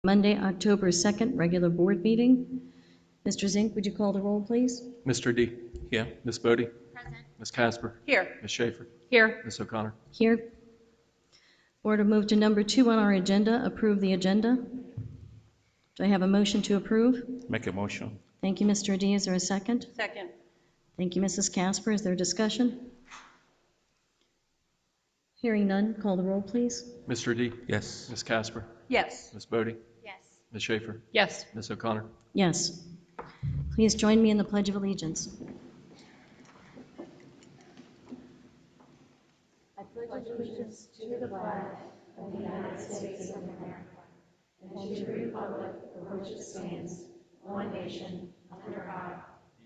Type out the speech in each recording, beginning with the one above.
Monday, October 2nd, regular board meeting. Mr. Zink, would you call the roll, please? Mr. D. Yeah. Ms. Bodie. Present. Ms. Casper. Here. Ms. Schaefer. Here. Ms. O'Connor. Here. Board will move to number 2 on our agenda, approve the agenda. Do I have a motion to approve? Make a motion. Thank you, Mr. D. Is there a second? Second. Thank you, Mrs. Casper. Is there discussion? Hearing none, call the roll, please. Mr. D. Yes. Ms. Casper. Yes. Ms. Bodie. Yes. Ms. Schaefer. Yes. Ms. O'Connor. Yes. Please join me in the Pledge of Allegiance. I pledge allegiance to the flag of the United States of America and to the republic for which it stands, one nation, under God,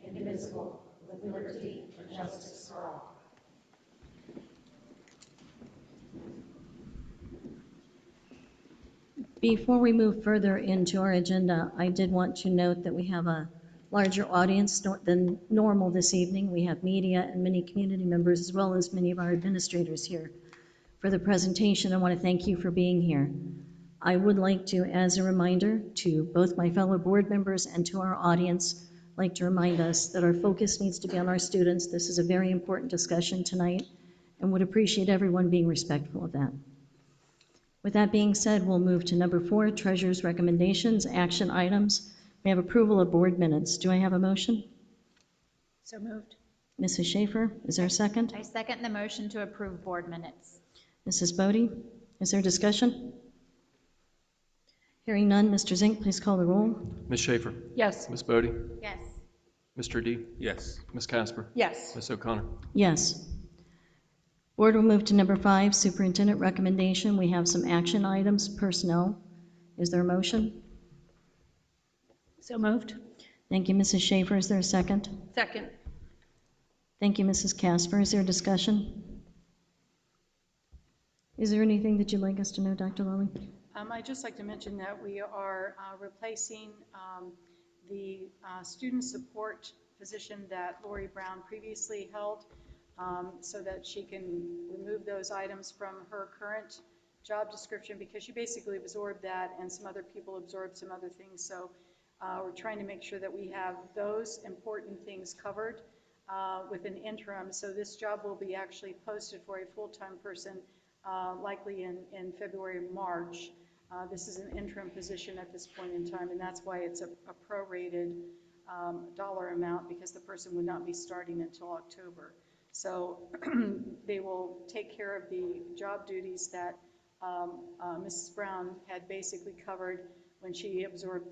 indivisible, with liberty and justice for all. Before we move further into our agenda, I did want to note that we have a larger audience than normal this evening. We have media and many community members, as well as many of our administrators here for the presentation. I want to thank you for being here. I would like to, as a reminder to both my fellow board members and to our audience, like to remind us that our focus needs to be on our students. This is a very important discussion tonight and would appreciate everyone being respectful of that. With that being said, we'll move to number 4, Treasurer's recommendations, action items. We have approval of board minutes. Do I have a motion? So moved. Mrs. Schaefer, is there a second? I second the motion to approve board minutes. Mrs. Bodie, is there discussion? Hearing none, Mr. Zink, please call the roll. Ms. Schaefer. Yes. Ms. Bodie. Yes. Mr. D. Yes. Ms. Casper. Yes. Ms. O'Connor. Yes. Board will move to number 5, superintendent recommendation. We have some action items, personnel. Is there a motion? So moved. Thank you, Mrs. Schaefer. Is there a second? Second. Thank you, Mrs. Casper. Is there discussion? Is there anything that you'd like us to know, Dr. Lally? I'd just like to mention that we are replacing the student support position that Lori Brown previously held, so that she can remove those items from her current job description, because she basically absorbed that and some other people absorbed some other things. So we're trying to make sure that we have those important things covered with an interim. So this job will be actually posted for a full-time person likely in February, March. This is an interim position at this point in time, and that's why it's a prorated dollar amount, because the person would not be starting until October. So they will take care of the job duties that Mrs. Brown had basically covered when she absorbed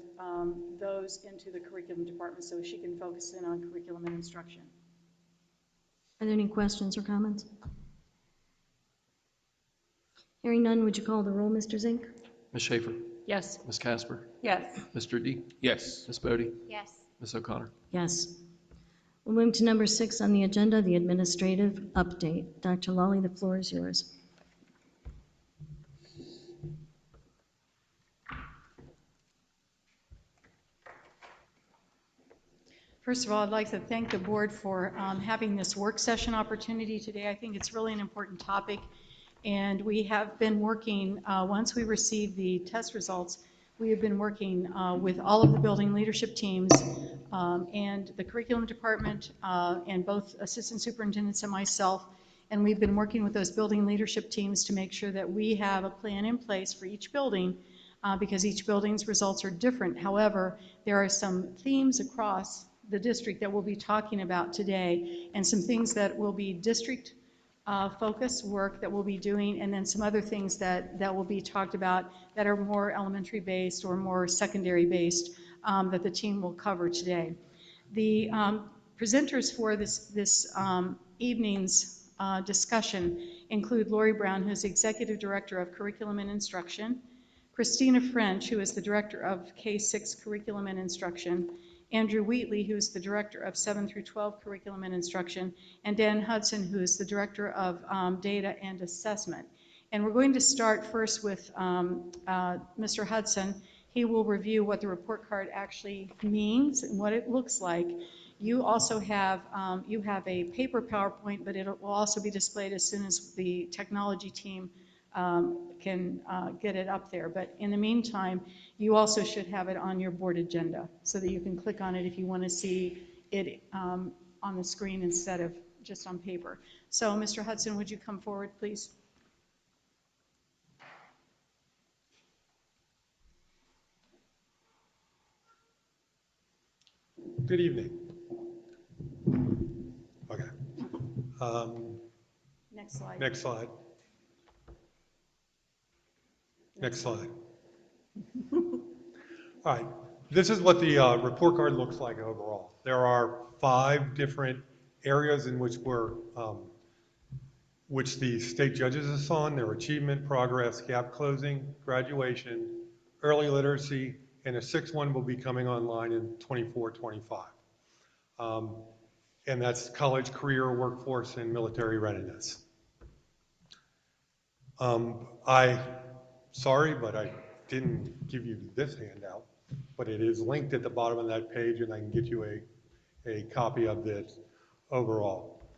those into the curriculum department, so she can focus in on curriculum and instruction. Are there any questions or comments? Hearing none, would you call the roll, Mr. Zink? Ms. Schaefer. Yes. Ms. Casper. Yes. Mr. D. Yes. Ms. Bodie. Yes. Ms. O'Connor. Yes. We'll move to number 6 on the agenda, the administrative update. Dr. Lally, the floor is yours. First of all, I'd like to thank the board for having this work session opportunity today. I think it's really an important topic, and we have been working, once we receive the test results, we have been working with all of the building leadership teams and the curriculum department and both assistant superintendents and myself, and we've been working with those building leadership teams to make sure that we have a plan in place for each building because each building's results are different. However, there are some themes across the district that we'll be talking about today, and some things that will be district focused work that we'll be doing, and then some other things that will be talked about that are more elementary based or more secondary based that the team will cover today. The presenters for this evening's discussion include Lori Brown, who's Executive Director of Curriculum and Instruction, Christina French, who is the Director of K-6 Curriculum and Instruction, Andrew Wheatley, who is the Director of 7 through 12 Curriculum and Instruction, and Dan Hudson, who is the Director of Data and Assessment. And we're going to start first with Mr. Hudson. He will review what the report card actually means and what it looks like. You also have a paper PowerPoint, but it will also be displayed as soon as the technology team can get it up there. But in the meantime, you also should have it on your board agenda so that you can click on it if you want to see it on the screen instead of just on paper. So Mr. Hudson, would you come forward, please? Good evening. Okay. Next slide. Next slide. Next slide. All right. This is what the report card looks like overall. There are 5 different areas in which which the state judges us on. Their achievement, progress, gap closing, graduation, early literacy, and a 6th one will be coming online in 24-25. And that's college, career, workforce, and military readiness. Sorry, but I didn't give you this handout, but it is linked at the bottom of that page, and I can get you a copy of this overall.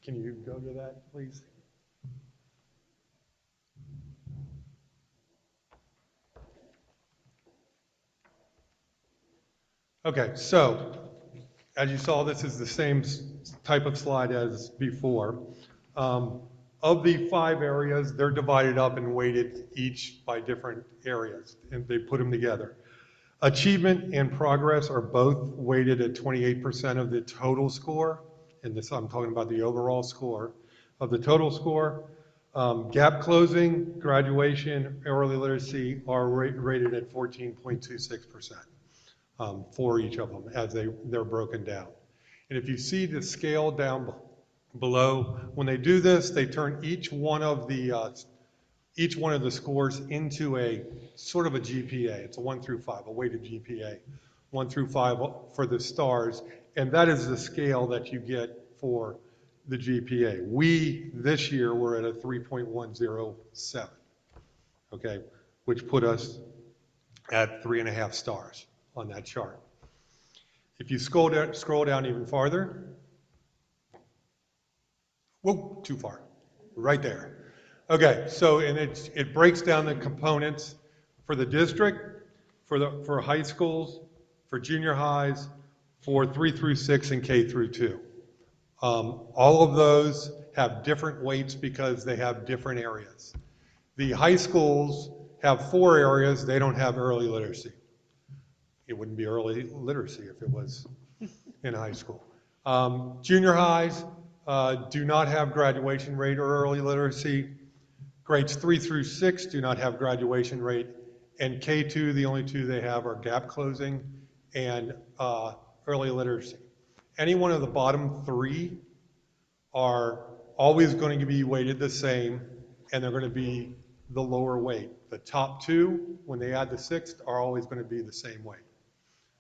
Can you go to that, please? Okay, so as you saw, this is the same type of slide as before. Of the 5 areas, they're divided up and weighted each by different areas, and they put them together. Achievement and progress are both weighted at 28% of the total score, and this I'm talking about the overall score of the total score. Gap closing, graduation, early literacy are rated at 14.26%. For each of them as they're broken down. And if you see the scale down below, when they do this, they turn each one of the scores into a sort of a GPA. It's a 1 through 5, a weighted GPA, 1 through 5 for the stars, and that is the scale that you get for the GPA. We, this year, were at a 3.107, okay, which put us at 3.5 stars on that chart. If you scroll down even farther, whoa, too far, right there. Okay, so and it breaks down the components for the district, for high schools, for junior highs, for 3 through 6 and K through 2. All of those have different weights because they have different areas. The high schools have 4 areas. They don't have early literacy. It wouldn't be early literacy if it was in high school. Junior highs do not have graduation rate or early literacy. Grades 3 through 6 do not have graduation rate. And K2, the only 2 they have are gap closing and early literacy. Any one of the bottom 3 are always going to be weighted the same, and they're going to be the lower weight. The top 2, when they add the 6th, are always going to be the same weight.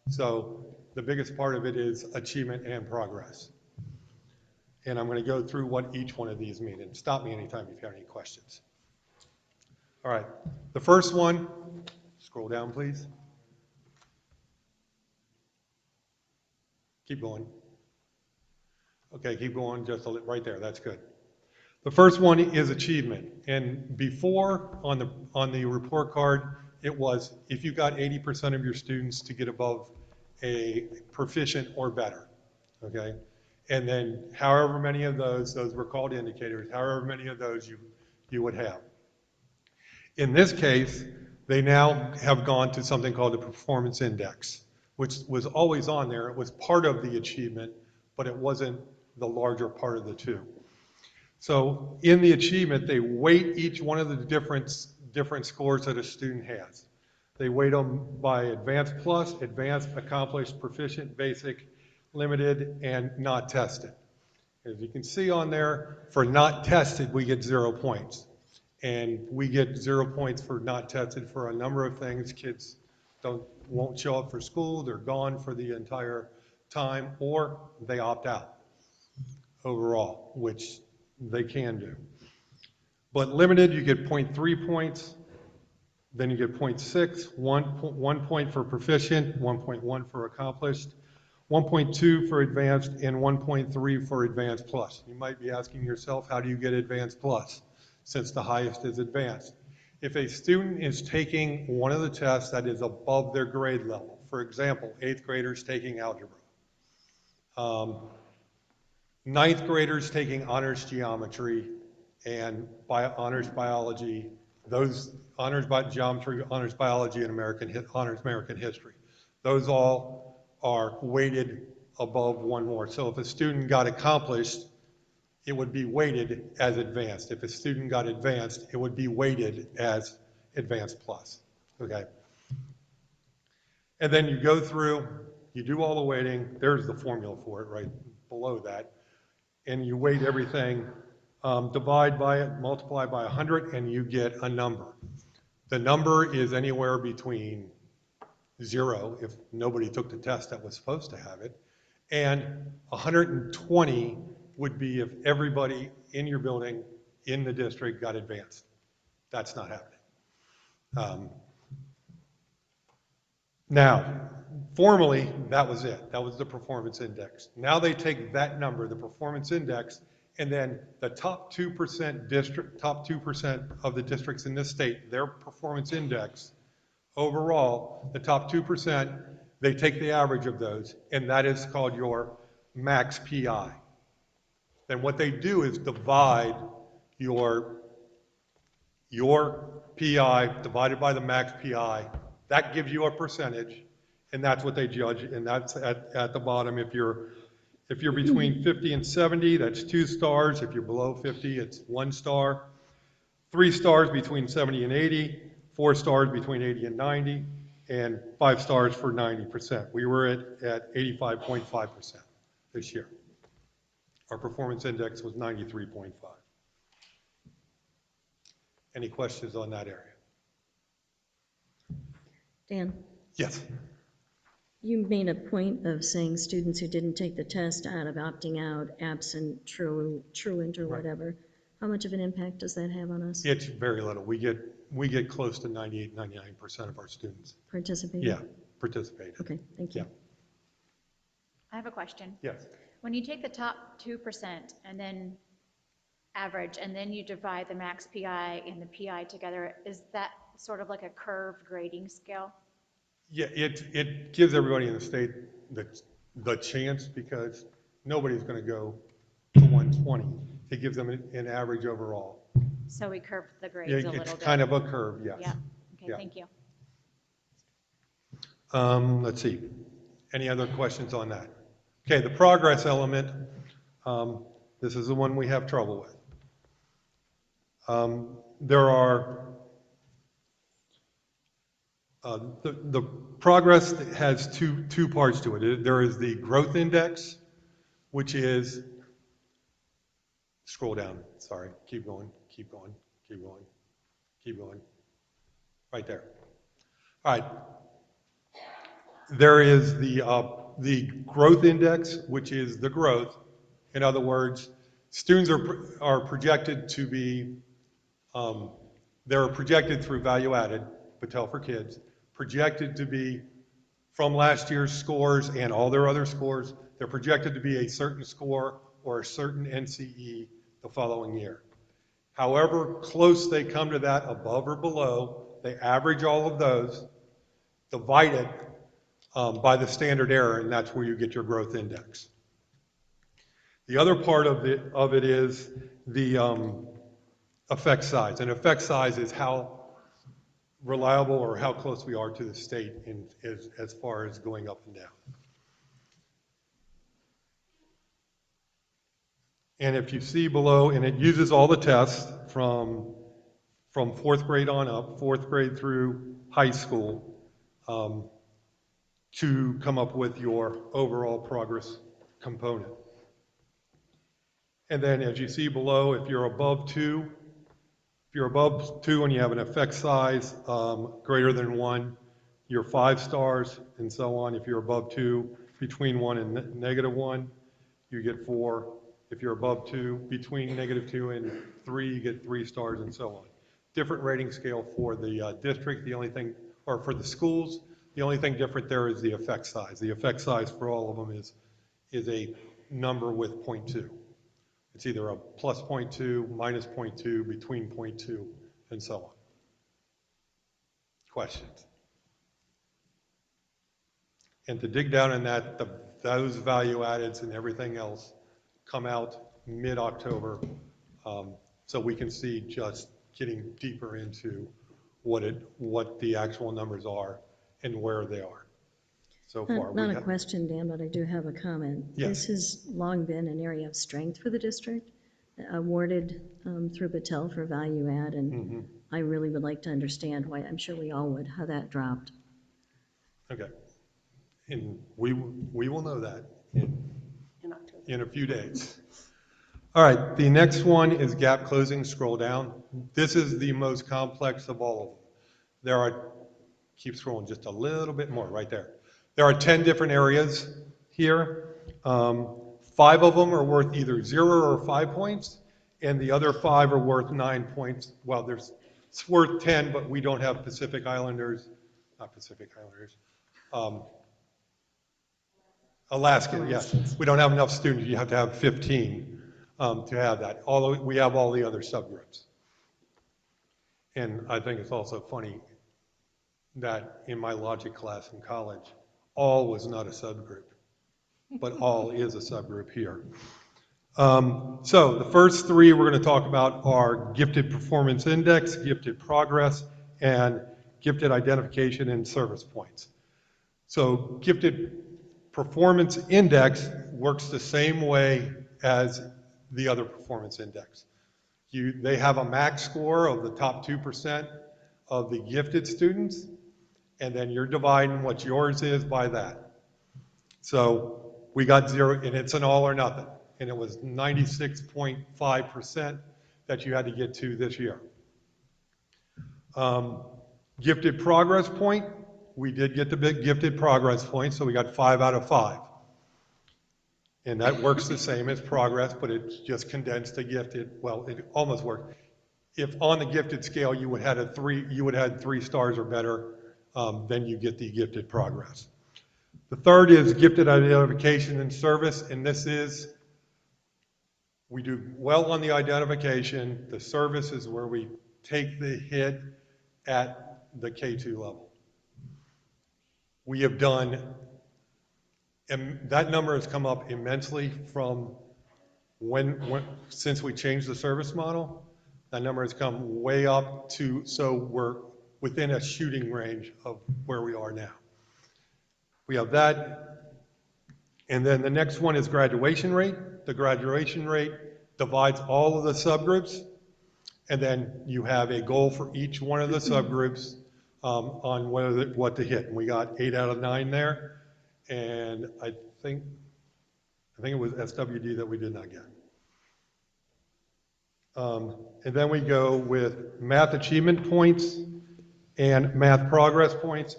So the biggest part of it is achievement and progress. And I'm going to go through what each one of these mean, and stop me anytime if you have any questions. All right, the first one, scroll down please. Keep going. Okay, keep going just right there, that's good. The first one is achievement, and before on the report card, it was if you got 80% of your students to get above a proficient or better, okay? And then however many of those were called indicators, however many of those you would have. In this case, they now have gone to something called the performance index, which was always on there. It was part of the achievement, but it wasn't the larger part of the 2. So in the achievement, they weight each one of the different scores that a student has. They weight them by advanced plus, advanced, accomplished, proficient, basic, limited, and not tested. As you can see on there, for not tested, we get 0 points. And we get 0 points for not tested for a number of things. Kids won't show up for school, they're gone for the entire time, or they opt out overall, which they can do. But limited, you get 0.3 points, then you get 0.6, 1 point for proficient, 1.1 for accomplished, 1.2 for advanced, and 1.3 for advanced plus. You might be asking yourself, how do you get advanced plus? since the highest is advanced. If a student is taking one of the tests that is above their grade level, for example, 8th graders taking algebra, 9th graders taking honors geometry and honors biology, those honors geometry, honors biology, and honors American history, those all are weighted above one more. So if a student got accomplished, it would be weighted as advanced. If a student got advanced, it would be weighted as advanced plus, okay? And then you go through, you do all the weighting, there's the formula for it right below that, and you weight everything, divide by it, multiply by 100, and you get a number. The number is anywhere between 0, if nobody took the test that was supposed to have it, and 120 would be if everybody in your building, in the district, got advanced. That's not happening. Now, formally, that was it. That was the performance index. Now they take that number, the performance index, and then the top 2% of the districts in this state, their performance index, overall, the top 2%, they take the average of those, and that is called your max PI. Then what they do is divide your PI divided by the max PI. That gives you a percentage, and that's what they judge, and that's at the bottom. If you're between 50 and 70, that's 2 stars. If you're below 50, it's 1 star. 3 stars between 70 and 80, 4 stars between 80 and 90, and 5 stars for 90%. We were at 85.5% this year. Our performance index was 93.5. Any questions on that area? Dan, Yes. you made a point of saying students who didn't take the test out of opting out, absent, truant, or Right. whatever. How much of an impact does that have on us? It's very little. We get close to 98, 99% of our students. Participating? Yeah, participate. Okay, thank you. Yeah. I have a question. Yes. When you take the top 2% and then average, and then you divide the max PI and the PI together, is that sort of like a curved grading scale? Yeah, it gives everybody in the state the chance, because nobody's going to go to 120. It gives them an average overall. So we curved the grades Yeah, a little it's bit? kind of a curve, yes. Yeah, okay, Yeah. thank you. Let's see. Any other questions on that? Okay, the progress element, this is the one we have trouble with. There are, the progress has two parts to it. There is the growth index, which is, scroll down, sorry, keep going, keep going, keep going, keep going. Right there. All right. There is the growth index, which is the growth. In other words, students are projected to be, they're projected through value added, Patel for Kids, projected to be from last year's scores and all their other scores, they're projected to be a certain score or a certain NCE the following year. However close they come to that, above or below, they average all of those, divide it by the standard error, and that's where you get your growth index. The other part of it is the effect size. And effect size is how reliable or how close we are to the state as far as going up and down. And if you see below, and it uses all the tests from 4th grade on up, 4th grade through high school, to come up with your overall progress component. And then as you see below, if you're above 2 and you have an effect size greater than 1, you're 5 stars, and so on. If you're above 2, between 1 and -1, you get 4. If you're above 2, between -2 and 3, you get 3 stars, and so on. Different rating scale for the district. The only thing, or for the schools, the only thing different there is the effect size. The effect size for all of them is a number with 0.2. It's either a plus 0.2, minus 0.2, between 0.2, and so on. Questions? And to dig down in that, those value addeds and everything else come out mid-October, so we can see just getting deeper into what the actual numbers are and where they are. So far, Not a question, Dan, but I do have a comment. Yes. This has long been an area of strength for the district, awarded through Battelle for value add, and I really would like to understand why, I'm sure we all would, how that dropped. Okay. And we will know that in a few days. All right, the next one is gap closing. Scroll down. This is the most complex of all of them. There are, keep scrolling just a little bit more, right there. There are 10 different areas here. 5 of them are worth either 0 or 5 points, and the other 5 are worth 9 points. Well, it's worth 10, but we don't have Pacific Islanders, not Pacific Islanders, Alaska, yes. We don't have enough students. You have to have 15 to have that. Although we have all the other subgroups. And I think it's also funny that in my logic class in college, all was not a subgroup, but all is a subgroup here. So the first 3 we're going to talk about are gifted performance index, gifted progress, and gifted identification and service points. So gifted performance index works the same way as the other performance index. They have a max score of the top 2% of the gifted students, and then you're dividing what yours is by that. So we got 0, and it's an all or nothing, and it was 96.5% that you had to get to this year. Gifted progress point, we did get the big gifted progress point, so we got 5 out of 5. And that works the same as progress, but it's just condensed to gifted. Well, it almost worked. If on the gifted scale you would have had 3 stars or better, then you get the gifted progress. The third is gifted identification and service, and this is, we do well on the identification. The service is where we take the hit at the K2 level. We have done, and that number has come up immensely from since we changed the service model. That number has come way up to, so we're within a shooting range of where we are now. We have that, and then the next one is graduation rate. The graduation rate divides all of the subgroups, and then you have a goal for each one of the subgroups on what to hit. And we got 8 out of 9 there, and I think it was SWD that we did not get. And then we go with math achievement points and math progress points,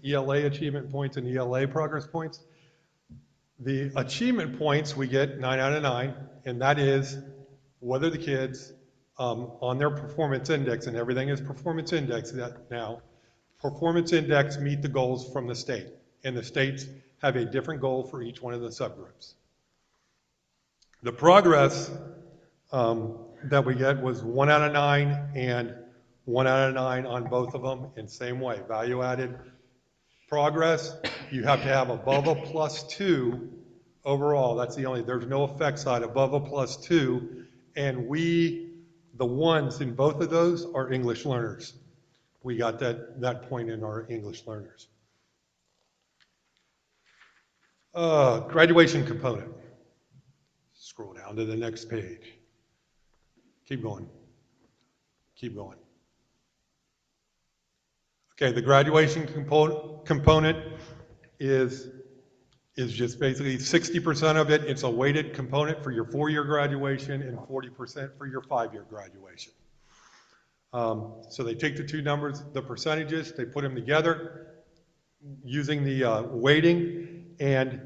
ELA achievement points and ELA progress points. The achievement points, we get 9 out of 9, and that is whether the kids on their performance index, and everything is performance index now, performance index meet the goals from the state, and the states have a different goal for each one of the subgroups. The progress that we get was 1 out of 9 and 1 out of 9 on both of them, in same way, value added progress, you have to have above a +2 overall. That's the only, there's no effect side, above a +2, and the ones in both of those are English learners. We got that point in our English learners. Graduation component. Scroll down to the next page. Keep going. Keep going. Okay, the graduation component is just basically 60% of it. It's a weighted component for your 4-year graduation and 40% for your 5-year graduation. So they take the two numbers, the percentages, they put them together using the weighting, and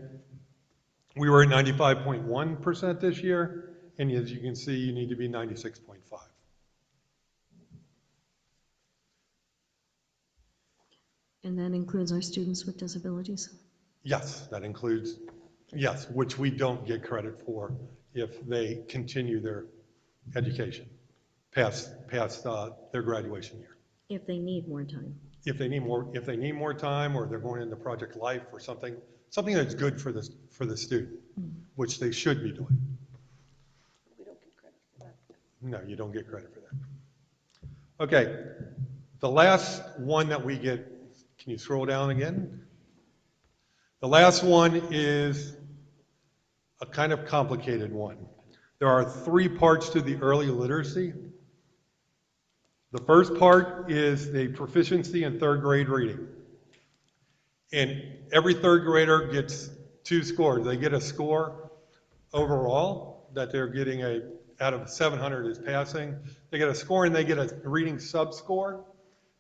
we were at 95.1% this year, and as you can see, you need to be 96.5. And that includes our students with disabilities? Yes, that includes, yes, which we don't get credit for if they continue their education past their graduation year. If they need more time. If they need more time, or they're going into Project Life or something that's good for the student, which they should be doing. We don't get credit for that. No, you don't get credit for that. Okay, the last one that we get, can you scroll down again? The last one is a kind of complicated one. There are 3 parts to the early literacy. The first part is the proficiency in 3rd grade reading. And every 3rd grader gets 2 scores. They get a score overall that they're getting out of 700 is passing. They get a score and they get a reading sub-score.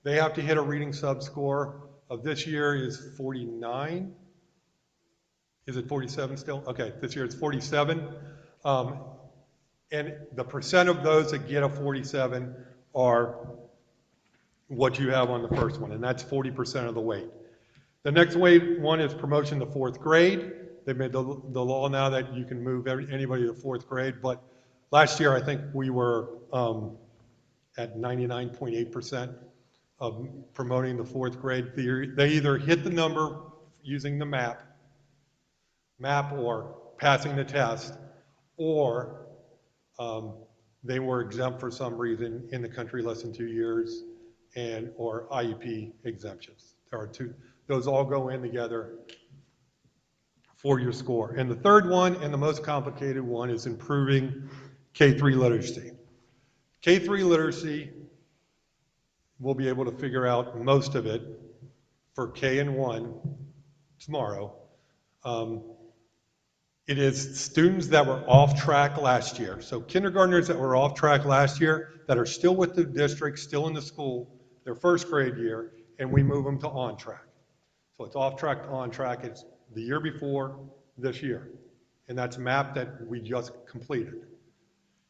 They have to hit a reading sub-score of this year is 49. Is it 47 still? Okay, this year it's 47. And the percent of those that get a 47 are what you have on the first one, and that's 40% of the weight. The next one is promotion to 4th grade. They've made the law now that you can move anybody to 4th grade, but last year I think we were at 99.8% of promoting the 4th grade. They either hit the number using the map or passing the test, or they were exempt for some reason in the country less than 2 years, or IEP exemptions. There are 2. Those all go in together for your score. And the third one, and the most complicated one, is improving K-3 literacy. K-3 literacy, we'll be able to figure out most of it for K and 1 tomorrow. It is students that were off track last year. So kindergartners that were off track last year that are still with the district, still in the school, their 1st grade year, and we move them to on track. So it's off track to on track. It's the year before this year. And that's a map that we just completed.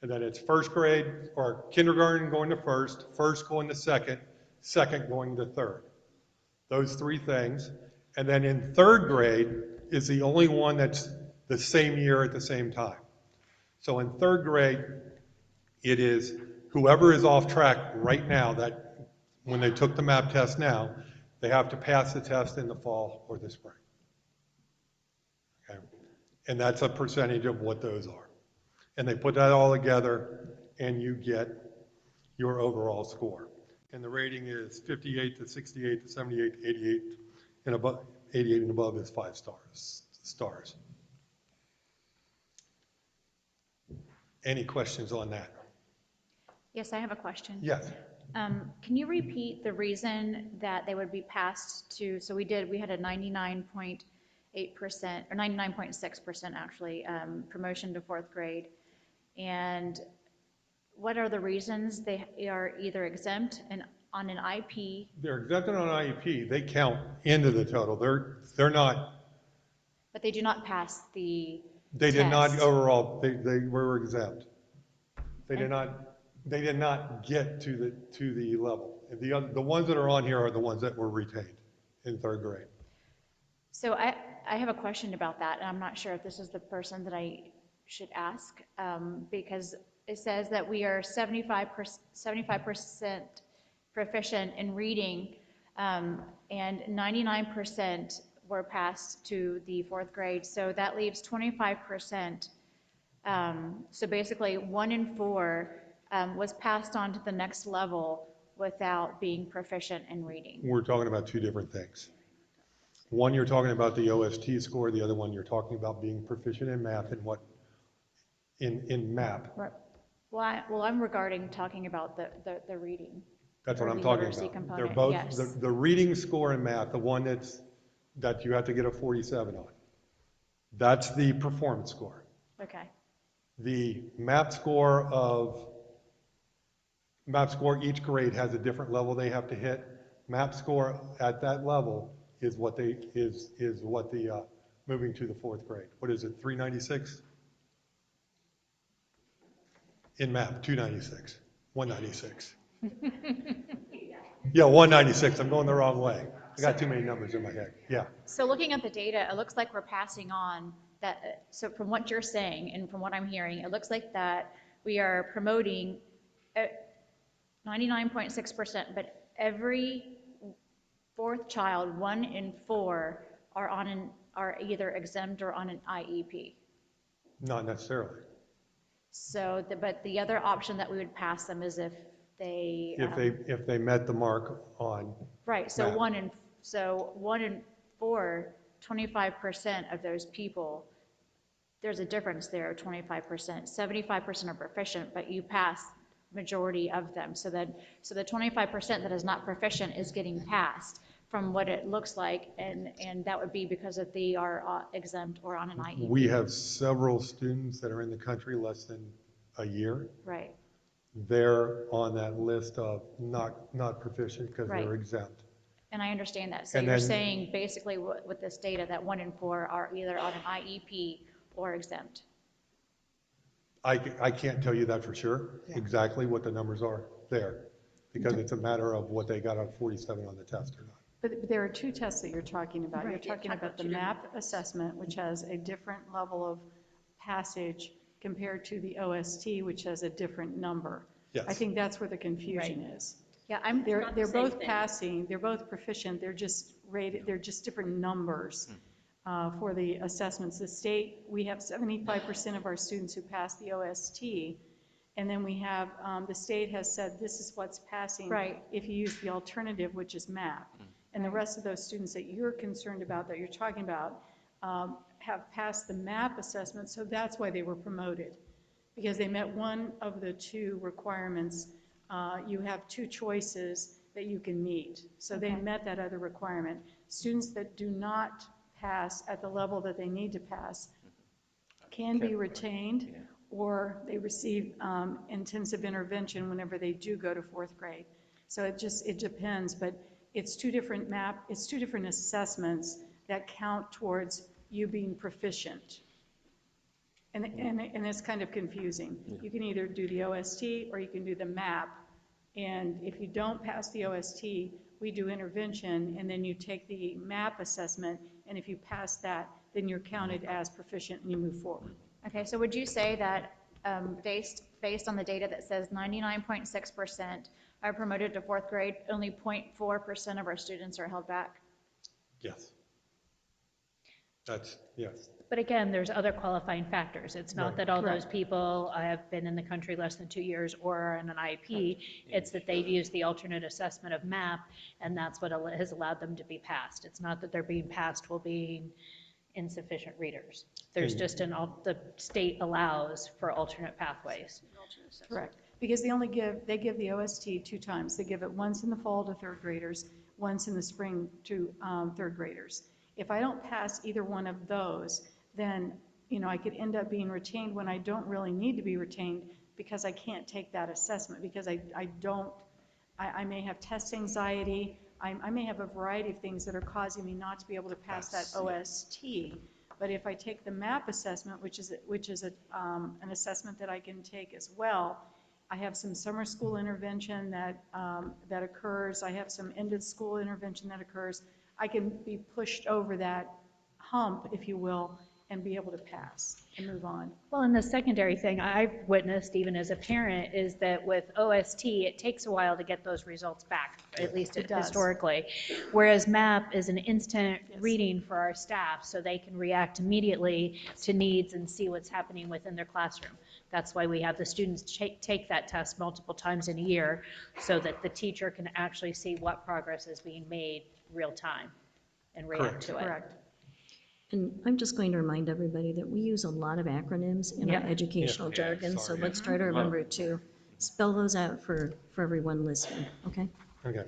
And then it's 1st grade, or kindergarten going to 1st going to 2nd going to 3rd. Those 3 things. And then in 3rd grade is the only one that's the same year at the same time. So in 3rd grade, it is whoever is off track right now, that when they took the map test now, they have to pass the test in the fall or the spring. Okay? And that's a percentage of what those are. And they put that all together, and you get your overall score. And the rating is 58 to 68 to 78 to 88, and above 88 and above is 5 stars. Any questions on that? Yes, I have a question. Yes. Can you repeat the reason that they would be passed to, so we had a 99.8% or 99.6% actually, promotion to 4th grade. And what are the reasons they are either exempt and on an IEP? They're exempted on IEP. They count into the total. They're not. But they do not pass the They did not test. overall. They were exempt. They did not get to the level. The ones that are on here are the ones that were retained in 3rd grade. So I have a question about that, and I'm not sure if this is the person that I should ask, because it says that we are 75% proficient in reading, and 99% were passed to the 4th grade. So that leaves 25%. So basically 1 in 4 was passed on to the next level without being proficient in reading. We're talking about 2 different things. One, you're talking about the OST score. The other one, you're talking about being proficient in math and in MAP. Right. Well, I'm talking about the reading. That's or what I'm the talking literacy about. component, They're both, yes. the reading score in math, the one that you have to get a 47 on. That's the performance score. Okay. The MAP score, each grade has a different level they have to hit. MAP score at that level is what the moving to the 4th grade. What is it, 396? In MAP, 296, 196. Yeah, 196, I'm going the wrong way. I got too many numbers in my head, yeah. So looking at the data, it looks like we're passing on that, so from what you're saying and from what I'm hearing, it looks like that we are promoting 99.6%, but every fourth child, 1 in 4, are either exempt or on an IEP. Not necessarily. So, but the other option that we would pass them is if they. If they met the mark on, Right, so Math. 1 in 4, 25% of those people, there's a difference there of 25%. 75% are proficient, but you pass majority of them. So the 25% that is not proficient is getting passed from what it looks like, and that would be because if they are exempt or on an IEP. we have several students that are in the country less than a year. Right, They're on that list of not proficient because Right. they're exempt. and I understand that. So And you're then- saying basically with this data that 1 in 4 are either on an IEP or exempt. I can't tell you that for sure, Yeah. exactly what the numbers are there, because it's a matter of what they got on 47 on the test or not. But there are two tests that you're talking about. You're Right. talking about the MAP assessment, which has a different level of passage compared to the OST, which has a different number. Yes. I think that's where the confusion is. Yeah, They're both passing, they're both proficient, they're just rated, they're just different numbers for the assessments. The state, we have 75% of our students who pass the OST, and then we have, the state has said this is what's passing. Right. If you use the alternative, which is MAP. And the rest of those students that you're concerned about, that you're talking about, have passed the MAP assessment, so that's why they were promoted. Because they met one of the two requirements. You have two choices that you can meet. So they met that other requirement. Students that do not pass at the level that they need to pass can be retained, or they receive intensive intervention whenever they do go to 4th grade. So it depends, but it's two different assessments that count towards you being proficient. And it's kind of confusing. You can either do the OST or you can do the MAP. And if you don't pass the OST, we do intervention, and then you take the MAP assessment, and if you pass that, then you're counted as proficient and you move forward. Okay, so would you say that based on the data that says 99.6% are promoted to 4th grade, only 0.4% of our students are held back? Yes. Yes. But again, there's other qualifying factors. It's not Right. that all those Correct. people have been in the country less than 2 years or are in an IEP. It's that they've used the alternate assessment of MAP, and that's what has allowed them to be passed. It's not that they're being passed while being insufficient readers. There's And- just the state allows for alternate pathways. Correct. Because they give the OST 2 times. They give it once in the fall to 3rd graders, once in the spring to 3rd graders. If I don't pass either one of those, then, I could end up being retained when I don't really need to be retained because I can't take that assessment, because I may have test anxiety, I may have a variety of things that are causing me not to be able to pass that OST. But if I take the MAP assessment, which is an assessment that I can take as well, I have some summer school intervention that occurs, I have some end of school intervention that occurs. I can be pushed over that hump, if you will, and be able to pass and move on. Well, and the secondary thing I've witnessed, even as a parent, is that with OST, it takes a while to get those results back, at least It does. historically. Whereas MAP is an instant reading for our staff, so they can react immediately to needs and see what's happening within their classroom. That's why we have the students take that test multiple times in a year, so that the teacher can actually see what progress is being made real time and react to it. Correct. And I'm just going to remind everybody that we use a lot of acronyms in our Yeah. educational Yeah, jargon, so sorry. let's try to remember to spell those out for everyone listening, okay? Okay.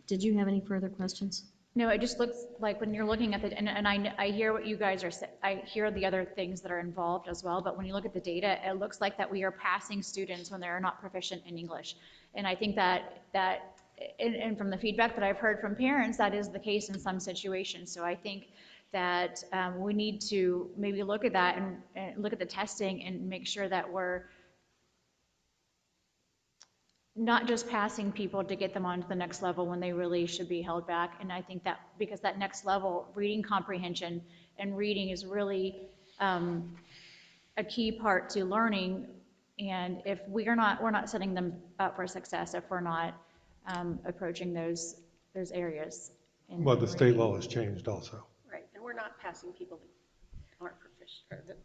Did you have any further questions? No, it just looks like when you're looking at it, and I hear what you guys are saying, I hear the other things that are involved as well, but when you look at the data, it looks like that we are passing students when they're not proficient in English. And I think and from the feedback that I've heard from parents, that is the case in some situations. So I think that we need to maybe look at that and look at the testing and make sure that we're not just passing people to get them on to the next level when they really should be held back. And I think that because that next level, reading comprehension and reading is really a key part to learning. And if we're not setting them up for success if we're not approaching those areas. Well, the state law has changed also. Right, and we're not passing people that aren't proficient, or that,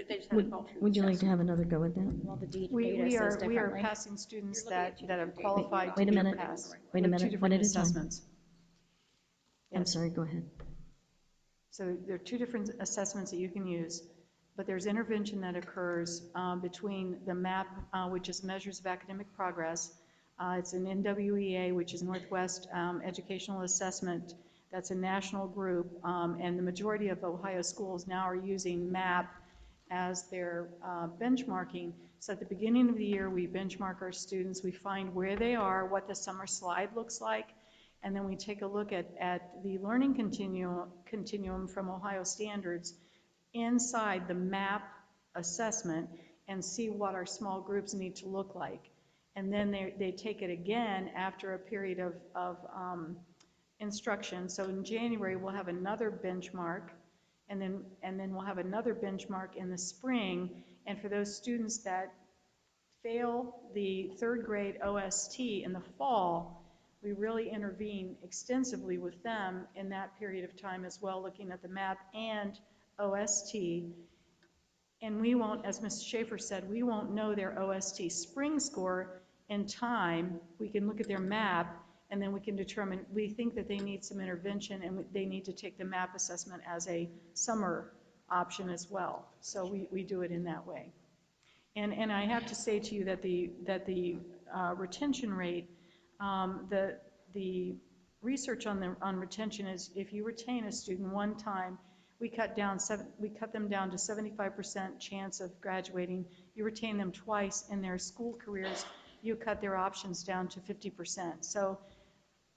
they just haven't gone through. Would you like to assessment. have another go at that? Well, the We data says we are differently. passing students You're looking at that have qualified to Wait a do minute. pass. Wait a with minute. two One different at a time. assessments. I'm Yes. sorry, go ahead. So there are two different assessments that you can use, but there's intervention that occurs between the MAP, which is Measures of Academic Progress. It's an NWEA, which is Northwest Educational Assessment. That's a national group, and the majority of Ohio schools now are using MAP as their benchmarking. So at the beginning of the year, we benchmark our students, we find where they are, what the summer slide looks like, and then we take a look at the learning continuum from Ohio standards inside the MAP assessment and see what our small groups need to look like. And then they take it again after a period of instruction. So in January, we'll have another benchmark, and then we'll have another benchmark in the spring. And for those students that fail the third grade OST in the fall, we really intervene extensively with them in that period of time as well, looking at the MAP and OST. And we won't, as Ms. Schaefer said, we won't know their OST spring score in time. We can look at their MAP, and then we can determine, we think that they need some intervention, and they need to take the MAP assessment as a summer option as well. So we do it in that way. And I have to say to you that the retention rate, the research on retention is, if you retain a student one time, we cut them down to 75% chance of graduating. You retain them twice in their school careers, you cut their options down to 50%. So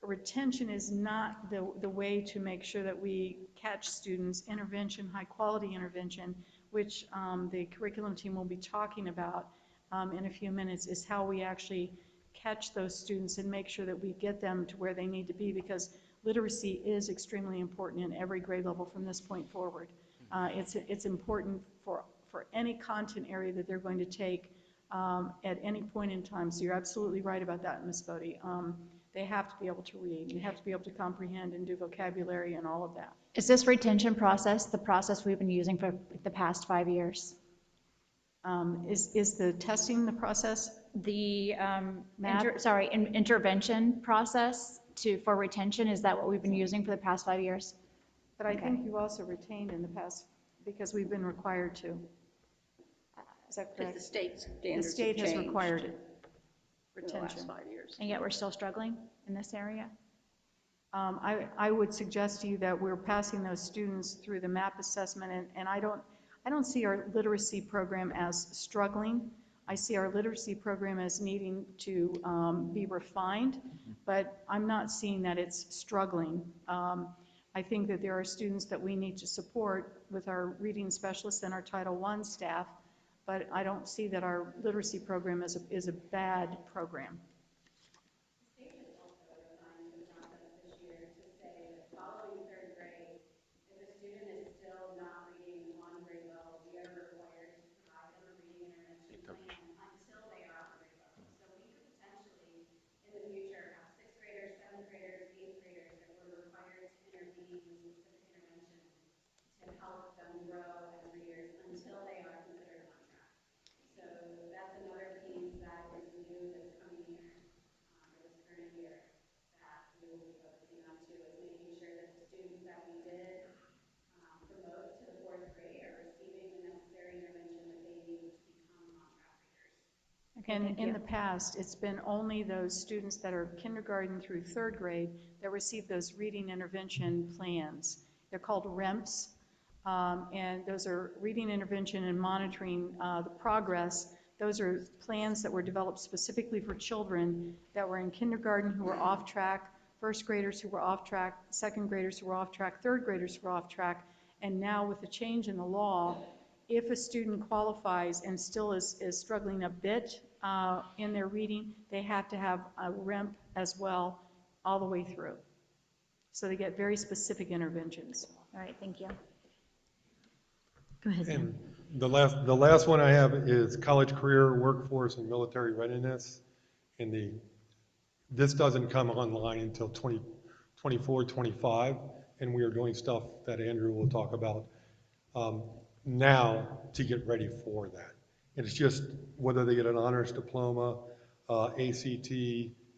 retention is not the way to make sure that we catch students. Intervention, high quality intervention, which the curriculum team will be talking about in a few minutes, is how we actually catch those students and make sure that we get them to where they need to be, because literacy is extremely important in every grade level from this point forward. It's important for any content area that they're going to take at any point in time. So you're absolutely right about that, Ms. Bodie. They have to be able to read, and have to be able to comprehend and do vocabulary and all of that. Is this retention process the process we've been using for the past 5 years? Is the testing the process? The MAP? intervention process for retention, is that what we've been using for the past 5 years? But I Okay. think you also retained in the past because we've been required to. Is that Because the correct? state's The standards have state has changed required it. in the last Retention. 5 years. And yet we're still struggling in this area? I would suggest to you that we're passing those students through the MAP assessment, and I don't see our literacy program as struggling. I see our literacy program as needing to be refined, but I'm not seeing that it's struggling. I think that there are students that we need to support with our reading specialists and our Title I staff, but I don't see that our literacy program is a bad program. And in the past, it's been only those students that are kindergarten through third grade that receive those reading intervention plans. They're called REMPs, and those are reading intervention and monitoring the progress. Those are plans that were developed specifically for children that were in kindergarten who were off track, first graders who were off track, second graders who were off track, third graders who were off track. And now with the change in the law, if a student qualifies and still is struggling a bit in their reading, they have to have a REMP as well all the way through. So they get very specific interventions. All right, thank you. Go ahead, Dan. And the last one I have is college career, workforce, and military readiness. This doesn't come online until 2024, 25, and we are doing stuff that Andrew will talk about now to get ready for that. And it's just whether they get an honors diploma, ACT,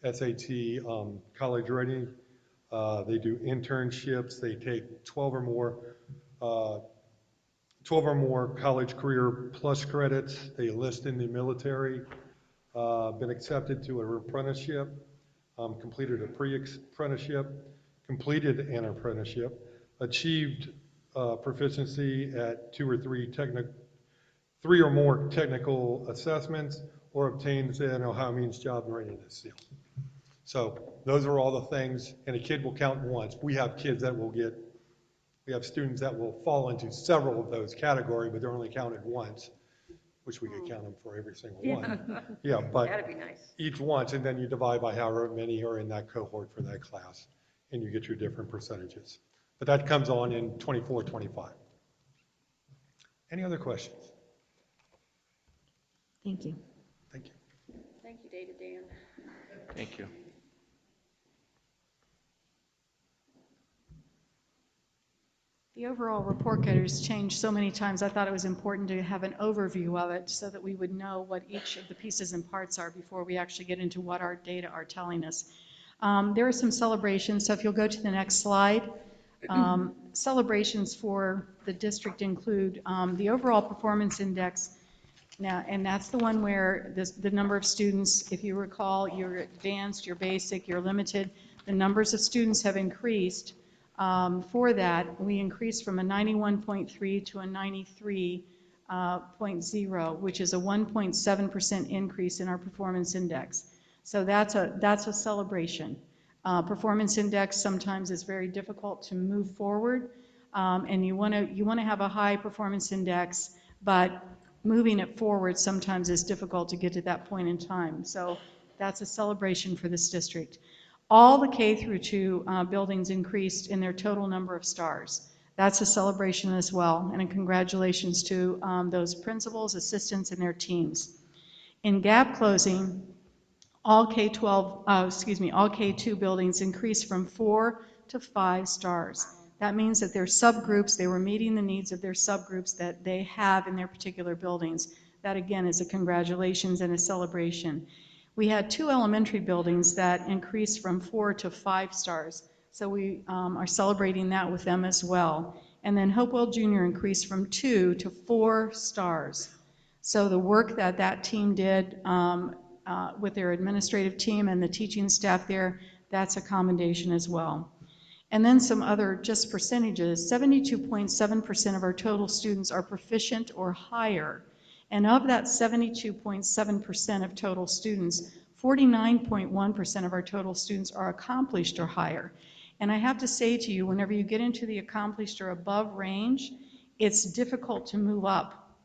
SAT, college ready. They do internships. They take 12 or more college career plus credits. They enlist in the military, been accepted to an apprenticeship, completed a pre-apprenticeship, completed an apprenticeship, achieved proficiency at 2 or 3 or more technical assessments, or obtains an Ohio Means Job Readiness Seal. So those are all the things, and a kid will count once. We have students that will fall into several of those categories, but they're only counted once, which we could count them for every single one. Yeah, but That'd be nice. each once, and then you divide by however many are in that cohort for that class, and you get your different percentages. But that comes on in 24, 25. Any other questions? Thank you. Thank you. Thank you, David, Dan. Thank you. The overall report card has changed so many times. I thought it was important to have an overview of it so that we would know what each of the pieces and parts are before we actually get into what our data are telling us. There are some celebrations, so if you'll go to the next slide. Celebrations for the district include the overall performance index. Now, and that's the one where the number of students, if you recall, you're advanced, you're basic, you're limited, the numbers of students have increased. For that, we increased from a 91.3 to a 93.0, which is a 1.7% increase in our performance index. So that's a celebration. Performance index sometimes is very difficult to move forward, and you want to have a high performance index, but moving it forward sometimes is difficult to get to that point in time. So that's a celebration for this district. All the K through 2 buildings increased in their total number of stars. That's a celebration as well, and a congratulations to those principals, assistants, and their teams. In gap closing, all K2 buildings increased from 4 to 5 stars. That means that their subgroups, they were meeting the needs of their subgroups that they have in their particular buildings. That again is a congratulations and a celebration. We had 2 elementary buildings that increased from 4 to 5 stars. So we are celebrating that with them as well. And then Hopewell Junior increased from 2 to 4 stars. So the work that team did with their administrative team and the teaching staff there, that's a commendation as well. And then some other just percentages, 72.7% of our total students are proficient or higher. And of that 72.7% of total students, 49.1% of our total students are accomplished or higher. And I have to say to you, whenever you get into the accomplished or above range, it's difficult to move up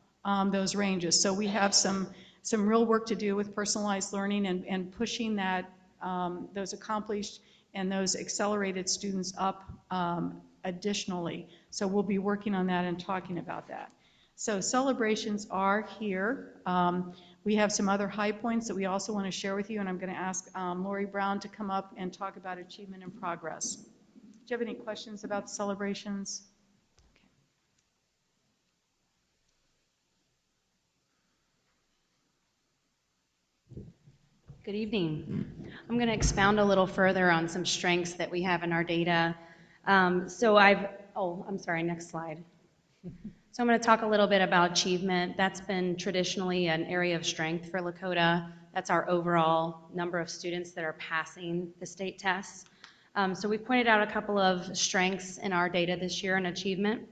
those ranges. So we have some real work to do with personalized learning and pushing that those accomplished and those accelerated students up additionally. So we'll be working on that and talking about that. So celebrations are here. We have some other high points that we also want to share with you, and I'm going to ask Lori Brown to come up and talk about achievement and progress. Do you have any questions about the celebrations? Good evening. I'm going to expound a little further on some strengths that we have in our data. I'm sorry, next slide. So I'm going to talk a little bit about achievement. That's been traditionally an area of strength for Lakota. That's our overall number of students that are passing the state tests. So we pointed out a couple of strengths in our data this year in achievement.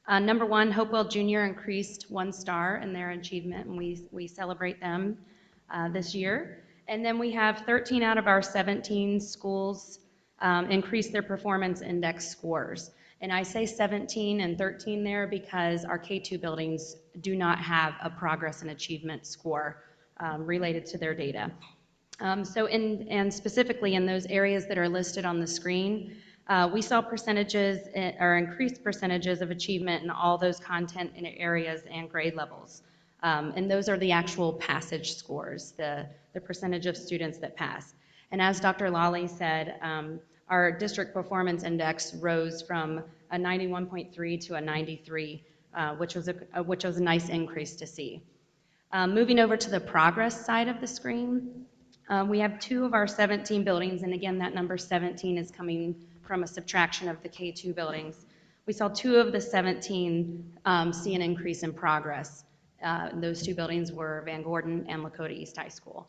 Number 1, Hopewell Junior increased 1 star in their achievement, and we celebrate them this year. And then we have 13 out of our 17 schools increase their performance index scores. And I say 17 and 13 there because our K2 buildings do not have a progress and achievement score related to their data. And specifically in those areas that are listed on the screen, We saw percentages or increased percentages of achievement in all those content in areas and grade levels. And those are the actual passage scores, the percentage of students that pass. And as Dr. Lawley said, our district performance index rose from a 91.3 to a 93, which was a nice increase to see. Moving over to the progress side of the screen, we have 2 of our 17 buildings, and again, that number 17 is coming from a subtraction of the K2 buildings. We saw 2 of the 17 see an increase in progress. Those 2 buildings were Van Gordon and Lakota East High School.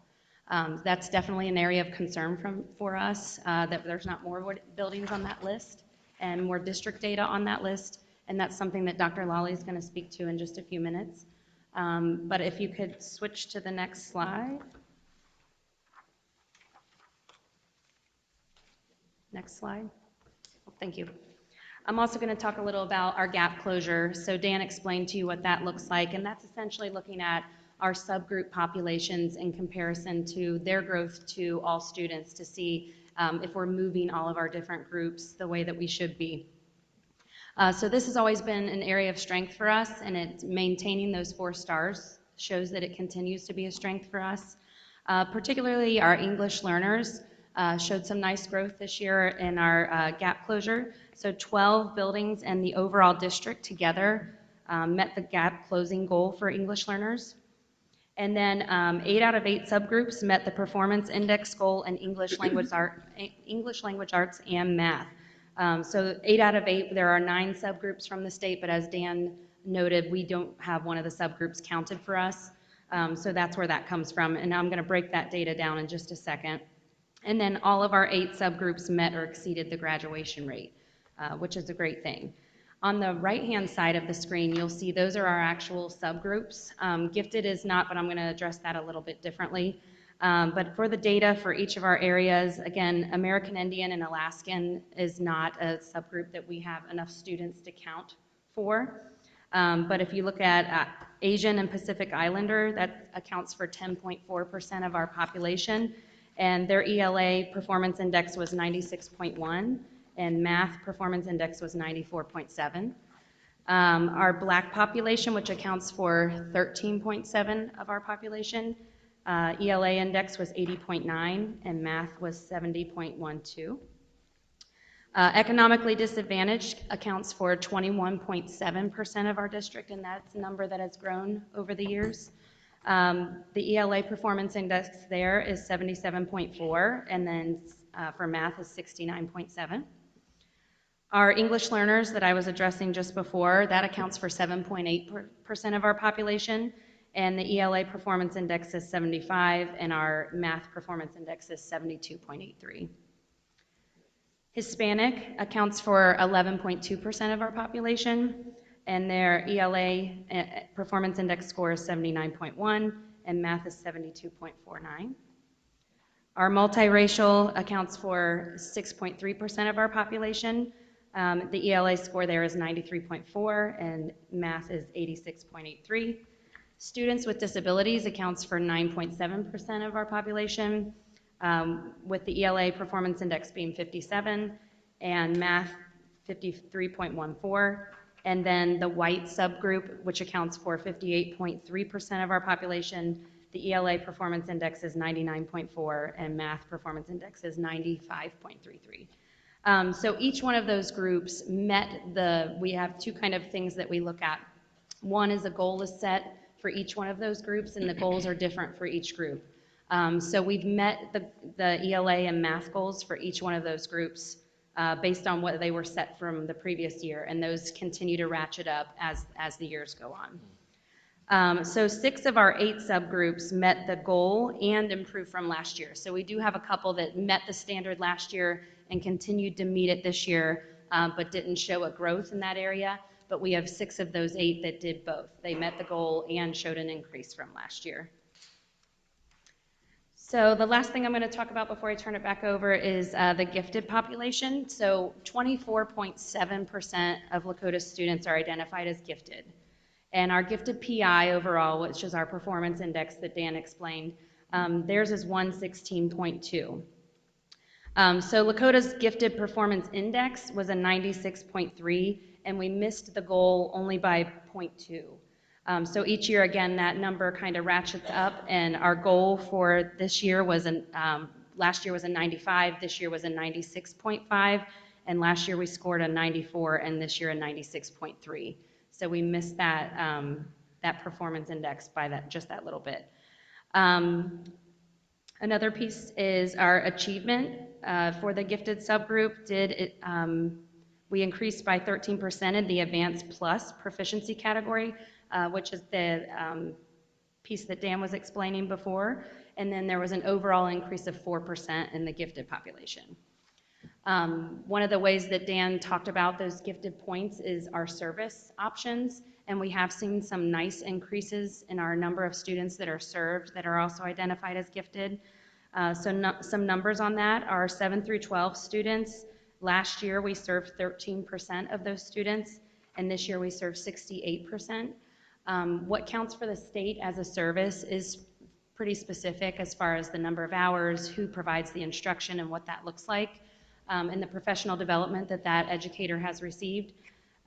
That's definitely an area of concern for us, that there's not more buildings on that list and more district data on that list, and that's something that Dr. Lawley is going to speak to in just a few minutes. But if you could switch to the next slide. Next slide. Thank you. I'm also going to talk a little about our gap closure. So Dan explained to you what that looks like, and that's essentially looking at our subgroup populations in comparison to their growth to all students to see if we're moving all of our different groups the way that we should be. So this has always been an area of strength for us, and it's maintaining those 4 stars shows that it continues to be a strength for us. Particularly our English learners showed some nice growth this year in our gap closure. So 12 buildings and the overall district together met the gap closing goal for English learners. And then 8 out of 8 subgroups met the performance index goal in English language arts and math. So 8 out of 8, there are 9 subgroups from the state, but as Dan noted, we don't have one of the subgroups counted for us. So that's where that comes from. And I'm going to break that data down in just a second. And then all of our 8 subgroups met or exceeded the graduation rate, which is a great thing. On the right-hand side of the screen, you'll see those are our actual subgroups. Gifted is not, but I'm going to address that a little bit differently. But for the data for each of our areas, again, American Indian and Alaskan is not a subgroup that we have enough students to count for. But if you look at Asian and Pacific Islander, that accounts for 10.4% of our population, and their ELA performance index was 96.1, and math performance index was 94.7. Our Black population, which accounts for 13.7 of our population, ELA index was 80.9, and math was 70.12. Economically disadvantaged accounts for 21.7% of our district, and that's a number that has grown over the years. The ELA performance index there is 77.4, and then for math is 69.7. Our English learners that I was addressing just before, that accounts for 7.8% of our population, and the ELA performance index is 75, and our math performance index is 72.83. Hispanic accounts for 11.2% of our population, and their ELA performance index score is 79.1, and math is 72.49. Our multiracial accounts for 6.3% of our population. The ELA score there is 93.4, and math is 86.83. Students with disabilities accounts for 9.7% of our population, with the ELA performance index being 57, and math 53.14. And then the white subgroup, which accounts for 58.3% of our population, the ELA performance index is 99.4, and math performance index is 95.33. So each one of those groups met we have 2 kind of things that we look at. One is a goal is set for each one of those groups, and the goals are different for each group. So we've met the ELA and math goals for each one of those groups based on what they were set from the previous year, and those continue to ratchet up as the years go on. So 6 of our 8 subgroups met the goal and improved from last year. So we do have a couple that met the standard last year and continued to meet it this year, but didn't show a growth in that area. But we have 6 of those 8 that did both. They met the goal and showed an increase from last year. So the last thing I'm going to talk about before I turn it back over is the gifted population. So 24.7% of Lakota students are identified as gifted. And our gifted PI overall, which is our performance index that Dan explained, theirs is 116.2. So Lakota's gifted performance index was a 96.3, and we missed the goal only by 0.2. So each year, again, that number kind of ratchets up, and our goal for this year was, last year was a 95, this year was a 96.5, and last year we scored a 94, and this year a 96.3. So we missed that, that performance index by just that little bit. Another piece is our achievement for the gifted subgroup. We increased by 13% in the advanced plus proficiency category, which is the piece that Dan was explaining before. And then there was an overall increase of 4% in the gifted population. One of the ways that Dan talked about those gifted points is our service options, and we have seen some nice increases in our number of students that are served that are also identified as gifted. Some numbers on that are 7 through 12 students. Last year we served 13% of those students, and this year we served 68%. What counts for the state as a service is pretty specific as far as the number of hours, who provides the instruction, and what that looks like, and the professional development that that educator has received.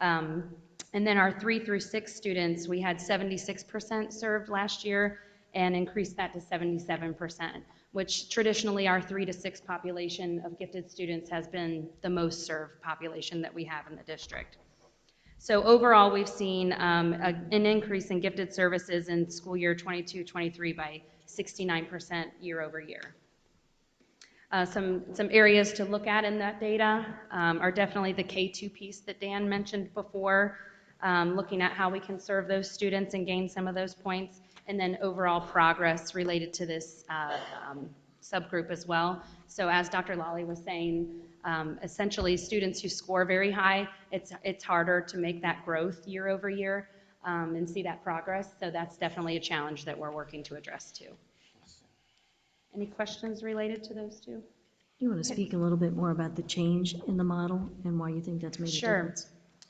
And then our 3 through 6 students, we had 76% served last year and increased that to 77%, which traditionally our 3 to 6 population of gifted students has been the most served population that we have in the district. So overall, we've seen an increase in gifted services in school year 22-23 by 69% year over year. Some areas to look at in that data are definitely the K2 piece that Dan mentioned before, looking at how we can serve those students and gain some of those points, and then overall progress related to this subgroup as well. So as Dr. Lawley was saying, essentially students who score very high, it's harder to make that growth year over year and see that progress. So that's definitely a challenge that we're working to address too. Any questions related to those two? You want to speak a little bit more about the change in the model and why you think that's made a Sure.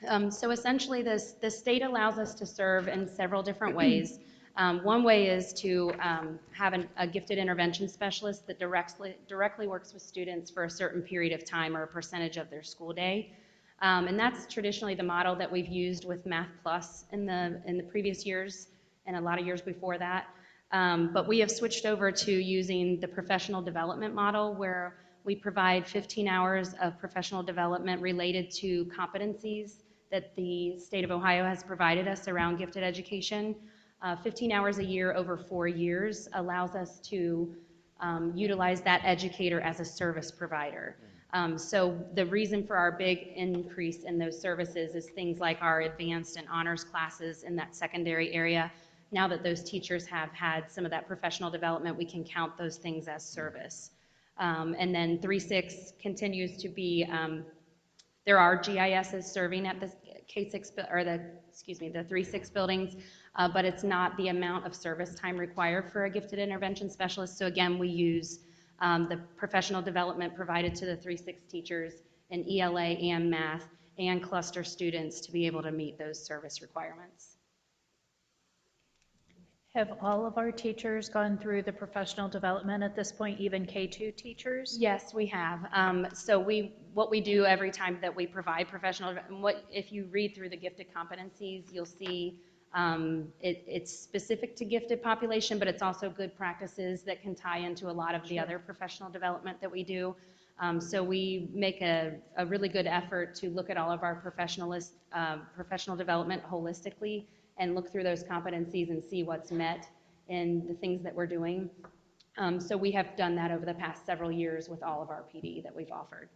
difference? So essentially the state allows us to serve in several different ways. One way is to have a gifted intervention specialist that directly works with students for a certain period of time or a percentage of their school day. And that's traditionally the model that we've used with Math Plus in the previous years and a lot of years before that. But we have switched over to using the professional development model, where we provide 15 hours of professional development related to competencies that the state of Ohio has provided us around gifted education. 15 hours a year over 4 years allows us to utilize that educator as a service provider. So the reason for our big increase in those services is things like our advanced and honors classes in that secondary area. Now that those teachers have had some of that professional development, we can count those things as service. And then 3-6 continues to be, there are GISs serving at the K6, or the 3-6 buildings, but it's not the amount of service time required for a gifted intervention specialist. So again, we use the professional development provided to the 3-6 teachers in ELA and math and cluster students to be able to meet those service requirements. Have all of our teachers gone through the professional development at this point, even K2 teachers? Yes, we have. So what we do every time that we provide professional, if you read through the gifted competencies, you'll see it's specific to gifted population, but it's also good practices that can tie into a lot of the other professional development that we do. So we make a really good effort to look at all of our professional development holistically and look through those competencies and see what's met in the things that we're doing. So we have done that over the past several years with all of our PD that we've offered.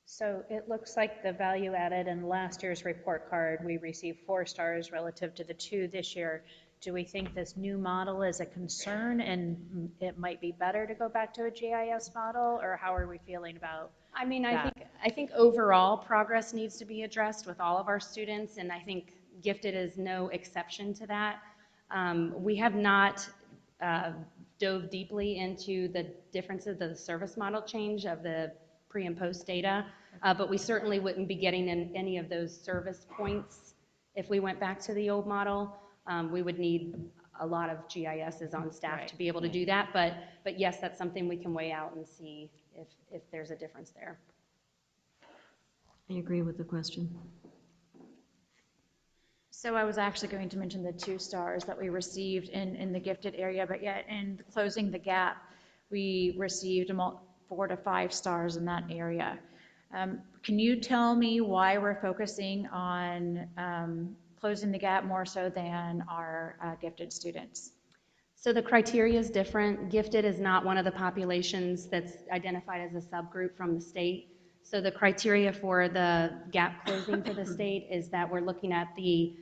So it looks like the value added in last year's report card, we received 4 stars relative to the 2 this year. Do we think this new model is a concern and it might be better to go back to a GIS model, or how are we feeling about I mean, that? I think overall progress needs to be addressed with all of our students, and I think gifted is no exception to that. We have not dove deeply into the differences of the service model change of the pre and post data, but we certainly wouldn't be getting in any of those service points if we went back to the old model. We would need a lot of GIS is on staff Right. to be able to do that, but yes, that's something we can weigh out and see if there's a difference there. I agree with the question. So I was actually going to mention the 2 stars that we received in the gifted area, but yet in closing the gap, we received 4 to 5 stars in that area. Can you tell me why we're focusing on closing the gap more so than our gifted students? So the criteria is different. Gifted is not one of the populations that's identified as a subgroup from the state. So the criteria for the gap closing for the state is that we're looking at the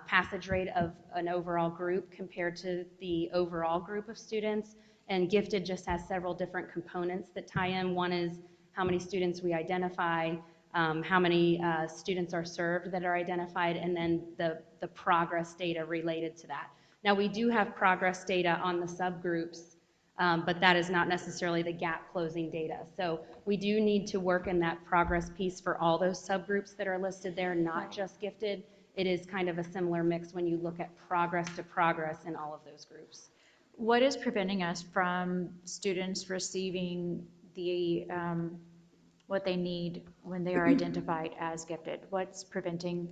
passage rate of an overall group compared to the overall group of students. And gifted just has several different components that tie in. One is how many students we identify, how many students are served that are identified, and then the progress data related to that. Now, we do have progress data on the subgroups, but that is not necessarily the gap closing data. So we do need to work in that progress piece for all those subgroups that are listed there, not just gifted. It is kind of a similar mix when you look at progress to progress in all of those groups. What is preventing us from students receiving the what they need when they are identified as gifted? What's preventing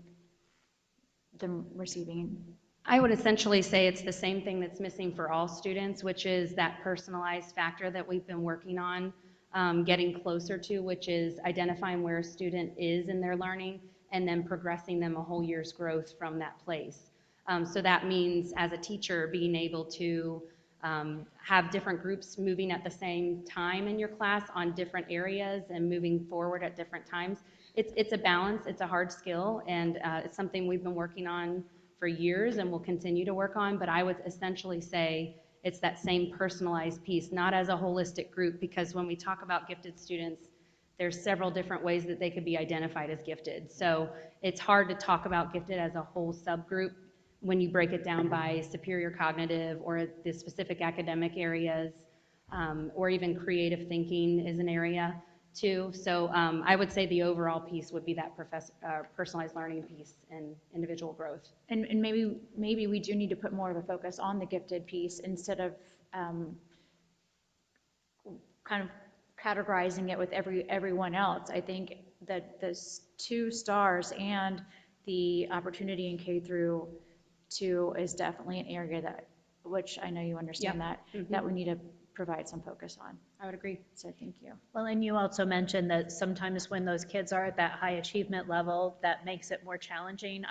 them receiving? I would essentially say it's the same thing that's missing for all students, which is that personalized factor that we've been working on, getting closer to, which is identifying where a student is in their learning and then progressing them a whole year's growth from that place. So that means, as a teacher, being able to have different groups moving at the same time in your class on different areas and moving forward at different times. It's a balance, it's a hard skill, and it's something we've been working on for years and will continue to work on, but I would essentially say it's that same personalized piece, not as a holistic group, because when we talk about gifted students, there's several different ways that they could be identified as gifted. So it's hard to talk about gifted as a whole subgroup when you break it down by superior cognitive or the specific academic areas, or even creative thinking is an area too. So I would say the overall piece would be that personalized learning piece and individual growth. And maybe we do need to put more of a focus on the gifted piece instead of kind of categorizing it with everyone else. I think that the 2 stars and the opportunity in K through 2 is definitely an area that, which I know you understand that, that we need to provide some focus on. I would agree. So thank you. Well, and you also mentioned that sometimes when those kids are at that high achievement level, that makes it more challenging.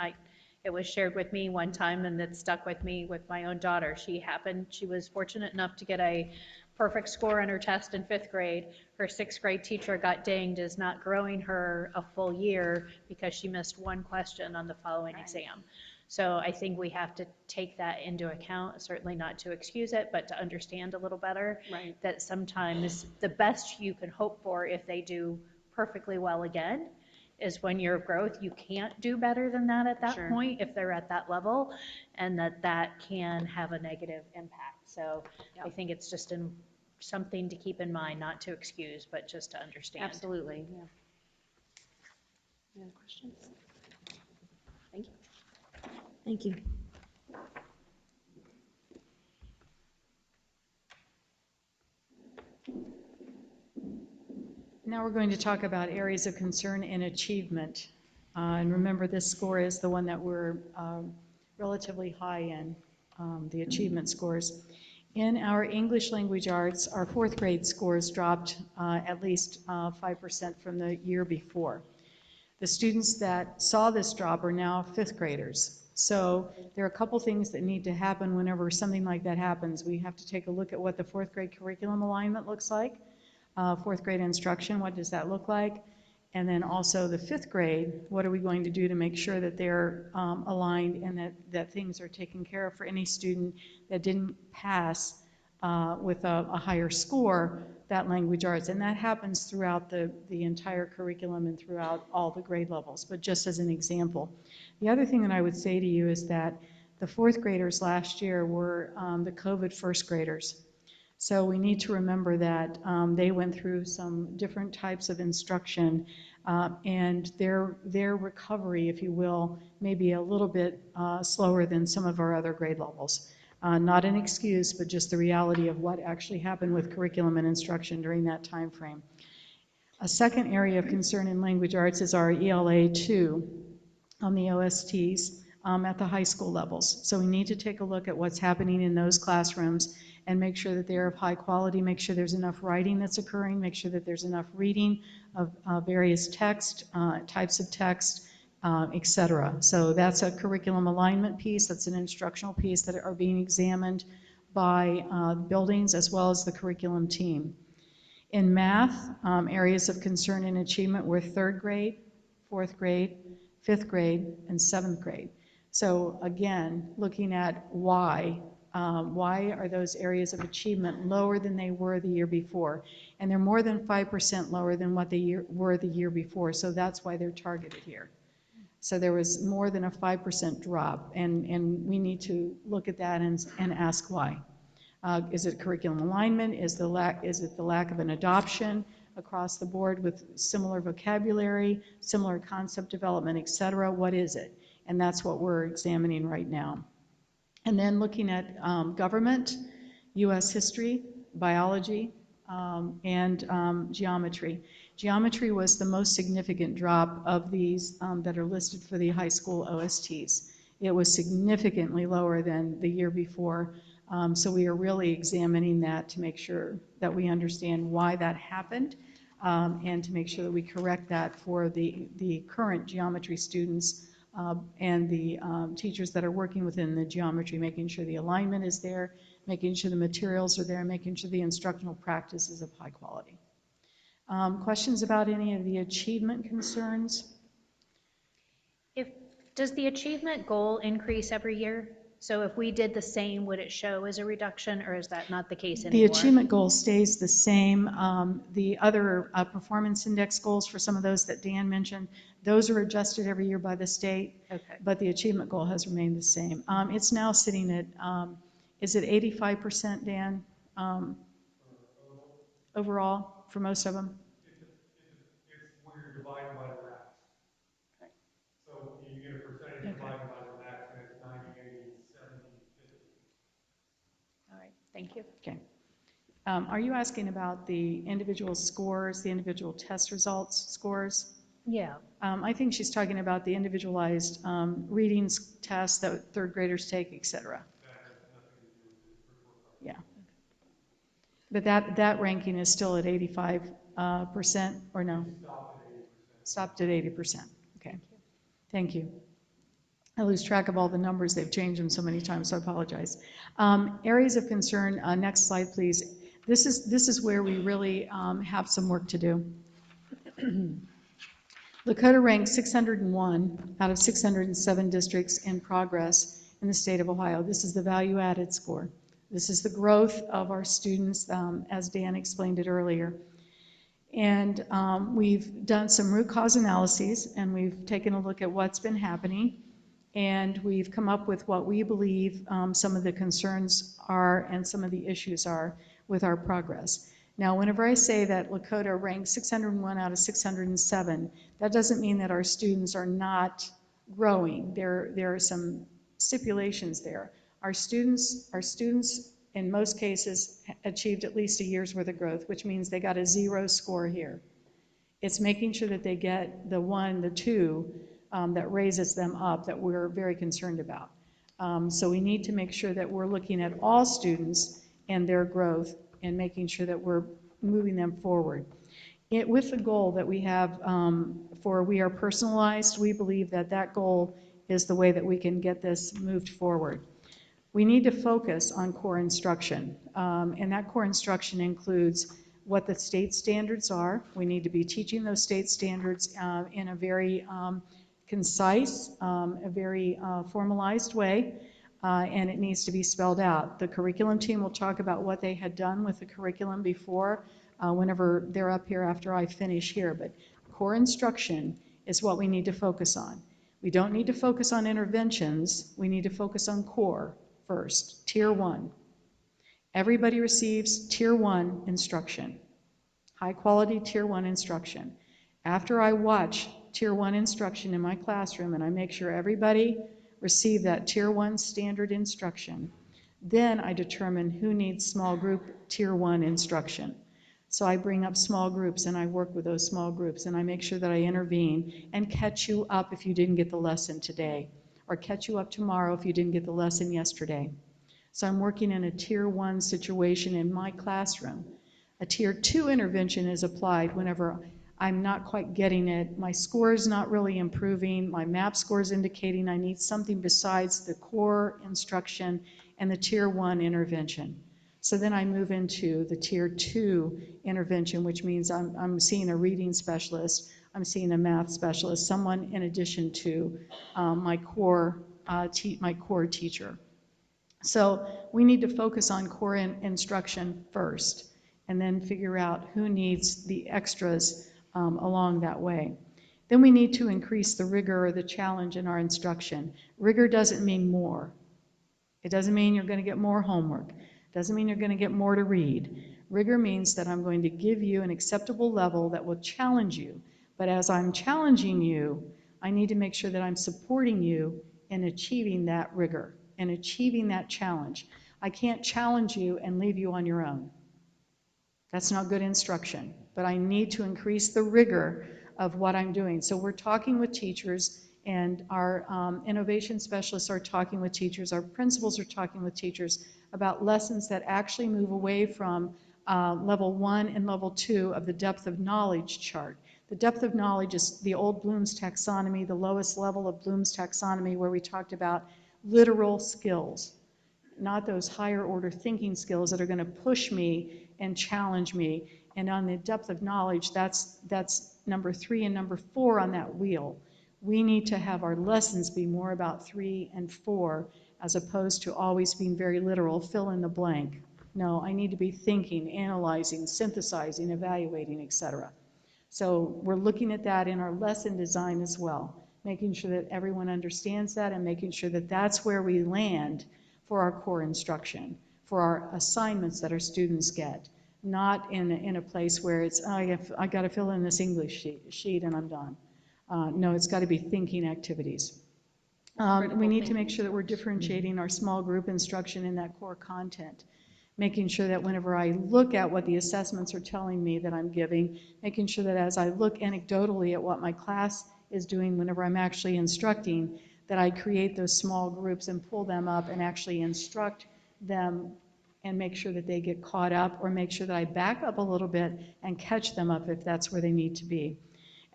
It was shared with me one time, and it stuck with me with my own daughter. She was fortunate enough to get a perfect score on her test in 5th grade. Her 6th grade teacher got dinged as not growing her a full year because she missed one question on the following exam. So I think we have to take that into account, certainly not to excuse it, but to understand a little better that sometimes the best you can hope for if they do perfectly well again is when your growth, you can't do better than that at that point if they're at that level, and that can have a negative impact. So I think it's just something to keep in mind, not to excuse, but just to understand. Absolutely, yeah. Any other questions? Thank you. Thank you. Now we're going to talk about areas of concern and achievement. And remember, this score is the one that we're relatively high in, the achievement scores. In our English language arts, our 4th grade scores dropped at least 5% from the year before. The students that saw this drop are now 5th graders. So there are a couple things that need to happen whenever something like that happens. We have to take a look at what the 4th grade curriculum alignment looks like. 4th grade instruction, what does that look like? And then also the 5th grade, what are we going to do to make sure that they're aligned and that things are taken care of for any student that didn't pass with a higher score, that language arts. And that happens throughout the entire curriculum and throughout all the grade levels, but just as an example. The other thing that I would say to you is that the 4th graders last year were the COVID 1st graders. So we need to remember that they went through some different types of instruction, and their recovery, if you will, may be a little bit slower than some of our other grade levels. Not an excuse, but just the reality of what actually happened with curriculum and instruction during that time frame. A second area of concern in language arts is our ELA 2 on the OSTs at the high school levels. So we need to take a look at what's happening in those classrooms and make sure that they're of high quality, make sure there's enough writing that's occurring, make sure that there's enough reading of various text, types of text, et cetera. So that's a curriculum alignment piece, that's an instructional piece that are being examined by buildings as well as the curriculum team. In math, areas of concern and achievement were 3rd grade, 4th grade, 5th grade, and 7th grade. So again, looking at why are those areas of achievement lower than they were the year before? And they're more than 5% lower than what they were the year before, so that's why they're targeted here. So there was more than a 5% drop, and we need to look at that and ask why. Is it curriculum alignment? Is it the lack of an adoption across the board with similar vocabulary, similar concept development, et cetera? What is it? And that's what we're examining right now. And then looking at government, U.S. history, biology, and geometry. Geometry was the most significant drop of these that are listed for the high school OSTs. It was significantly lower than the year before. So we are really examining that to make sure that we understand why that happened and to make sure that we correct that for the current geometry students and the teachers that are working within the geometry, making sure the alignment is there, making sure the materials are there, making sure the instructional practice is of high quality. Questions about any of the achievement concerns? Does the achievement goal increase every year? So if we did the same, would it show as a reduction, or is that not the case anymore? The achievement goal stays the same. The other performance index goals for some of those that Dan mentioned, those are adjusted every year by the state, Okay. but the achievement goal has remained the same. It's now sitting at, is it 85%, Dan, overall for most of them? It's where you're dividing by the max. So you get a percentage divided by the max, and it's 90, 80, 70, 50. All right, thank you. Okay. Are you asking about the individual scores, the individual test results scores? Yeah. I think she's talking about the individualized readings tests that 3rd graders take, et cetera. Yeah. But that ranking is still at 85%, or no? Stopped at 80%. Okay. Thank you. I lose track of all the numbers. They've changed them so many times, so I apologize. Areas of concern, next slide, please. This is where we really have some work to do. Lakota ranked 601 out of 607 districts in progress in the state of Ohio. This is the value-added score. This is the growth of our students, as Dan explained it earlier. And we've done some root cause analyses, and we've taken a look at what's been happening, and we've come up with what we believe some of the concerns are and some of the issues are with our progress. Now, whenever I say that Lakota ranked 601 out of 607, that doesn't mean that our students are not growing. There are some stipulations there. Our students in most cases achieved at least a year's worth of growth, which means they got a 0 score here. It's making sure that they get the 1, the 2 that raises them up that we're very concerned about. So we need to make sure that we're looking at all students and their growth and making sure that we're moving them forward. With the goal that we have for We Are Personalized, we believe that that goal is the way that we can get this moved forward. We need to focus on core instruction, and that core instruction includes what the state standards are. We need to be teaching those state standards in a very concise, a very formalized way, and it needs to be spelled out. The curriculum team will talk about what they had done with the curriculum before, whenever they're up here after I finish here, but core instruction is what we need to focus on. We don't need to focus on interventions, we need to focus on core first, tier 1. Everybody receives tier 1 instruction, high quality tier 1 instruction. After I watch tier 1 instruction in my classroom and I make sure everybody receive that tier 1 standard instruction, Then I determine who needs small group tier 1 instruction. So I bring up small groups and I work with those small groups and I make sure that I intervene and catch you up if you didn't get the lesson today, or catch you up tomorrow if you didn't get the lesson yesterday. So I'm working in a tier 1 situation in my classroom. A tier 2 intervention is applied whenever I'm not quite getting it, my score is not really improving, my MAP score is indicating I need something besides the core instruction and the tier 1 intervention. So then I move into the tier 2 intervention, which means I'm seeing a reading specialist, I'm seeing a math specialist, someone in addition to my core teacher. So we need to focus on core instruction first, and then figure out who needs the extras along that way. Then we need to increase the rigor or the challenge in our instruction. Rigor doesn't mean more. It doesn't mean you're going to get more homework. It doesn't mean you're going to get more to read. Rigor means that I'm going to give you an acceptable level that will challenge you. But as I'm challenging you, I need to make sure that I'm supporting you in achieving that rigor and achieving that challenge. I can't challenge you and leave you on your own. That's not good instruction, but I need to increase the rigor of what I'm doing. So we're talking with teachers, and our innovation specialists are talking with teachers, our principals are talking with teachers about lessons that actually move away from level 1 and level 2 of the depth of knowledge chart. The depth of knowledge is the old Bloom's taxonomy, the lowest level of Bloom's taxonomy, where we talked about literal skills, not those higher order thinking skills that are going to push me and challenge me. And on the depth of knowledge, that's number 3 and number 4 on that wheel. We need to have our lessons be more about 3 and 4 as opposed to always being very literal, fill in the blank. No, I need to be thinking, analyzing, synthesizing, evaluating, etc. So we're looking at that in our lesson design as well, making sure that everyone understands that and making sure that that's where we land for our core instruction, for our assignments that our students get, not in a place where it's, oh, I got to fill in this English sheet and I'm done. No, it's got to be thinking activities. We need to make sure that we're differentiating our small group instruction in that core content, making sure that whenever I look at what the assessments are telling me that I'm giving, making sure that as I look anecdotally at what my class is doing whenever I'm actually instructing, that I create those small groups and pull them up and actually instruct them and make sure that they get caught up, or make sure that I back up a little bit and catch them up if that's where they need to be.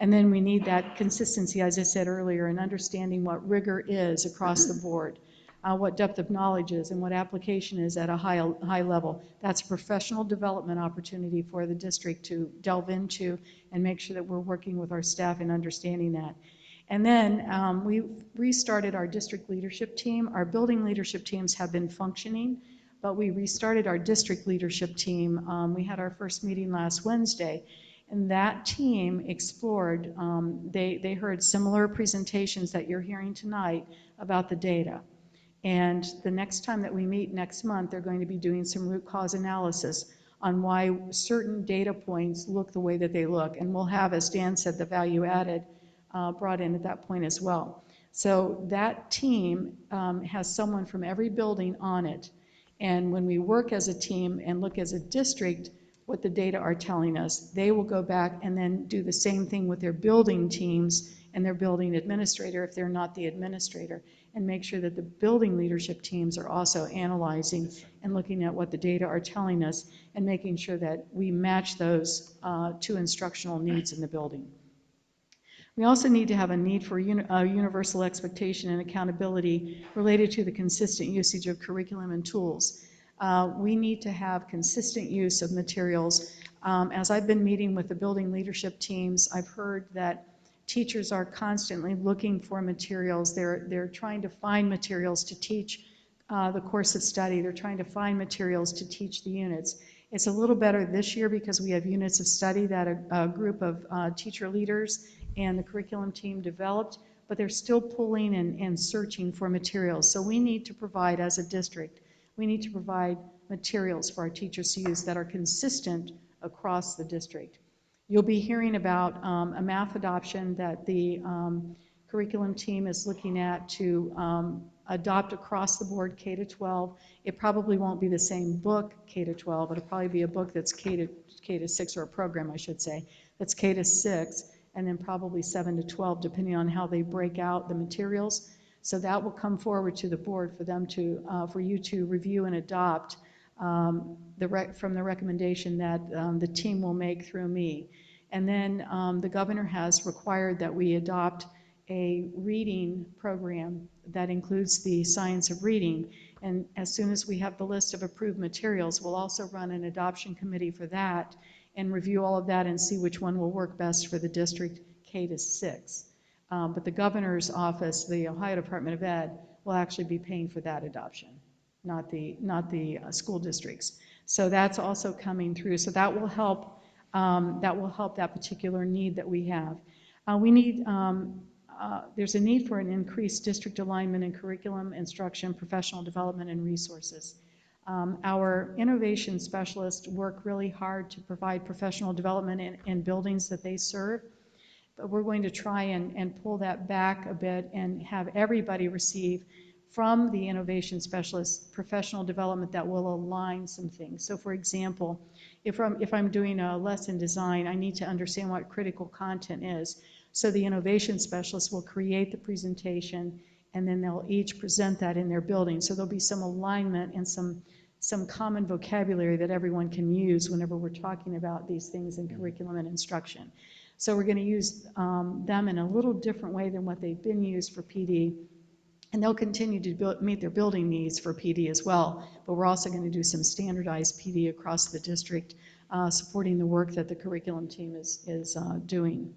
And then we need that consistency, as I said earlier, in understanding what rigor is across the board, what depth of knowledge is, and what application is at a high level. That's a professional development opportunity for the district to delve into and make sure that we're working with our staff in understanding that. And then we restarted our district leadership team. Our building leadership teams have been functioning, but we restarted our district leadership team. We had our first meeting last Wednesday, and that team explored, they heard similar presentations that you're hearing tonight about the data. And the next time that we meet next month, they're going to be doing some root cause analysis on why certain data points look the way that they look. And we'll have, as Dan said, the value added brought in at that point as well. So that team has someone from every building on it. And when we work as a team and look as a district what the data are telling us, they will go back and then do the same thing with their building teams and their building administrator if they're not the administrator, and make sure that the building leadership teams are also analyzing and looking at what the data are telling us and making sure that we match those to instructional needs in the building. We also need to have a need for universal expectation and accountability related to the consistent usage of curriculum and tools. We need to have consistent use of materials. As I've been meeting with the building leadership teams, I've heard that teachers are constantly looking for materials. They're trying to find materials to teach the course of study. They're trying to find materials to teach the units. It's a little better this year because we have units of study that a group of teacher leaders and the curriculum team developed, but they're still pulling and searching for materials. So we need to provide, as a district, we need to provide materials for our teachers to use that are consistent across the district. You'll be hearing about a math adoption that the curriculum team is looking at to adopt across the board K to 12. It probably won't be the same book K to 12. It'll probably be a book that's K to 6, or a program, I should say, that's K to 6, and then probably 7 to 12, depending on how they break out the materials. So that will come forward to the board for them to, for you to review and adopt from the recommendation that the team will make through me. And then the governor has required that we adopt a reading program that includes the science of reading. And as soon as we have the list of approved materials, we'll also run an adoption committee for that and review all of that and see which one will work best for the district K to 6. But the governor's office, the Ohio Department of Ed, will actually be paying for that adoption, not the school districts. So that's also coming through. So that will help that particular need that we have. There's a need for an increased district alignment in curriculum, instruction, professional development, and resources. Our innovation specialists work really hard to provide professional development in buildings that they serve. But we're going to try and pull that back a bit and have everybody receive from the innovation specialists professional development that will align some things. So for example, if I'm doing a lesson design, I need to understand what critical content is. So the innovation specialists will create the presentation, and then they'll each present that in their building. So there'll be some alignment and some common vocabulary that everyone can use whenever we're talking about these things in curriculum and instruction. So we're going to use them in a little different way than what they've been used for PD. And they'll continue to meet their building needs for PD as well. But we're also going to do some standardized PD across the district, supporting the work that the curriculum team is doing.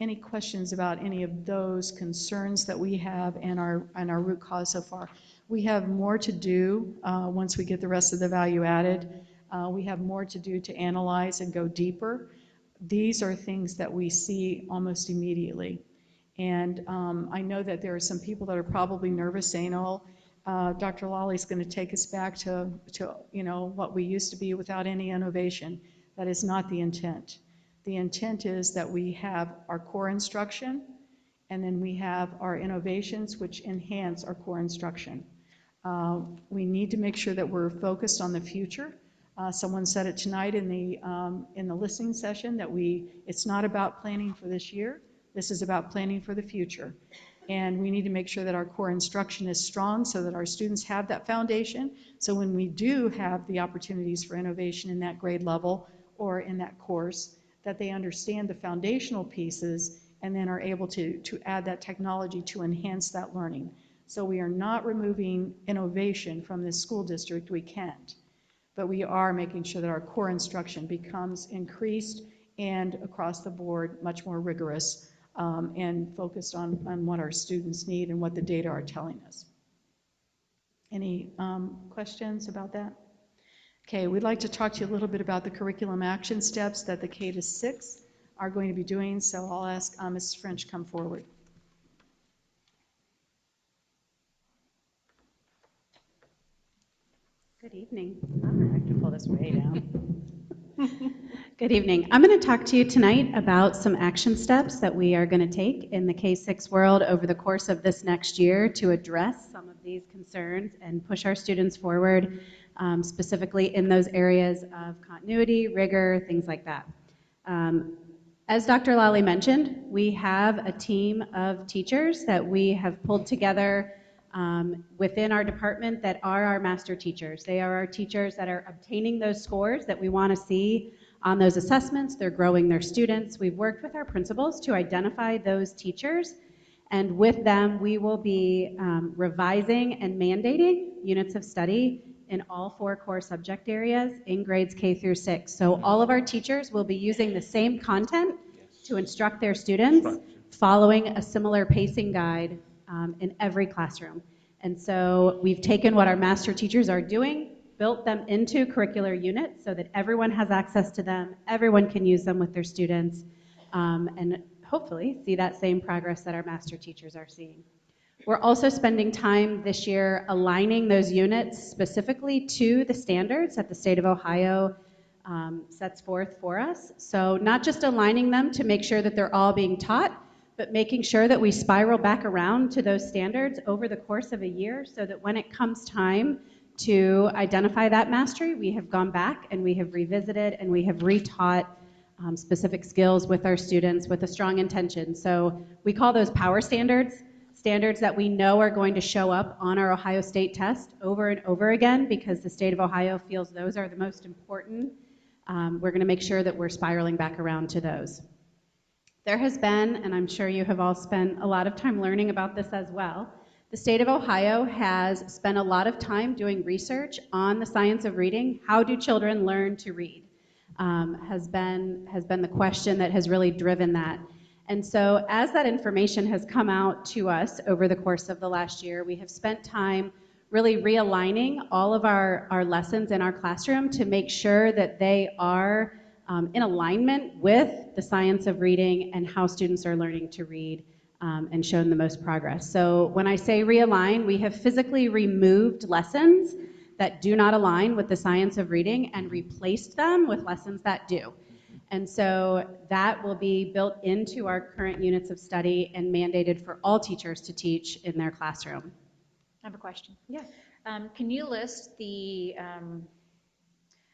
Any questions about any of those concerns that we have and our root cause so far? We have more to do once we get the rest of the value added. We have more to do to analyze and go deeper. These are things that we see almost immediately. And I know that there are some people that are probably nervous saying, oh, Dr. Lawley's going to take us back to what we used to be without any innovation. That is not the intent. The intent is that we have our core instruction, and then we have our innovations which enhance our core instruction. We need to make sure that we're focused on the future. Someone said it tonight in the listening session that it's not about planning for this year. This is about planning for the future. And we need to make sure that our core instruction is strong so that our students have that foundation. So when we do have the opportunities for innovation in that grade level or in that course, that they understand the foundational pieces and then are able to add that technology to enhance that learning. So we are not removing innovation from this school district. We can't. But we are making sure that our core instruction becomes increased and across the board much more rigorous and focused on what our students need and what the data are telling us. Any questions about that? Okay, we'd like to talk to you a little bit about the curriculum action steps that the K to 6 are going to be doing, so I'll ask Mrs. French come forward. Good evening. I have to pull this way down. Good evening. I'm going to talk to you tonight about some action steps that we are going to take in the K-6 world over the course of this next year to address some of these concerns and push our students forward, specifically in those areas of continuity, rigor, things like that. As Dr. Lally mentioned, we have a team of teachers that we have pulled together within our department that are our master teachers. They are our teachers that are obtaining those scores that we want to see on those assessments. They're growing their students. We've worked with our principals to identify those teachers, and with them we will be revising and mandating units of study in all 4 core subject areas in grades K through 6. So all of our teachers will be using the same content to instruct their students, following a similar pacing guide in every classroom. And so we've taken what our master teachers are doing, built them into curricular units so that everyone has access to them, everyone can use them with their students, and hopefully see that same progress that our master teachers are seeing. We're also spending time this year aligning those units specifically to the standards that the state of Ohio sets forth for us. So not just aligning them to make sure that they're all being taught, but making sure that we spiral back around to those standards over the course of a year so that when it comes time to identify that mastery, we have gone back and we have revisited and we have retaught specific skills with our students with a strong intention. So we call those power standards, standards that we know are going to show up on our Ohio State test over and over again because the state of Ohio feels those are the most important. We're going to make sure that we're spiraling back around to those. There has been, and I'm sure you have all spent a lot of time learning about this as well, the state of Ohio has spent a lot of time doing research on the science of reading. How do children learn to read? Has been the question that has really driven that. And so as that information has come out to us over the course of the last year, we have spent time really realigning all of our lessons in our classroom to make sure that they are in alignment with the science of reading and how students are learning to read and shown the most progress. So when I say realign, we have physically removed lessons that do not align with the science of reading and replaced them with lessons that do. And so that will be built into our current units of study and mandated for all teachers to teach in their classroom. I have a question. Yeah. Can you list the,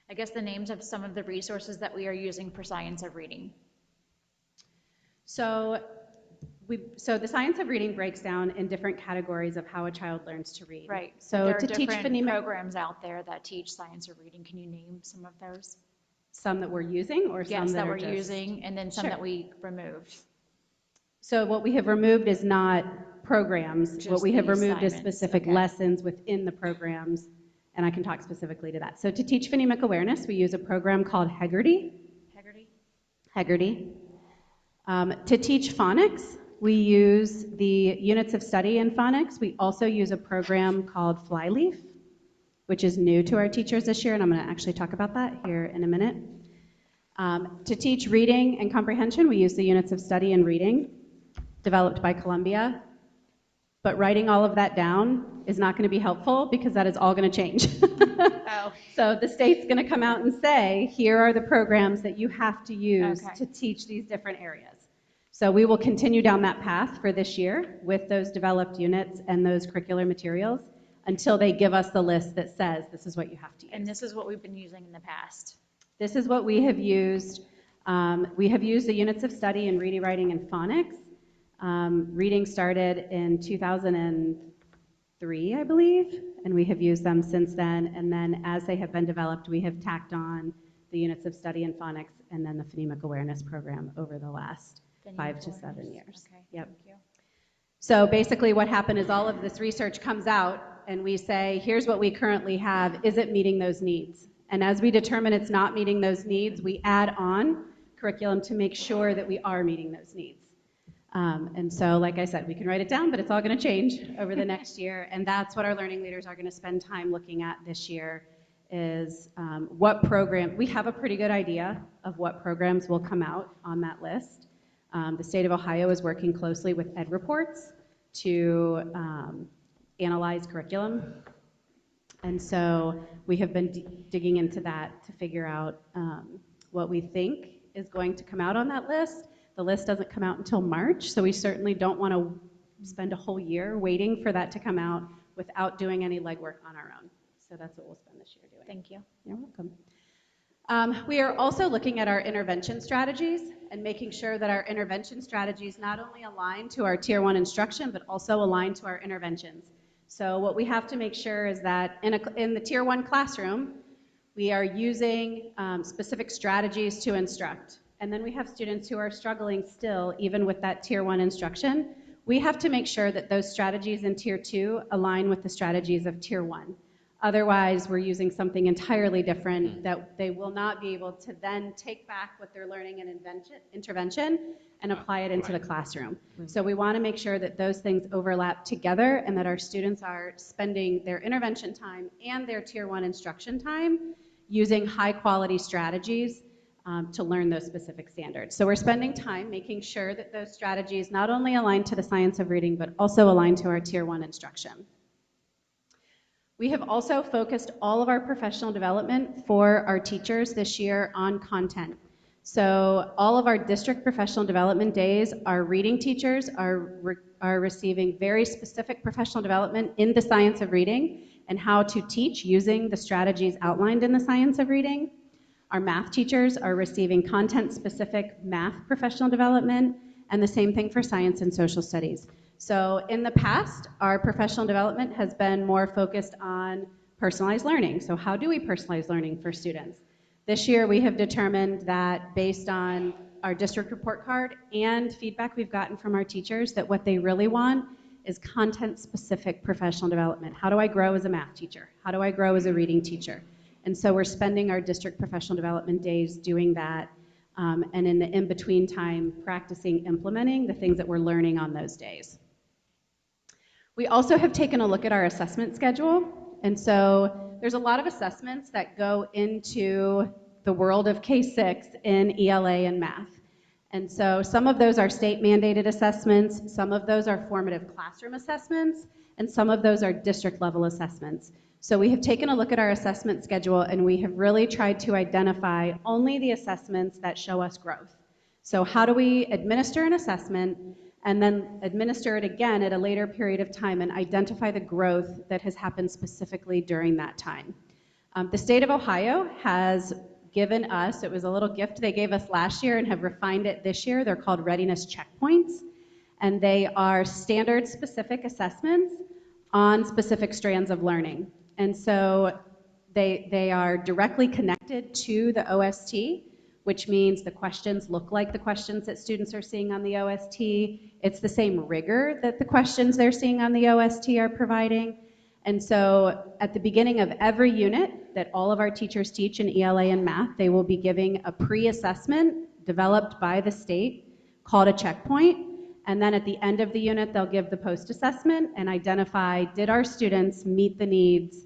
I guess, the names of some of the resources that we are using for science of reading? So the science of reading breaks down in different categories of how a child learns to read. Right. So there are to teach different phonemic, programs out there that teach science of reading. Can you name some of those? some that we're using or some Yes, that are we're just... using, and then some Sure. that we removed. So what we have removed is not programs. Just What we have the removed is assignments, specific okay. lessons within the programs, and I can talk specifically to that. So to teach phonemic awareness, we use a program called Heggerty. Heggerty. To teach phonics, we use the units of study in phonics. We also use a program called Flyleaf, which is new to our teachers this year, and I'm going to actually talk about that here in a minute. To teach reading and comprehension, we use the units of study in reading, developed by Columbia. But writing all of that down is not going to be helpful because that is all going to change. Oh. So the state's going to come out and say, here are the programs that you have to use Okay. to teach these different areas. So we will continue down that path for this year with those developed units and those curricular materials until they give us the list that says this is what you have to use. And this is what we've been using in the past. This is what we have used. We have used the units of study in reading, writing, and phonics. Reading started in 2003, I believe, and we have used them since then. And then as they have been developed, we have tacked on the units of study in phonics and then the phonemic awareness program over the last 5 to 7 years. Okay, Yep. thank you. So basically what happened is all of this research comes out and we say, here's what we currently have. Is it meeting those needs? And as we determine it's not meeting those needs, we add on curriculum to make sure that we are meeting those needs. And so, like I said, we can write it down, but it's all going to change over the next year. And that's what our learning leaders are going to spend time looking at this year is what program, we have a pretty good idea of what programs will come out on that list. The state of Ohio is working closely with Ed Reports to analyze curriculum. And so we have been digging into that to figure out what we think is going to come out on that list. The list doesn't come out until March, so we certainly don't want to spend a whole year waiting for that to come out without doing any legwork on our own. So that's what we'll spend this year doing. Thank you. You're welcome. We are also looking at our intervention strategies and making sure that our intervention strategies not only align to our Tier 1 instruction, but also align to our interventions. So what we have to make sure is that in the Tier 1 classroom, we are using specific strategies to instruct. And then we have students who are struggling still, even with that Tier 1 instruction. We have to make sure that those strategies in Tier 2 align with the strategies of Tier 1. Otherwise, we're using something entirely different that they will not be able to then take back what they're learning in intervention and apply it into the classroom. So we want to make sure that those things overlap together and that our students are spending their intervention time and their Tier 1 instruction time using high quality strategies to learn those specific standards. So we're spending time making sure that those strategies not only align to the science of reading, but also align to our Tier 1 instruction. We have also focused all of our professional development for our teachers this year on content. So all of our district professional development days, our reading teachers are receiving very specific professional development in the science of reading and how to teach using the strategies outlined in the science of reading. Our math teachers are receiving content-specific math professional development, and the same thing for science and social studies. So in the past, our professional development has been more focused on personalized learning. So how do we personalize learning for students? This year, we have determined that based on our district report card and feedback we've gotten from our teachers, that what they really want is content-specific professional development. How do I grow as a math teacher? How do I grow as a reading teacher? And so we're spending our district professional development days doing that, and in the in-between time, practicing implementing the things that we're learning on those days. We also have taken a look at our assessment schedule, and so there's a lot of assessments that go into the world of K-6 in ELA and math. And so some of those are state mandated assessments, some of those are formative classroom assessments, and some of those are district level assessments. So we have taken a look at our assessment schedule and we have really tried to identify only the assessments that show us growth. So how do we administer an assessment and then administer it again at a later period of time and identify the growth that has happened specifically during that time? The state of Ohio has given us, it was a little gift they gave us last year and have refined it this year. They're called readiness checkpoints, and they are standard specific assessments on specific strands of learning. And so they are directly connected to the OST, which means the questions look like the questions that students are seeing on the OST. It's the same rigor that the questions they're seeing on the OST are providing. And so at the beginning of every unit that all of our teachers teach in ELA and math, they will be giving a pre-assessment developed by the state called a checkpoint. And then at the end of the unit, they'll give the post-assessment and identify, did our students meet the needs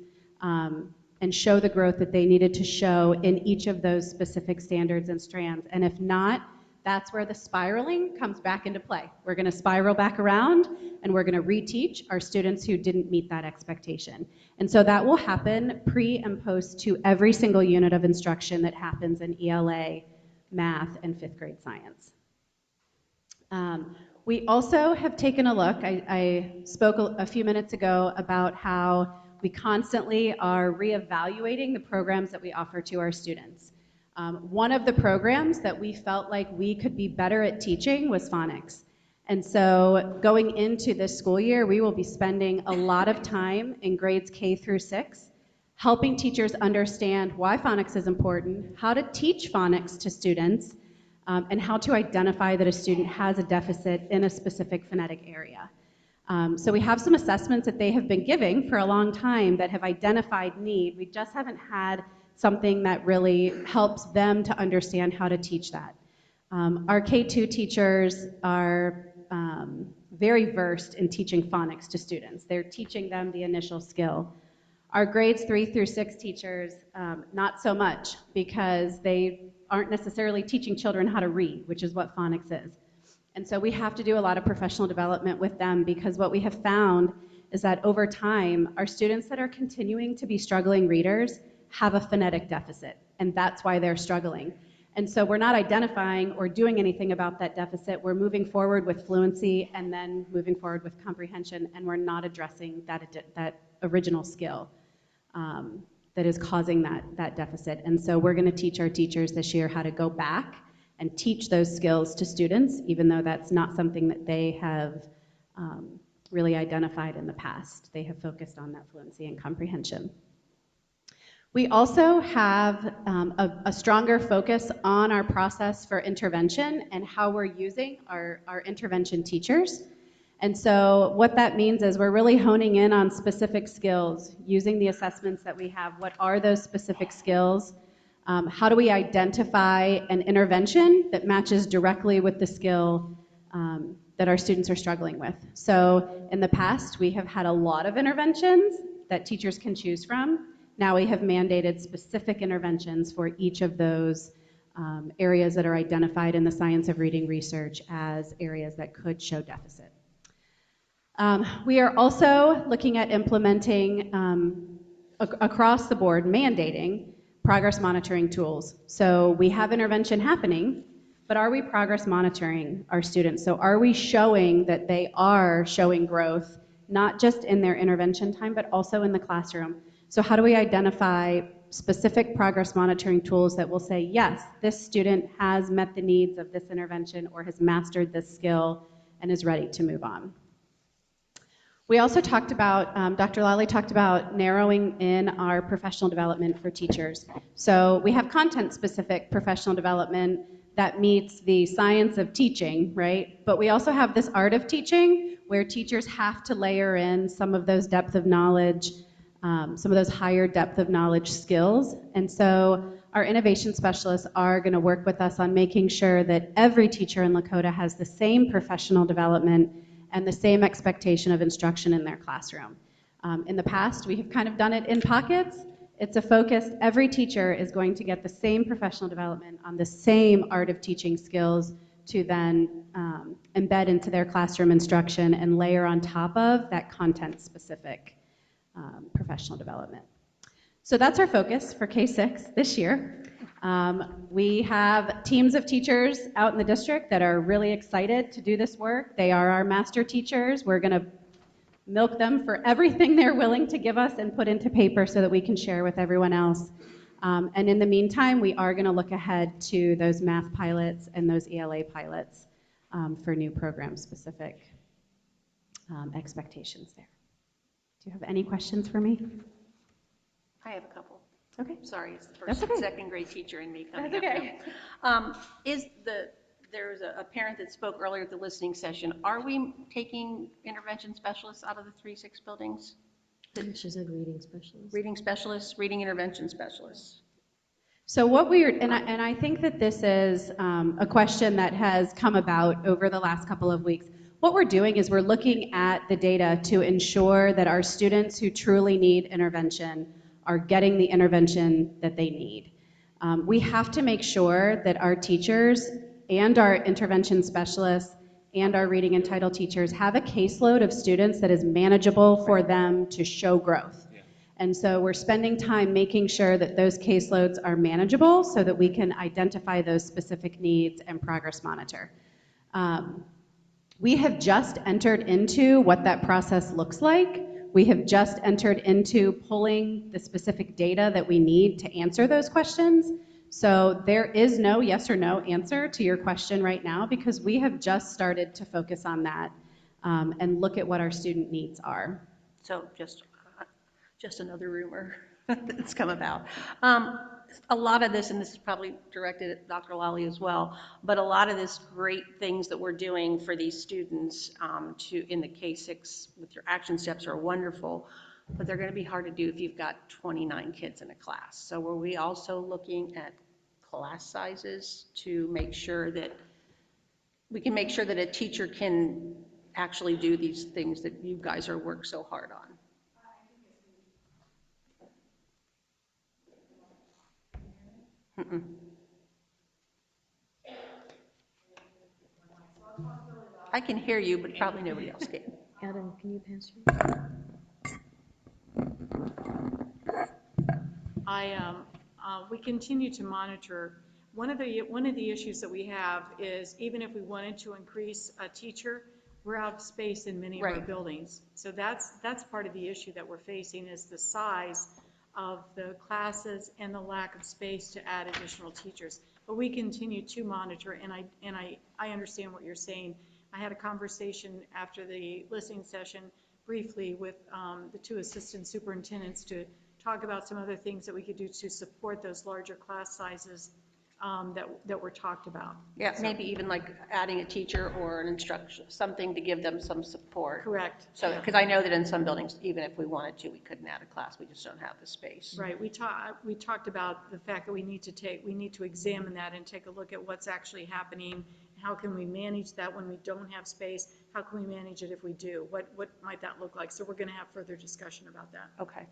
and show the growth that they needed to show in each of those specific standards and strands. And if not, that's where the spiraling comes back into play. We're going to spiral back around and we're going to reteach our students who didn't meet that expectation. And so that will happen pre and post to every single unit of instruction that happens in ELA, math, and 5th grade science. We also have taken a look, I spoke a few minutes ago about how we constantly are reevaluating the programs that we offer to our students. One of the programs that we felt like we could be better at teaching was phonics. And so going into this school year, we will be spending a lot of time in grades K through 6, helping teachers understand why phonics is important, how to teach phonics to students, and how to identify that a student has a deficit in a specific phonetic area. So we have some assessments that they have been giving for a long time that have identified need. We just haven't had something that really helps them to understand how to teach that. Our K2 teachers are very versed in teaching phonics to students. They're teaching them the initial skill. Our grades 3 through 6 teachers, not so much, because they aren't necessarily teaching children how to read, which is what phonics is. And so we have to do a lot of professional development with them, because what we have found is that over time, our students that are continuing to be struggling readers have a phonetic deficit, and that's why they're struggling. And so we're not identifying or doing anything about that deficit. We're moving forward with fluency and then moving forward with comprehension, and we're not addressing that original skill that is causing that deficit. And so we're going to teach our teachers this year how to go back and teach those skills to students, even though that's not something that they have really identified in the past. They have focused on that fluency and comprehension. We also have a stronger focus on our process for intervention and how we're using our intervention teachers. And so what that means is we're really honing in on specific skills, using the assessments that we have. What are those specific skills? How do we identify an intervention that matches directly with the skill that our students are struggling with? So in the past, we have had a lot of interventions that teachers can choose from. Now we have mandated specific interventions for each of those areas that are identified in the science of reading research as areas that could show deficit. We are also looking at implementing across the board, mandating progress monitoring tools. So we have intervention happening, but are we progress monitoring our students? So are we showing that they are showing growth, not just in their intervention time, but also in the classroom? So how do we identify specific progress monitoring tools that will say, yes, this student has met the needs of this intervention or has mastered this skill and is ready to move on? We also talked about, Dr. Lally talked about narrowing in our professional development for teachers. So we have content-specific professional development that meets the science of teaching, right? But we also have this art of teaching where teachers have to layer in some of those depth of knowledge, some of those higher depth of knowledge skills. And so our innovation specialists are going to work with us on making sure that every teacher in Lakota has the same professional development and the same expectation of instruction in their classroom. In the past, we have kind of done it in pockets. It's a focus. Every teacher is going to get the same professional development on the same art of teaching skills to then embed into their classroom instruction and layer on top of that content-specific professional development. So that's our focus for K-6 this year. We have teams of teachers out in the district that are really excited to do this work. They are our master teachers. We're going to milk them for everything they're willing to give us and put into paper so that we can share with everyone else. And in the meantime, we are going to look ahead to those math pilots and those ELA pilots for new program-specific expectations there. Do you have any questions for me? I have a couple. Okay. Sorry, it's the That's first, okay. second grade teacher in me coming That's up okay. now. There's a parent that spoke earlier at the listening session. Are we taking intervention specialists out of the 3-6 buildings? She said reading specialist. Reading specialists, reading intervention specialists? So what and I think that this is a question that has come about over the last couple of weeks. What we're doing is we're looking at the data to ensure that our students who truly need intervention are getting the intervention that they need. We have to make sure that our teachers and our intervention specialists and our reading and title teachers have a caseload of students that is manageable for them to show growth. And so we're spending time making sure that those caseloads are manageable so that we can identify those specific needs and progress monitor. We have just entered into what that process looks like. We have just entered into pulling the specific data that we need to answer those questions. So there is no yes or no answer to your question right now because we have just started to focus on that and look at what our student needs are. So just another rumor that's come about. A lot of this, and this is probably directed at Dr. Lally as well, but a lot of this great things that we're doing for these students in the K-6 with your action steps are wonderful, but they're going to be hard to do if you've got 29 kids in a class. So were we also looking at class sizes to make sure that we can make sure that a teacher can actually do these things that you guys are worked so hard on? I can hear you, but probably nobody else can. Adam, can you pass her? We continue to monitor. One of the issues that we have is even if we wanted to increase a teacher, we're out of space in many of our buildings. So that's part of the issue that we're facing is the size of the classes and the lack of space to add additional teachers. But we continue to monitor, and I understand what you're saying. I had a conversation after the listening session briefly with the 2 assistant superintendents to talk about some other things that we could do to support those larger class sizes that were talked about. Yeah, so maybe even like adding a teacher or an instructor, something to give them some support. Correct. So, because I know that in some buildings, even if we wanted to, we couldn't add a class, we just don't have the space. Right, we talked about the fact that we need to examine that and take a look at what's actually happening. How can we manage that when we don't have space? How can we manage it if we do? What might that look like? So we're going to have further discussion about that. Okay.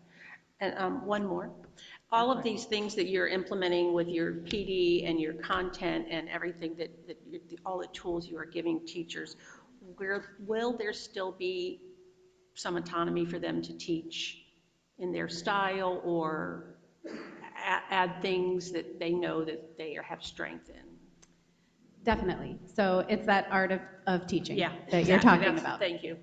And one more. All of these things that you're implementing with your PD and your content and everything all the tools you are giving teachers, will there still be some autonomy for them to teach in their style, or add things that they know that they have strength in. Definitely. So it's that art of teaching Yeah, that you're exactly. talking That's- about. Thank you.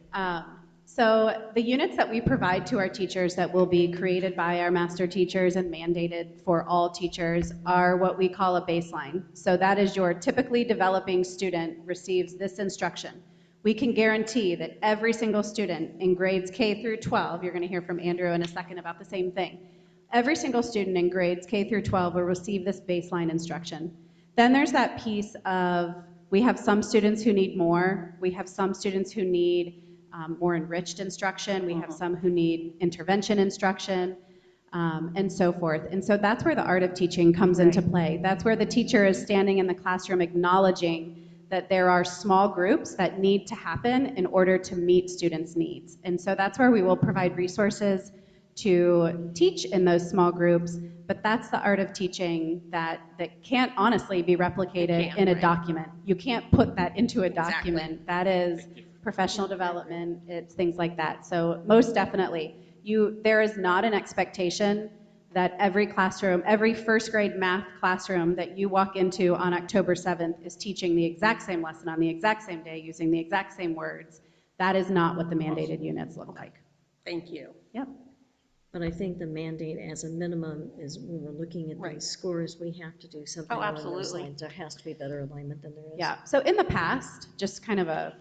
So the units that we provide to our teachers that will be created by our master teachers and mandated for all teachers are what we call a baseline. So that is your typically developing student receives this instruction. We can guarantee that every single student in grades K through 12, you're going to hear from Andrew in a second about the same thing. Every single student in grades K through 12 will receive this baseline instruction. Then there's that piece of, we have some students who need more, we have some students who need more enriched instruction, we have some who need intervention instruction, and so forth. And so that's where the art of teaching comes into play. That's where the teacher is standing in the classroom acknowledging that there are small groups that need to happen in order to meet students' needs. And so that's where we will provide resources to teach in those small groups, but that's the art of teaching that can't honestly be replicated in a document. You can't put that into a document. That is professional development, it's things like that. So most definitely, there is not an expectation that every classroom, every first grade math classroom that you walk into on October 7th is teaching the exact same lesson on the exact same day using the exact same words. That is not what the mandated units look like. Thank you. Yep. But I think the mandate as a minimum is when we're looking at Right. these scores, we have to do something Oh, along those absolutely. lines. There has to be better alignment than there is. Yeah, so in the past, just kind of a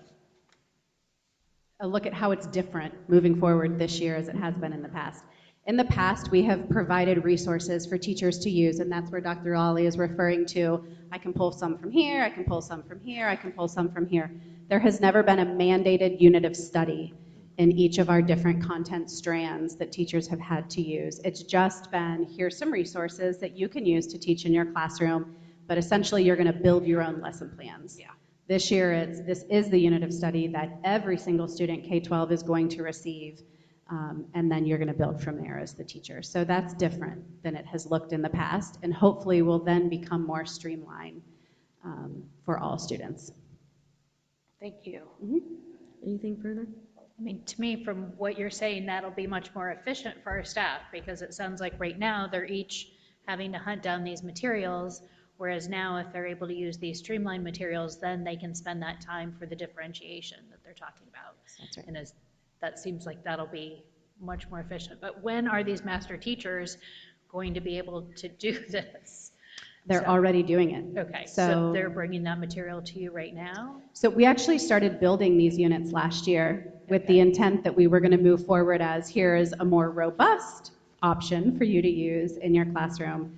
look at how it's different moving forward this year as it has been in the past. In the past, we have provided resources for teachers to use, and that's where Dr. Lawley is referring to, I can pull some from here, I can pull some from here, I can pull some from here. There has never been a mandated unit of study in each of our different content strands that teachers have had to use. It's just been, here's some resources that you can use to teach in your classroom, but essentially you're going to build your own lesson plans. Yeah. This year, this is the unit of study that every single student K-12 is going to receive, and then you're going to build from there as the teacher. So that's different than it has looked in the past, and hopefully will then become more streamlined for all students. Thank you. Anything further? I mean, to me, from what you're saying, that'll be much more efficient for our staff, because it sounds like right now, they're each having to hunt down these materials, whereas now, if they're able to use these streamlined materials, then they can spend that time for the differentiation that they're talking about. That's right. And that seems like that'll be much more efficient. But when are these master teachers going to be able to do this? They're already doing it. Okay, so they're bringing that material to you right now? So we actually started building these units last year with the intent that we were going to move forward as here is a more robust option for you to use in your classroom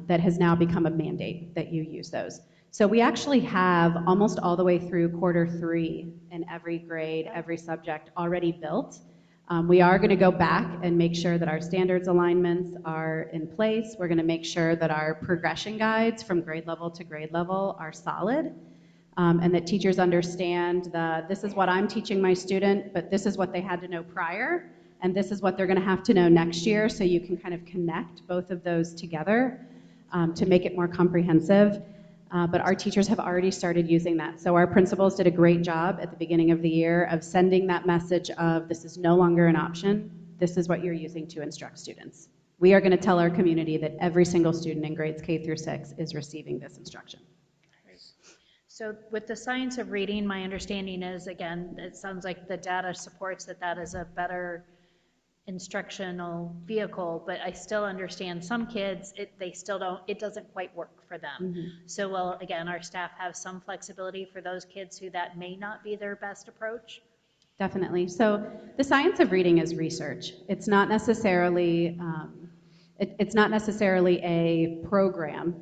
that has now become a mandate that you use those. So we actually have almost all the way through Q3 in every grade, every subject already built. We are going to go back and make sure that our standards alignments are in place. We're going to make sure that our progression guides from grade level to grade level are solid, and that teachers understand this is what I'm teaching my student, but this is what they had to know prior, and this is what they're going to have to know next year, so you can kind of connect both of those together to make it more comprehensive. But our teachers have already started using that. So our principals did a great job at the beginning of the year of sending that message of this is no longer an option, this is what you're using to instruct students. We are going to tell our community that every single student in grades K through 6 is receiving this instruction. So with the science of reading, my understanding is, again, it sounds like the data supports that that is a better instructional vehicle, but I still understand some kids, it doesn't quite work for them. So will, again, our staff have some flexibility for those kids who that may not be their best approach? Definitely. So the science of reading is research. It's not necessarily a program.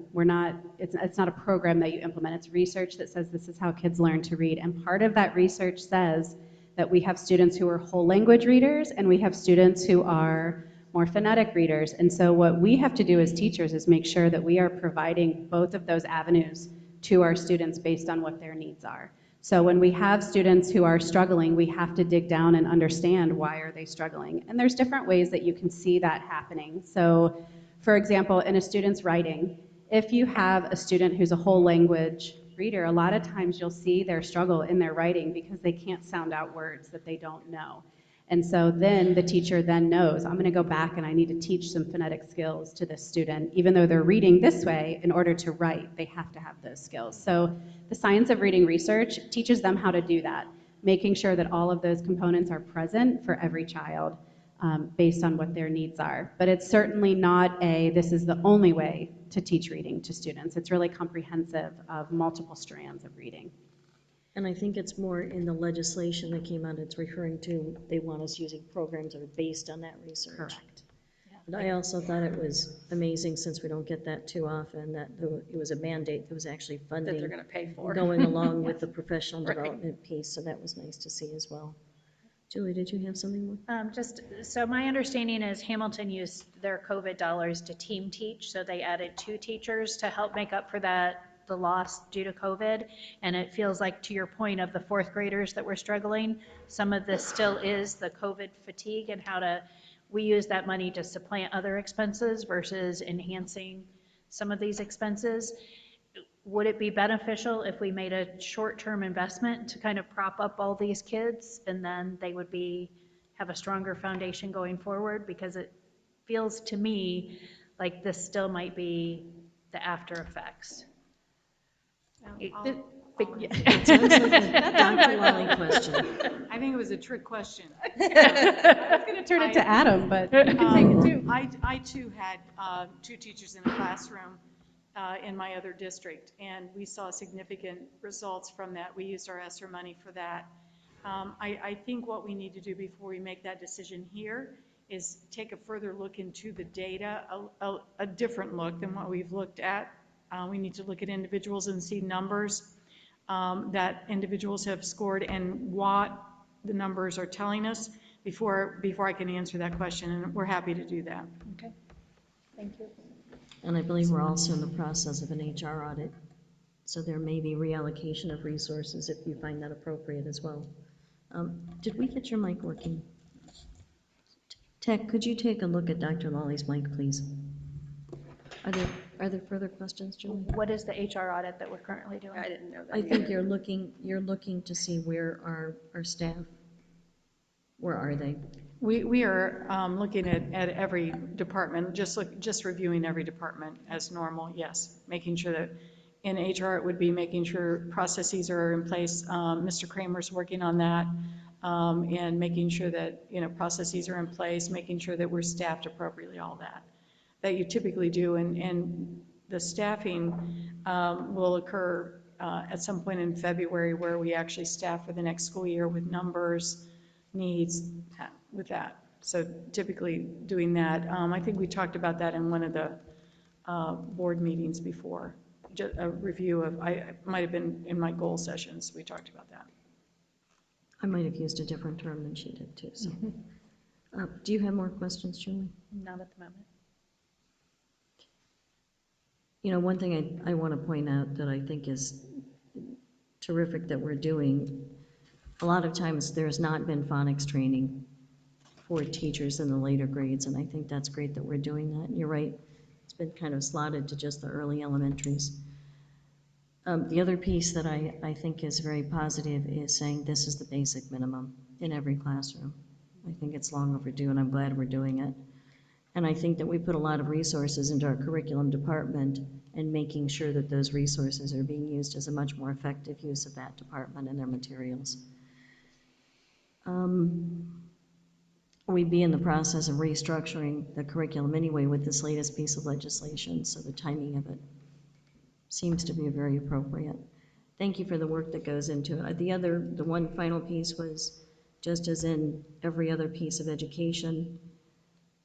It's not a program that you implement. It's research that says this is how kids learn to read. And part of that research says that we have students who are whole language readers and we have students who are more phonetic readers. And so what we have to do as teachers is make sure that we are providing both of those avenues to our students based on what their needs are. So when we have students who are struggling, we have to dig down and understand why are they struggling. And there's different ways that you can see that happening. So for example, in a student's writing, if you have a student who's a whole language reader, a lot of times you'll see their struggle in their writing because they can't sound out words that they don't know. And so then the teacher then knows, I'm going to go back and I need to teach some phonetic skills to this student. Even though they're reading this way, in order to write, they have to have those skills. So the science of reading research teaches them how to do that, making sure that all of those components are present for every child based on what their needs are. But it's certainly not this is the only way to teach reading to students. It's really comprehensive of multiple strands of reading. And I think it's more in the legislation that came out, it's referring to, they want us using programs that are based on that research. Correct. And I also thought it was amazing, since we don't get that too often, that it was a mandate that was actually That funding. they're going to pay for. Going along with the professional Right. development piece, so that was nice to see as well. Julie, did you have something more? So my understanding is Hamilton used their COVID dollars to team teach, so they added 2 teachers to help make up for the loss due to COVID. And it feels like, to your point of the 4th graders that were struggling, some of this still is the COVID fatigue and we use that money to supplant other expenses versus enhancing some of these expenses. Would it be beneficial if we made a short-term investment to kind of prop up all these kids, and then they would have a stronger foundation going forward? Because it feels to me like this still might be the after effects. It sounds like a Dr. Lally question. I think it was a trick question. I was going to turn it to Adam, but you can take it too. I too had 2 teachers in a classroom in my other district, and we saw significant results from that. We used our ESSER money for that. I think what we need to do before we make that decision here is take a further look into the data, a different look than what we've looked at. We need to look at individuals and see numbers that individuals have scored and what the numbers are telling us before I can answer that question, and we're happy to do that. Okay, thank you. And I believe we're also in the process of an HR audit, so there may be reallocation of resources if you find that appropriate as well. Did we get your mic working? Tech, could you take a look at Dr. Lally's mic, please? Are there further questions, Julie? What is the HR audit that we're currently doing? I didn't know that. I think you're looking to see where our staff, where are they? We are looking at every department, just reviewing every department as normal, yes. Making sure that in HR, it would be making sure processes are in place. Mr. Kramer's working on that, and making sure that, processes are in place, making sure that we're staffed appropriately, all that you typically do. And the staffing will occur at some point in February, where we actually staff for the next school year with numbers, needs, with that. So typically doing that. I think we talked about that in one of the board meetings before. Just a review of, it might have been in my goal sessions, we talked about that. I might have used a different term than she did too, so. Do you have more questions, Julie? Not at the moment. One thing I want to point out that I think is terrific that we're doing, a lot of times there's not been phonics training for teachers in the later grades, and I think that's great that we're doing that. And you're right, it's been kind of slotted to just the early elementaries. The other piece that I think is very positive is saying this is the basic minimum in every classroom. I think it's long overdue, and I'm glad we're doing it. And I think that we put a lot of resources into our curriculum department and making sure that those resources are being used as a much more effective use of that department and their materials. We'd be in the process of restructuring the curriculum anyway with this latest piece of legislation, so the timing of it seems to be very appropriate. Thank you for the work that goes into it. The one final piece was, just as in every other piece of education,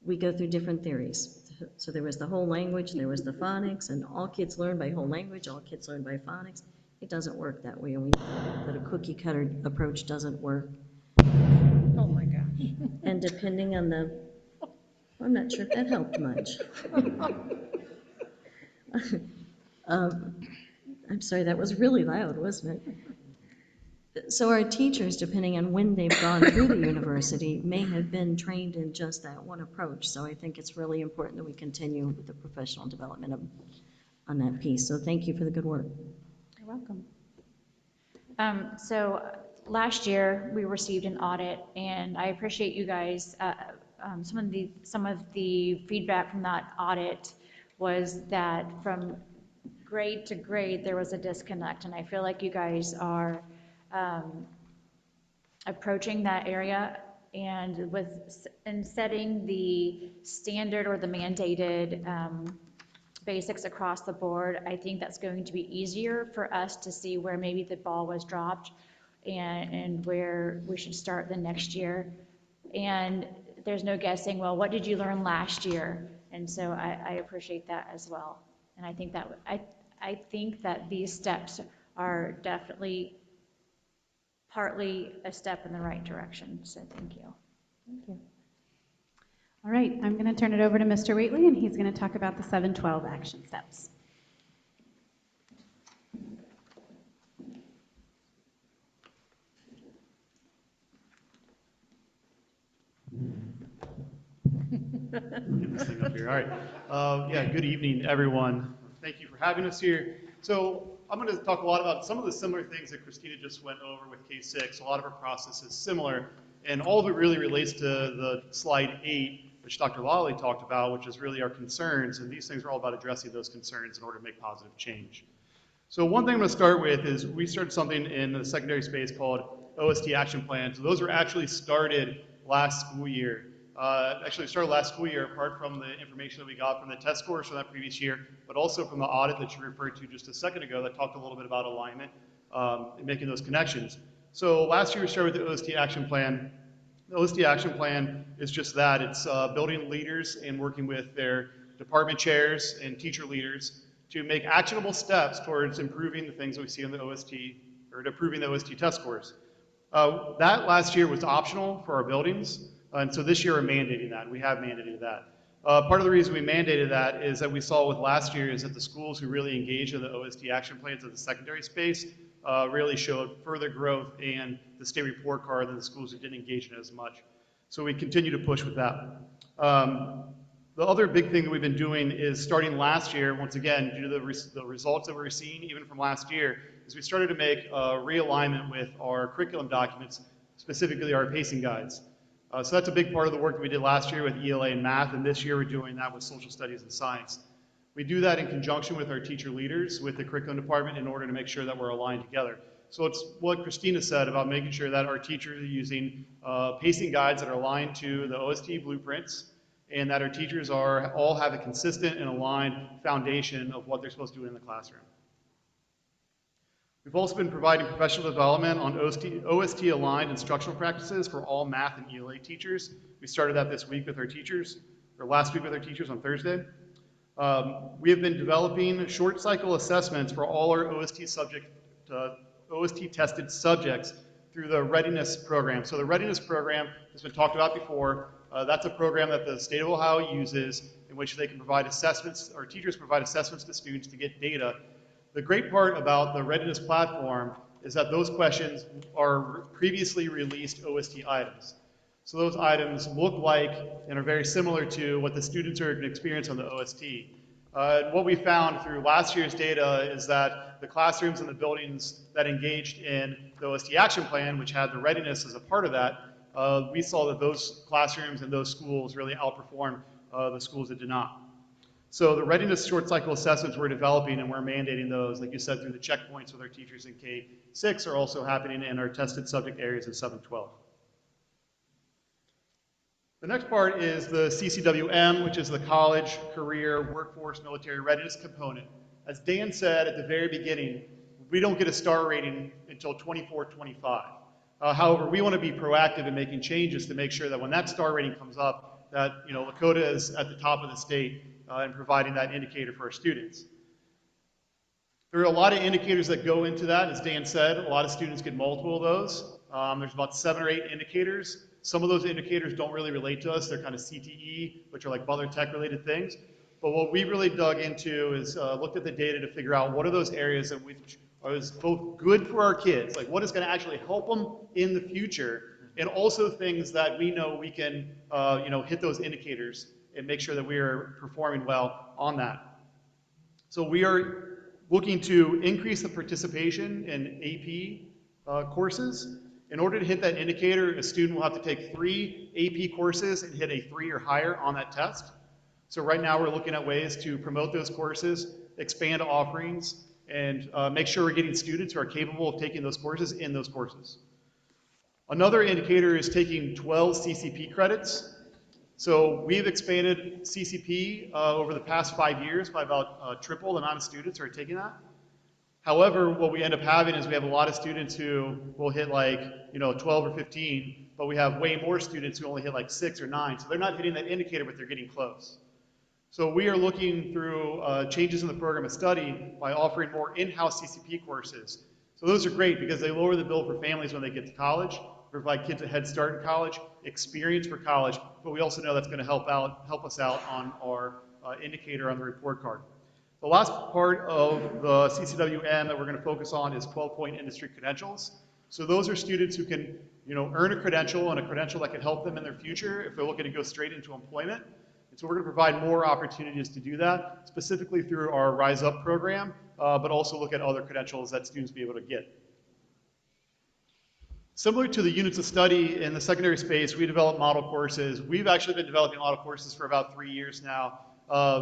we go through different theories. So there was the whole language, there was the phonics, and all kids learn by whole language, all kids learn by phonics. It doesn't work that way, and we know that a cookie-cutter approach doesn't work. Oh, my gosh. And depending on I'm not sure if that helped much. I'm sorry, that was really loud, wasn't it? So our teachers, depending on when they've gone through the university, may have been trained in just that one approach. So I think it's really important that we continue with the professional development on that piece. So thank you for the good work. You're welcome. So last year, we received an audit, and I appreciate you guys, some of the feedback from that audit was that from grade to grade, there was a disconnect, and I feel like you guys are approaching that area and setting the standard or the mandated basics across the board. I think that's going to be easier for us to see where maybe the ball was dropped and where we should start the next year. And there's no guessing, well, what did you learn last year? And so I appreciate that as well. And I think that these steps are definitely partly a step in the right direction. So thank you. Thank you. All right, I'm going to turn it over to Mr. Wheatley, and he's going to talk about the 712 action steps. Get this thing up here. All right. Yeah, good evening, everyone. Thank you for having us here. So I'm going to talk a lot about some of the similar things that Christina just went over with K6. A lot of our process is similar, and all of it really relates to the slide 8, which Dr. Lally talked about, which is really our concerns, and these things are all about addressing those concerns in order to make positive change. So one thing I'm going to start with is we started something in the secondary space called OST action plans. So those were actually started last school year. Actually started last school year, apart from the information that we got from the test scores from that previous year, but also from the audit that you referred to just a second ago that talked a little bit about alignment and making those connections. So last year we started with the OST action plan. The OST action plan is just that. It's building leaders and working with their department chairs and teacher leaders to make actionable steps towards improving the things that we see in the OST, or to improving the OST test scores. That last year was optional for our buildings, and so this year we're mandating that. We have mandated that. Part of the reason we mandated that is that we saw with last year is that the schools who really engaged in the OST action plans in the secondary space really showed further growth in the state report card than the schools who didn't engage in it as much. So we continue to push with that. The other big thing that we've been doing is starting last year, once again, due to the results that we're seeing even from last year, is we started to make a realignment with our curriculum documents, specifically our pacing guides. So that's a big part of the work that we did last year with ELA and math, and this year we're doing that with social studies and science. We do that in conjunction with our teacher leaders, with the curriculum department, in order to make sure that we're aligned together. So it's what Christina said about making sure that our teachers are using pacing guides that are aligned to the OST blueprints, and that our teachers all have a consistent and aligned foundation of what they're supposed to do in the classroom. We've also been providing professional development on OST-aligned instructional practices for all math and ELA teachers. We started that this week with our teachers, or last week with our teachers on Thursday. We have been developing short cycle assessments for all our OST tested subjects through the readiness program. So the readiness program has been talked about before. That's a program that the state of Ohio uses in which they can provide assessments, or teachers provide assessments to students to get data. The great part about the readiness platform is that those questions are previously released OST items. So those items look like and are very similar to what the students are going to experience on the OST. What we found through last year's data is that the classrooms and the buildings that engaged in the OST action plan, which had the readiness as a part of that, we saw that those classrooms and those schools really outperformed the schools that did not. So the readiness short cycle assessments we're developing, and we're mandating those, like you said, through the checkpoints with our teachers in K6 are also happening in our tested subject areas in 712. The next part is the CCWM, which is the college, career, workforce, military readiness component. As Dan said at the very beginning, we don't get a star rating until 24-25. However, we want to be proactive in making changes to make sure that when that star rating comes up, that Lakota is at the top of the state in providing that indicator for our students. There are a lot of indicators that go into that. As Dan said, a lot of students get multiple of those. There's about 7 or 8 indicators. Some of those indicators don't really relate to us. They're kind of CTE, which are like other tech-related things. But what we really dug into is looked at the data to figure out what are those areas that which are both good for our kids, like what is going to actually help them in the future, and also things that we know we can hit those indicators and make sure that we are performing well on that. So we are looking to increase the participation in AP courses, In order to hit that indicator, a student will have to take 3 AP courses and hit a 3 or higher on that test. So right now we're looking at ways to promote those courses, expand offerings, and make sure we're getting students who are capable of taking those courses in those courses. Another indicator is taking 12 CCP credits. So we've expanded CCP over the past 5 years by about triple the amount of students who are taking that. However, what we end up having is we have a lot of students who will hit like, 12 or 15, but we have way more students who only hit like 6 or 9. So they're not hitting that indicator, but they're getting close. So we are looking through changes in the program of study by offering more in-house CCP courses. So those are great because they lower the bill for families when they get to college, provide kids a head start in college, experience for college, but we also know that's going to help us out on our indicator on the report card. The last part of the CCWM that we're going to focus on is 12-point industry credentials. So those are students who can, earn a credential and a credential that can help them in their future if they're looking to go straight into employment. And so we're going to provide more opportunities to do that, specifically through our Rise Up program, but also look at other credentials that students be able to get. Similar to the units of study in the secondary space, we develop model courses. We've actually been developing model courses for about 3 years now.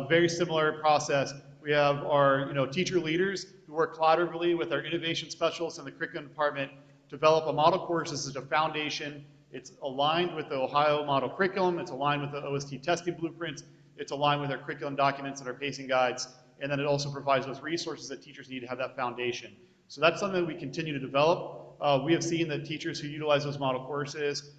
Very similar process. We have our teacher leaders who work collaboratively with our innovation specialists in the curriculum department, develop a model course. This is a foundation. It's aligned with the Ohio model curriculum. It's aligned with the OST testing blueprints. It's aligned with our curriculum documents and our pacing guides. And then it also provides those resources that teachers need to have that foundation. So that's something that we continue to develop. We have seen that teachers who utilize those model courses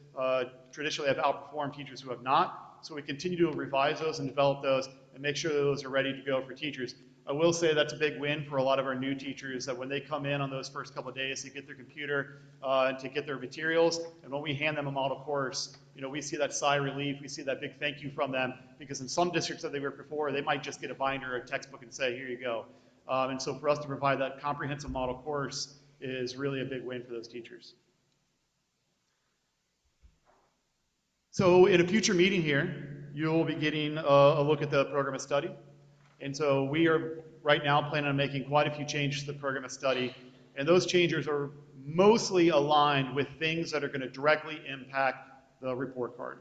traditionally have outperformed teachers who have not. So we continue to revise those and develop those and make sure that those are ready to go for teachers. I will say that's a big win for a lot of our new teachers, that when they come in on those first couple of days to get their computer and to get their materials, and when we hand them a model course, we see that sigh of relief, we see that big thank you from them, because in some districts that they were before, they might just get a binder or a textbook and say, here you go. And so for us to provide that comprehensive model course is really a big win for those teachers. So in a future meeting here, you'll be getting a look at the program of study. And so we are right now planning on making quite a few changes to the program of study. And those changes are mostly aligned with things that are going to directly impact the report card,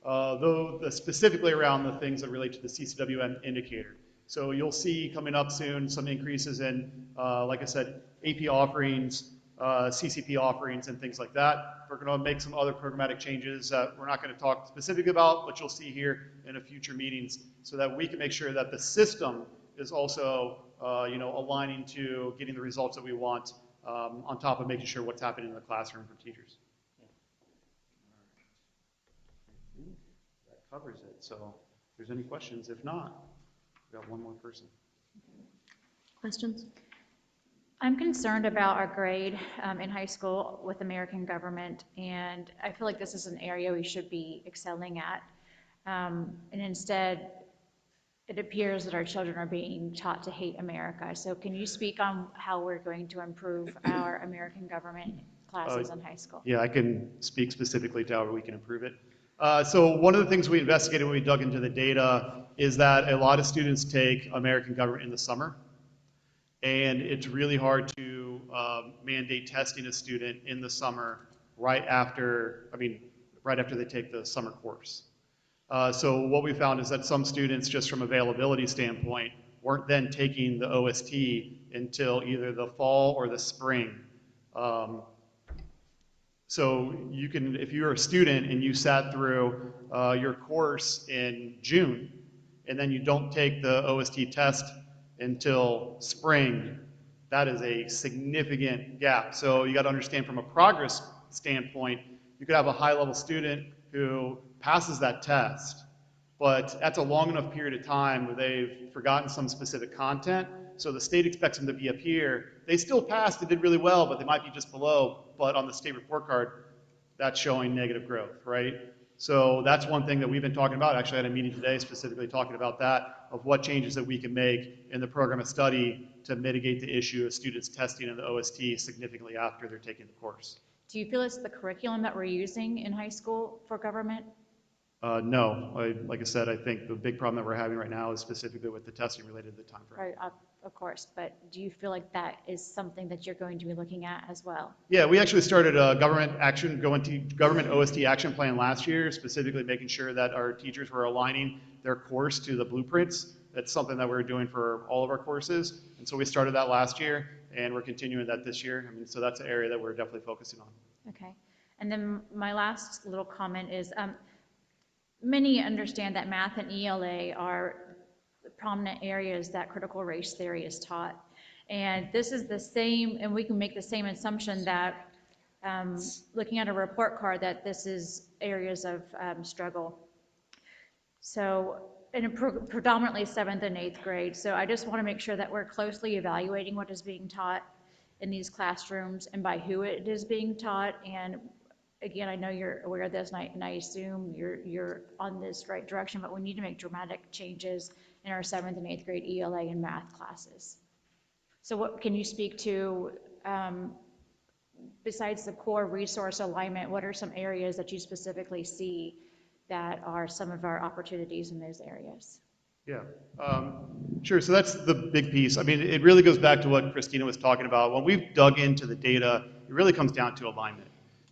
though specifically around the things that relate to the CCWM indicator. So you'll see coming up soon some increases in, like I said, AP offerings, CCP offerings, and things like that. We're going to make some other programmatic changes that we're not going to talk specifically about, but you'll see here in a future meetings, so that we can make sure that the system is also, aligning to getting the results that we want, on top of making sure what's happening in the classroom for teachers. That covers it. So if there's any questions, if not, we've got one more person. Questions? I'm concerned about our grade in high school with American government, and I feel like this is an area we should be excelling at. And instead, it appears that our children are being taught to hate America. So can you speak on how we're going to improve our American government classes in high school? Yeah, I can speak specifically to how we can improve it. So one of the things we investigated when we dug into the data is that a lot of students take American government in the summer. And it's really hard to mandate testing a student in the summer right after they take the summer course. So what we found is that some students, just from availability standpoint, weren't then taking the OST until either the fall or the spring. So you can, if you're a student and you sat through your course in June, and then you don't take the OST test until spring, that is a significant gap. So you got to understand, from a progress standpoint, you could have a high-level student who passes that test, but that's a long enough period of time where they've forgotten some specific content, so the state expects them to be up here. They still passed and did really well, but they might be just below, but on the state report card, that's showing negative growth, right? So that's one thing that we've been talking about. Actually, I had a meeting today specifically talking about that, of what changes that we can make in the program of study to mitigate the issue of students testing in the OST significantly after they're taking the course. Do you feel it's the curriculum that we're using in high school for government? No, like I said, I think the big problem that we're having right now is specifically with the testing related to the time frame. Right. of course, but do you feel like that is something that you're going to be looking at as well? Yeah, we actually started a government OST action plan last year, specifically making sure that our teachers were aligning their course to the blueprints. That's something that we're doing for all of our courses. And so we started that last year, and we're continuing that this year. I mean, so that's an area that we're definitely focusing on. Okay. And then my last little comment is, many understand that math and ELA are prominent areas that critical race theory is taught. And this is the same, and we can make the same assumption that looking at a report card that this is areas of struggle. So, in predominantly 7th and 8th grade. So I just want to make sure that we're closely evaluating what is being taught in these classrooms and by who it is being taught. And again, I know you're aware of this, and I assume you're on this right direction, but we need to make dramatic changes in our 7th and 8th grade ELA and math classes. So what can you speak to, besides the core resource alignment, what are some areas that you specifically see that are some of our opportunities in those areas? Yeah, sure. So that's the big piece. I mean, it really goes back to what Christina was talking about. When we've dug into the data, it really comes down to alignment.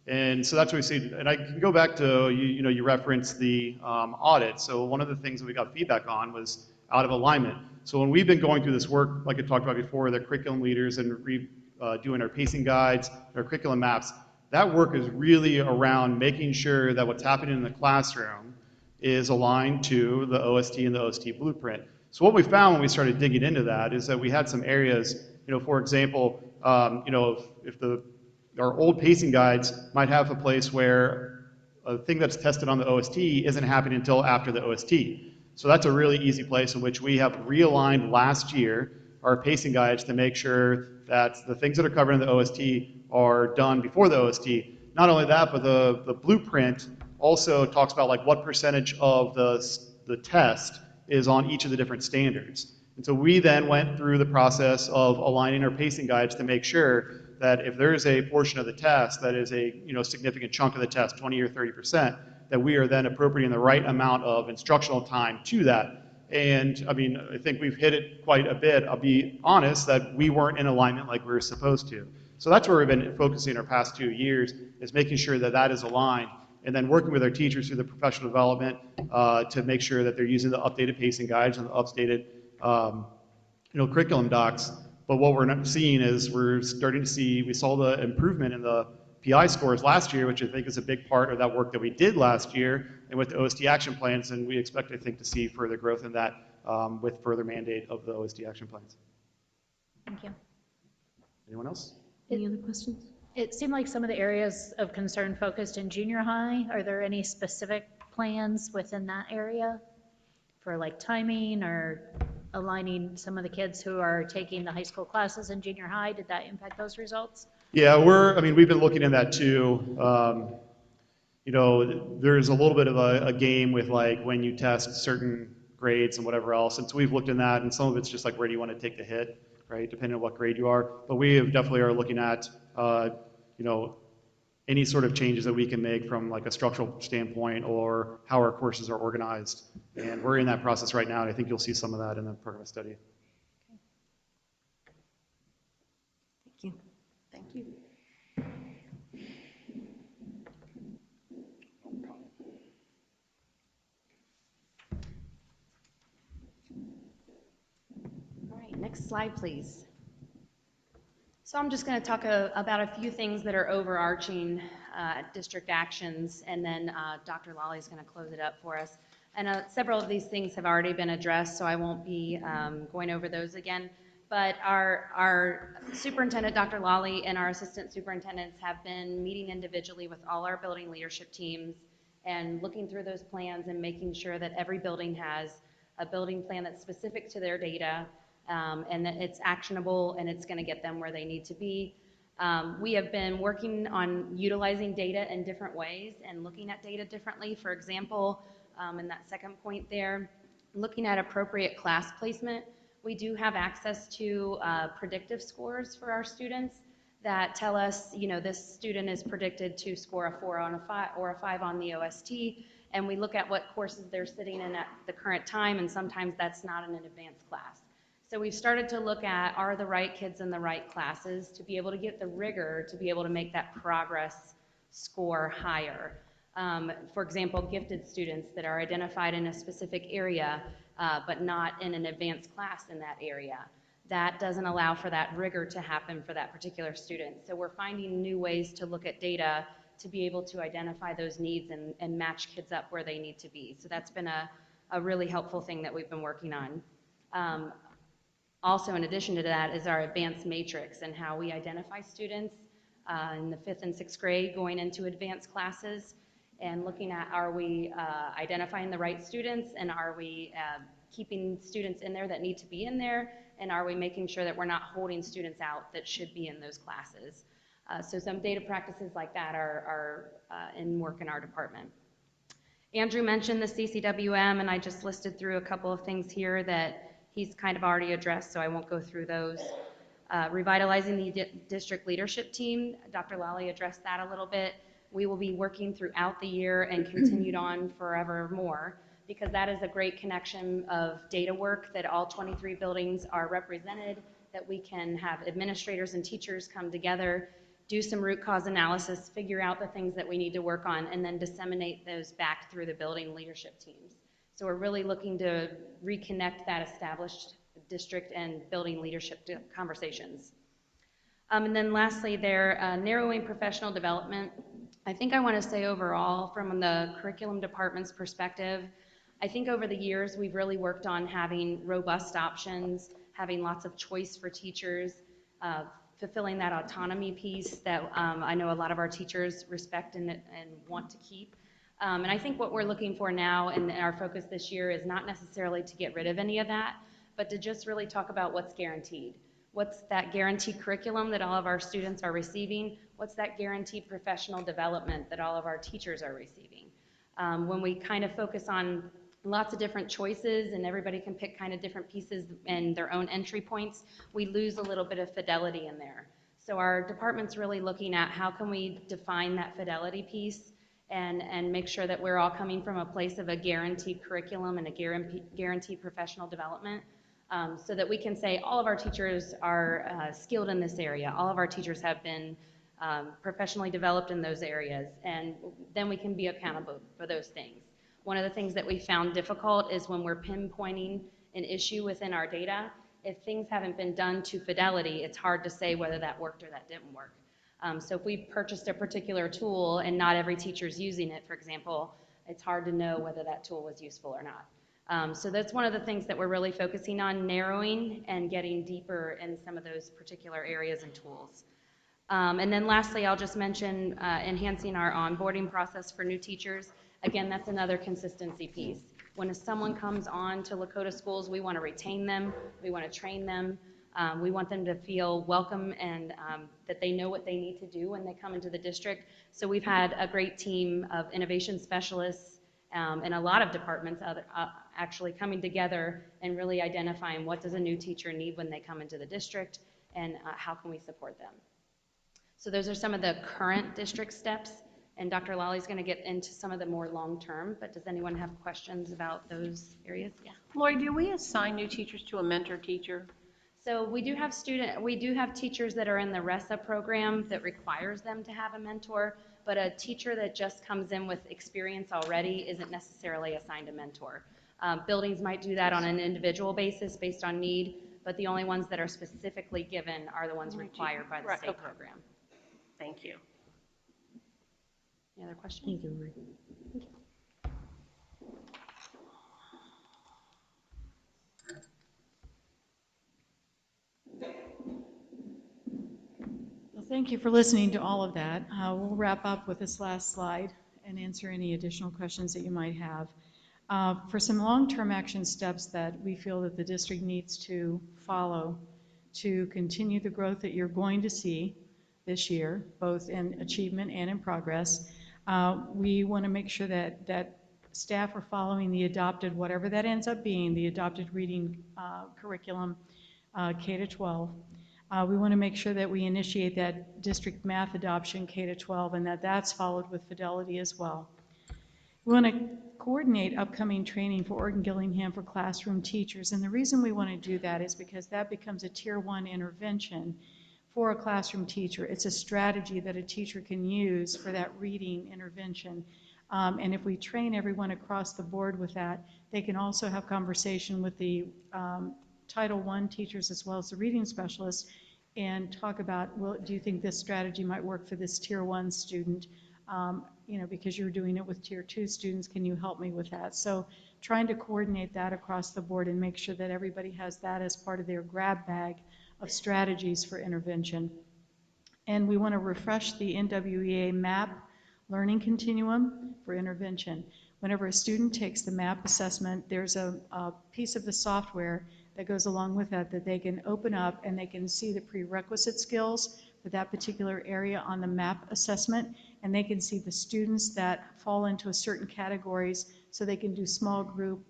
And so that's what we see. And I can go back to, you referenced the audit. So one of the things that we got feedback on was out of alignment. So when we've been going through this work, like I talked about before, the curriculum leaders and doing our pacing guides, our curriculum maps, that work is really around making sure that what's happening in the classroom is aligned to the OST and the OST blueprint. So what we found when we started digging into that is that we had some areas, for example, if our old pacing guides might have a place where a thing that's tested on the OST isn't happening until after the OST. So that's a really easy place in which we have realigned last year our pacing guides to make sure that the things that are covered in the OST are done before the OST. Not only that, but the blueprint also talks about like what percentage of the test is on each of the different standards. And so we then went through the process of aligning our pacing guides to make sure that if there is a portion of the test that is a significant chunk of the test, 20 or 30%, that we are then appropriating the right amount of instructional time to that. And I mean, I think we've hit it quite a bit. I'll be honest that we weren't in alignment like we were supposed to. So that's where we've been focusing our past 2 years, is making sure that that is aligned, and then working with our teachers through the professional development to make sure that they're using the updated pacing guides and the updated curriculum docs. But what we're not seeing is we saw the improvement in the PI scores last year, which I think is a big part of that work that we did last year, and with the OST action plans, and we expect, I think, to see further growth in that with further mandate of the OST action plans. Thank you. Anyone else? Any other questions? It seemed like some of the areas of concern focused in junior high. Are there any specific plans within that area for like timing or aligning some of the kids who are taking the high school classes in junior high? Did that impact those results? Yeah, we've been looking at that too. There's a little bit of a game with like when you test certain grades and whatever else. And so we've looked in that, and some of it's just like where do you want to take the hit, right? Depending on what grade you are. But we definitely are looking at, any sort of changes that we can make from like a structural standpoint or how our courses are organized. And we're in that process right now, and I think you'll see some of that in the program study. Thank you. Thank you. All right, next slide, please. So I'm just going to talk about a few things that are overarching district actions, and then Dr. Lally is going to close it up for us. And several of these things have already been addressed, so I won't be going over those again. But our superintendent, Dr. Lally, and our assistant superintendents have been meeting individually with all our building leadership teams and looking through those plans and making sure that every building has a building plan that's specific to their data, and that it's actionable and it's going to get them where they need to be. We have been working on utilizing data in different ways and looking at data differently. For example, in that second point there, looking at appropriate class placement. We do have access to predictive scores for our students that tell us, this student is predicted to score a 4 on a 5 or a 5 on the OST, and we look at what courses they're sitting in at the current time, and sometimes that's not in an advanced class. So we've started to look at, are the right kids in the right classes to be able to get the rigor, to be able to make that progress score higher. For example, gifted students that are identified in a specific area, but not in an advanced class in that area. That doesn't allow for that rigor to happen for that particular student. So we're finding new ways to look at data to be able to identify those needs and match kids up where they need to be. So that's been a really helpful thing that we've been working on. Also, in addition to that, is our advanced matrix and how we identify students in the 5th and 6th grade going into advanced classes, and looking at, are we identifying the right students, and are we keeping students in there that need to be in there, and are we making sure that we're not holding students out that should be in those classes. So some data practices like that are in work in our department. Andrew mentioned the CCWM, and I just listed through a couple of things here that he's kind of already addressed, so I won't go through those. Revitalizing the district leadership team, Dr. Lally addressed that a little bit. We will be working throughout the year and continued on forevermore, because that is a great connection of data work that all 23 buildings are represented, that we can have administrators and teachers come together, do some root cause analysis, figure out the things that we need to work on, and then disseminate those back through the building leadership teams. So we're really looking to reconnect that established district and building leadership conversations. And then lastly, they're narrowing professional development. I think I want to say overall, from the curriculum department's perspective, I think over the years we've really worked on having robust options, having lots of choice for teachers, fulfilling that autonomy piece that I know a lot of our teachers respect and want to keep. And I think what we're looking for now and our focus this year is not necessarily to get rid of any of that, but to just really talk about what's guaranteed. What's that guaranteed curriculum that all of our students are receiving? What's that guaranteed professional development that all of our teachers are receiving? When we kind of focus on lots of different choices and everybody can pick kind of different pieces and their own entry points, we lose a little bit of fidelity in there. So our department's really looking at how can we define that fidelity piece and make sure that we're all coming from a place of a guaranteed curriculum and a guaranteed professional development, so that we can say all of our teachers are skilled in this area, all of our teachers have been professionally developed in those areas, and then we can be accountable for those things. One of the things that we found difficult is when we're pinpointing an issue within our data, if things haven't been done to fidelity, it's hard to say whether that worked or that didn't work. So if we purchased a particular tool and not every teacher's using it, for example, it's hard to know whether that tool was useful or not. So that's one of the things that we're really focusing on, narrowing and getting deeper in some of those particular areas and tools. And then lastly, I'll just mention enhancing our onboarding process for new teachers. Again, that's another consistency piece. When someone comes on to Lakota schools, we want to retain them, we want to train them, we want them to feel welcome and that they know what they need to do when they come into the district. So we've had a great team of innovation specialists and a lot of departments actually coming together and really identifying what does a new teacher need when they come into the district and how can we support them. So those are some of the current district steps, and Dr. Lally's going to get into some of the more long-term, but does anyone have questions about those areas? Yeah. Lori, do we assign new teachers to a mentor teacher? So we do have teachers that are in the RESA program that requires them to have a mentor, but a teacher that just comes in with experience already isn't necessarily assigned a mentor. Buildings might do that on an individual basis based on need, but the only ones that are specifically given are the ones required by the state program. Thank you. Any other questions? Thank you, Lori. Well, thank you for listening to all of that. We'll wrap up with this last slide and answer any additional questions that you might have. For some long-term action steps that we feel that the district needs to follow to continue the growth that you're going to see this year, both in achievement and in progress, we want to make sure that staff are following the adopted, whatever that ends up being, the adopted reading curriculum, K-12. We want to make sure that we initiate that district math adoption K-12 and that that's followed with fidelity as well. We want to coordinate upcoming training for Oregon-Gillingham for classroom teachers. And the reason we want to do that is because that becomes a Tier 1 intervention for a classroom teacher. It's a strategy that a teacher can use for that reading intervention. And if we train everyone across the board with that, they can also have conversation with the Title I teachers as well as the reading specialists and talk about, well, do you think this strategy might work for this Tier 1 student? Because you're doing it with Tier 2 students, can you help me with that? So trying to coordinate that across the board and make sure that everybody has that as part of their grab bag of strategies for intervention. And we want to refresh the NWEA MAP learning continuum for intervention. Whenever a student takes the MAP assessment, there's a piece of the software that goes along with that they can open up and they can see the prerequisite skills for that particular area on the MAP assessment, and they can see the students that fall into certain categories so they can do small group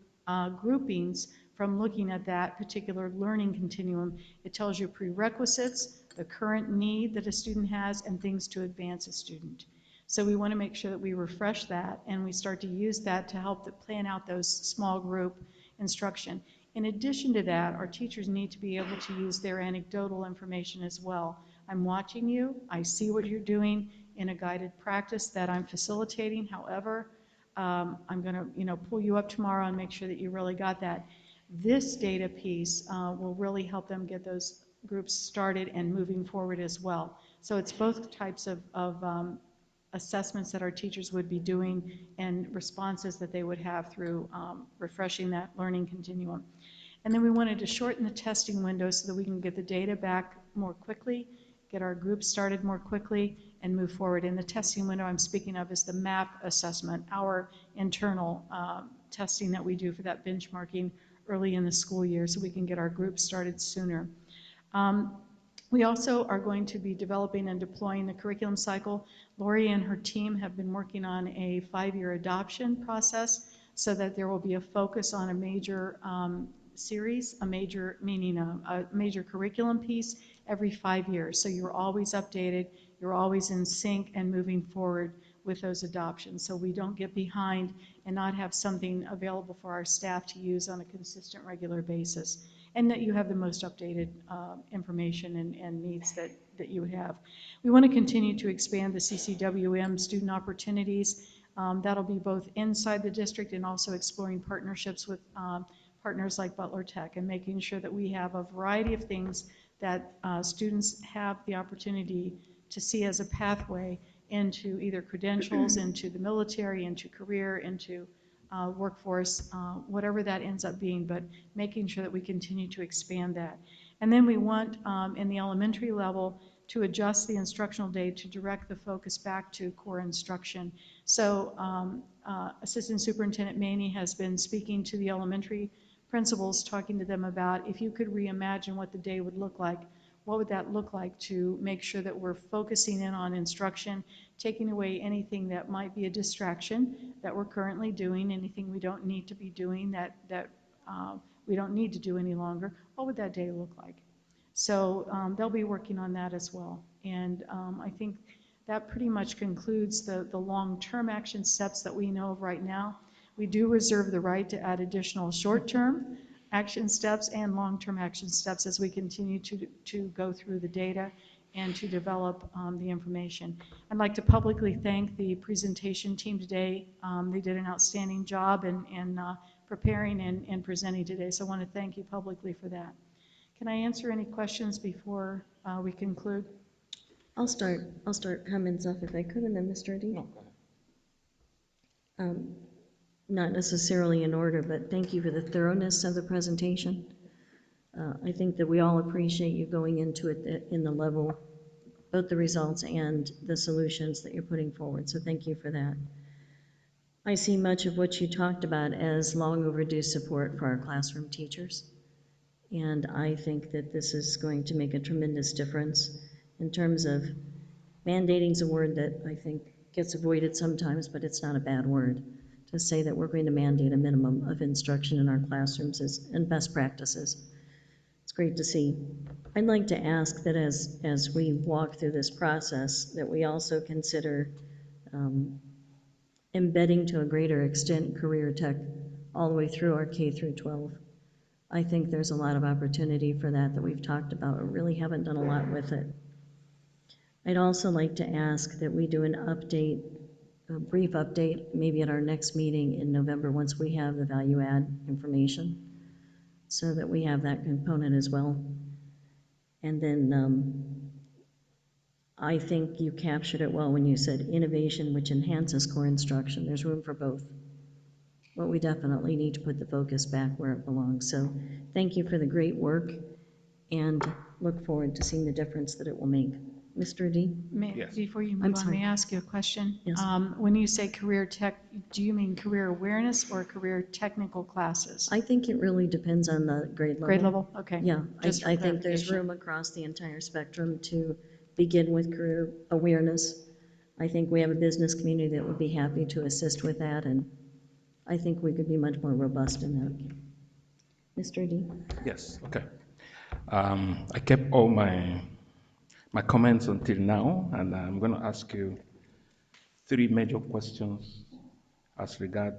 groupings from looking at that particular learning continuum. It tells you prerequisites, the current need that a student has, and things to advance a student. So we want to make sure that we refresh that and we start to use that to help plan out those small group instruction. In addition to that, our teachers need to be able to use their anecdotal information as well. I'm watching you, I see what you're doing in a guided practice that I'm facilitating. However, I'm going to pull you up tomorrow and make sure that you really got that. This data piece will really help them get those groups started and moving forward as well. So it's both types of assessments that our teachers would be doing and responses that they would have through refreshing that learning continuum. And then we wanted to shorten the testing window so that we can get the data back more quickly, get our groups started more quickly, and move forward. And the testing window I'm speaking of is the MAP assessment, our internal testing that we do for that benchmarking early in the school year so we can get our groups started sooner. We also are going to be developing and deploying the curriculum cycle. Lori and her team have been working on a 5-year adoption process so that there will be a focus on a major series, a major curriculum piece every 5 years. So you're always updated, you're always in sync and moving forward with those adoptions. So we don't get behind and not have something available for our staff to use on a consistent, regular basis. And that you have the most updated information and needs that you have. We want to continue to expand the CCWM student opportunities. That'll be both inside the district and also exploring partnerships with partners like Butler Tech and making sure that we have a variety of things that students have the opportunity to see as a pathway into either credentials, into the military, into career, into workforce, whatever that ends up being, but making sure that we continue to expand that. And then we want, in the elementary level, to adjust the instructional day to direct the focus back to core instruction. So Assistant Superintendent Maney has been speaking to the elementary principals, talking to them about if you could reimagine what the day would look like, what would that look like to make sure that we're focusing in on instruction, taking away anything that might be a distraction that we're currently doing, anything we don't need to be doing that we don't need to do any longer, what would that day look like? So they'll be working on that as well. And I think that pretty much concludes the long-term action steps that we know of right now. We do reserve the right to add additional short-term action steps and long-term action steps as we continue to go through the data and to develop the information. I'd like to publicly thank the presentation team today. They did an outstanding job in preparing and presenting today, so I want to thank you publicly for that. Can I answer any questions before we conclude? I'll start comments off if I could, and then Mr. D. No, go ahead. Not necessarily in order, but thank you for the thoroughness of the presentation. I think that we all appreciate you going into it in the level, both the results and the solutions that you're putting forward, so thank you for that. I see much of what you talked about as long overdue support for our classroom teachers, and I think that this is going to make a tremendous difference in terms of mandating is a word that I think gets avoided sometimes, but it's not a bad word. To say that we're going to mandate a minimum of instruction in our classrooms and best practices. It's great to see. I'd like to ask that as we walk through this process, that we also consider embedding to a greater extent career tech all the way through our K through 12. I think there's a lot of opportunity for that we've talked about. We really haven't done a lot with it. I'd also like to ask that we do an update, a brief update, maybe at our next meeting in November once we have the value add information, so that we have that component as well. And then I think you captured it well when you said innovation which enhances core instruction. There's room for both. But we definitely need to put the focus back where it belongs. So thank you for the great work and look forward to seeing the difference that it will make. Mr. D? May, before you I'm move on, sorry. may I ask you a question? Yes. When you say career tech, do you mean career awareness or career technical classes? I think it really depends on the grade level. Grade level, okay. Yeah, Just for I think there's clarification. room across the entire spectrum to begin with career awareness. I think we have a business community that would be happy to assist with that, and I think we could be much more robust in that. Mr. D? Yes, okay. I kept all my comments until now, and I'm going to ask you 3 major questions as regard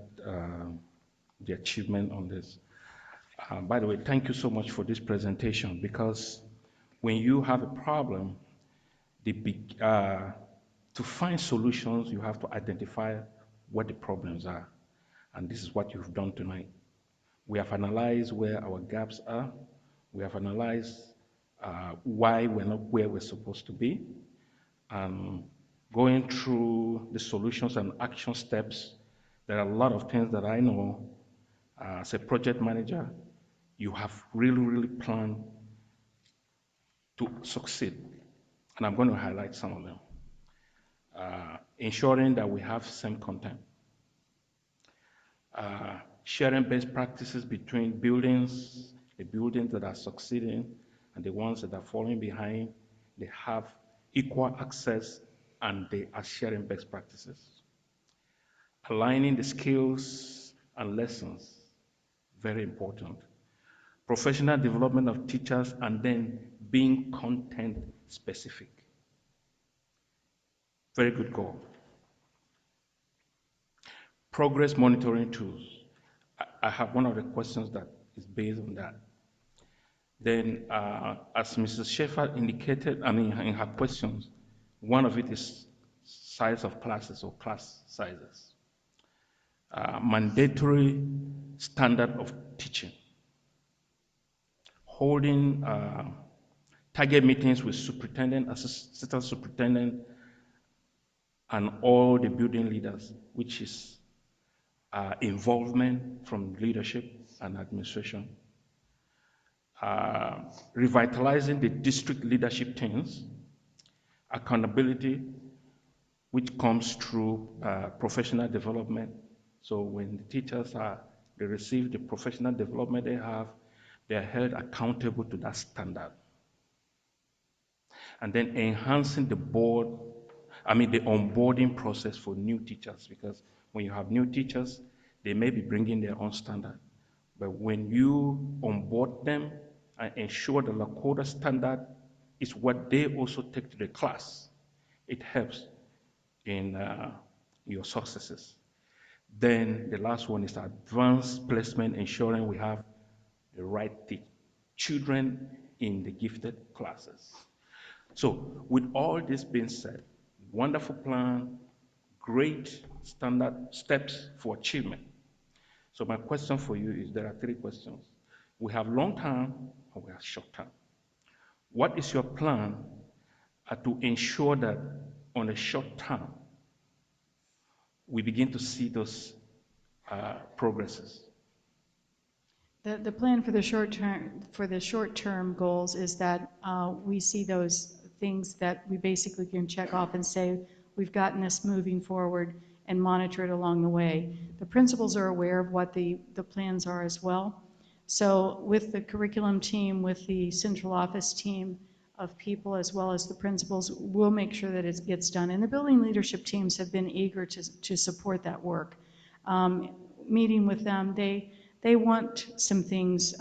the achievement on this. By the way, thank you so much for this presentation, because when you have a problem, to find solutions, you have to identify what the problems are. And this is what you've done tonight. We have analyzed where our gaps are. We have analyzed why we're not where we're supposed to be. Going through the solutions and action steps, there are a lot of things that I know as a project manager, you have really, really planned to succeed. And I'm going to highlight some of them. Ensuring that we have same content. Sharing best practices between buildings, the buildings that are succeeding and the ones that are falling behind, they have equal access and they are sharing best practices. Aligning the skills and lessons, very important. Professional development of teachers and then being content specific. Very good goal. Progress monitoring tools. I have one of the questions that is based on that. Then, as Mrs. Schaefer indicated, in her questions, one of it is size of classes or class sizes. Mandatory standard of teaching. Holding target meetings with superintendent, assistant superintendent, and all the building leaders, which is involvement from leadership and administration. Revitalizing the district leadership teams. Accountability, which comes through professional development. So when the teachers they receive the professional development they have, they are held accountable to that standard. And then enhancing the onboarding process for new teachers, because when you have new teachers, they may be bringing their own standard. But when you onboard them and ensure the Lakota standard is what they also take to the class, it helps in your successes. Then the last one is advanced placement, ensuring we have the right children in the gifted classes. So with all this being said, wonderful plan, great standard steps for achievement. So my question for you is, there are 3 questions. We have long term and we have short term. What is your plan to ensure that on the short term, we begin to see those progresses? The plan for the short term goals is that we see those things that we basically can check off and say, we've gotten this moving forward and monitor it along the way. The principals are aware of what the plans are as well. So with the curriculum team, with the central office team of people, as well as the principals, we'll make sure that it gets done. And the building leadership teams have been eager to support that work. Meeting with them, they want some things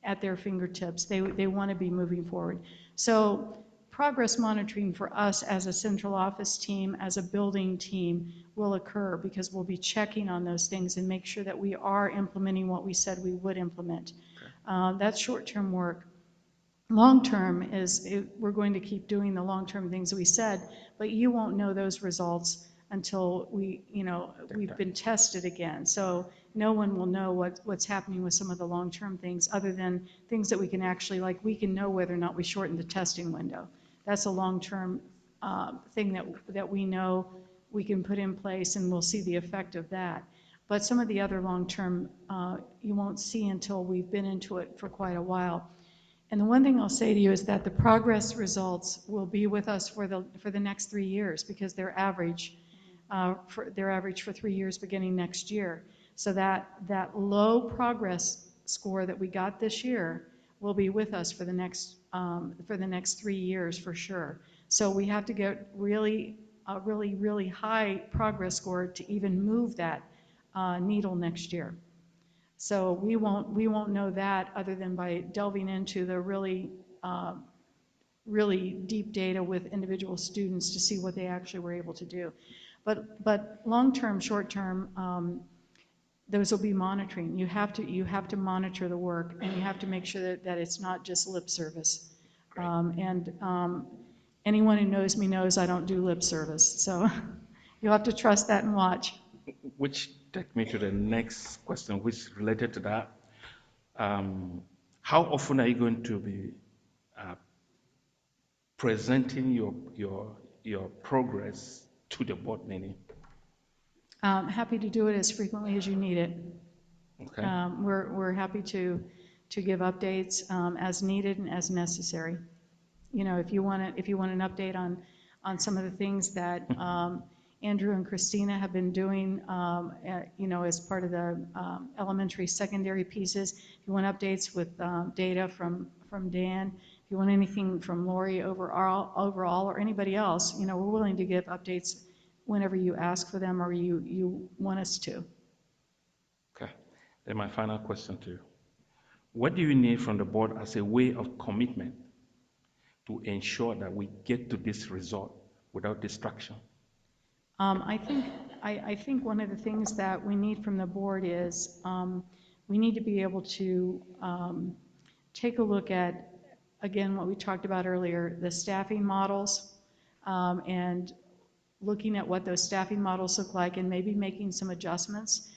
at their fingertips. They want to be moving forward. So progress monitoring for us as a central office team, as a building team, will occur because we'll be checking on those things and make sure that we are implementing what we said we would implement. That's short-term work. Long-term we're going to keep doing the long-term things we said, but you won't know those results until we've been tested again. So no one will know what's happening with some of the long-term things other than things that we can actually, like we can know whether or not we shortened the testing window. That's a long-term thing that we know we can put in place, and we'll see the effect of that. But some of the other long-term you won't see until we've been into it for quite a while. And the one thing I'll say to you is that the progress results will be with us for the next 3 years because they're average for 3 years beginning next year. So that low progress score that we got this year will be with us for the next 3 years for sure. So we have to get really high progress score to even move that needle next year. So we won't know that other than by delving into the really deep data with individual students to see what they actually were able to do. But long-term, short-term, those will be monitoring. You have to monitor the work, and you have to make sure that it's not just lip service. Anyone who knows me knows I don't do lip service. So you'll have to trust that and watch. Which takes me to the next question, which is related to that. How often are you going to be presenting your progress to the board meeting? Happy to do it as frequently as you need it. Okay. We're happy to give updates as needed and as necessary. If you want an update on some of the things that Andrew and Christina have been doing, as part of the elementary, secondary pieces. If you want updates with data from Dan, if you want anything from Lori overall or anybody else, we're willing to give updates whenever you ask for them or you want us to. Okay. Then my final question to you. What do you need from the board as a way of commitment to ensure that we get to this result without distraction? I think one of the things that we need from the board is we need to be able to take a look at, again, what we talked about earlier, the staffing models, and looking at what those staffing models look like and maybe making some adjustments,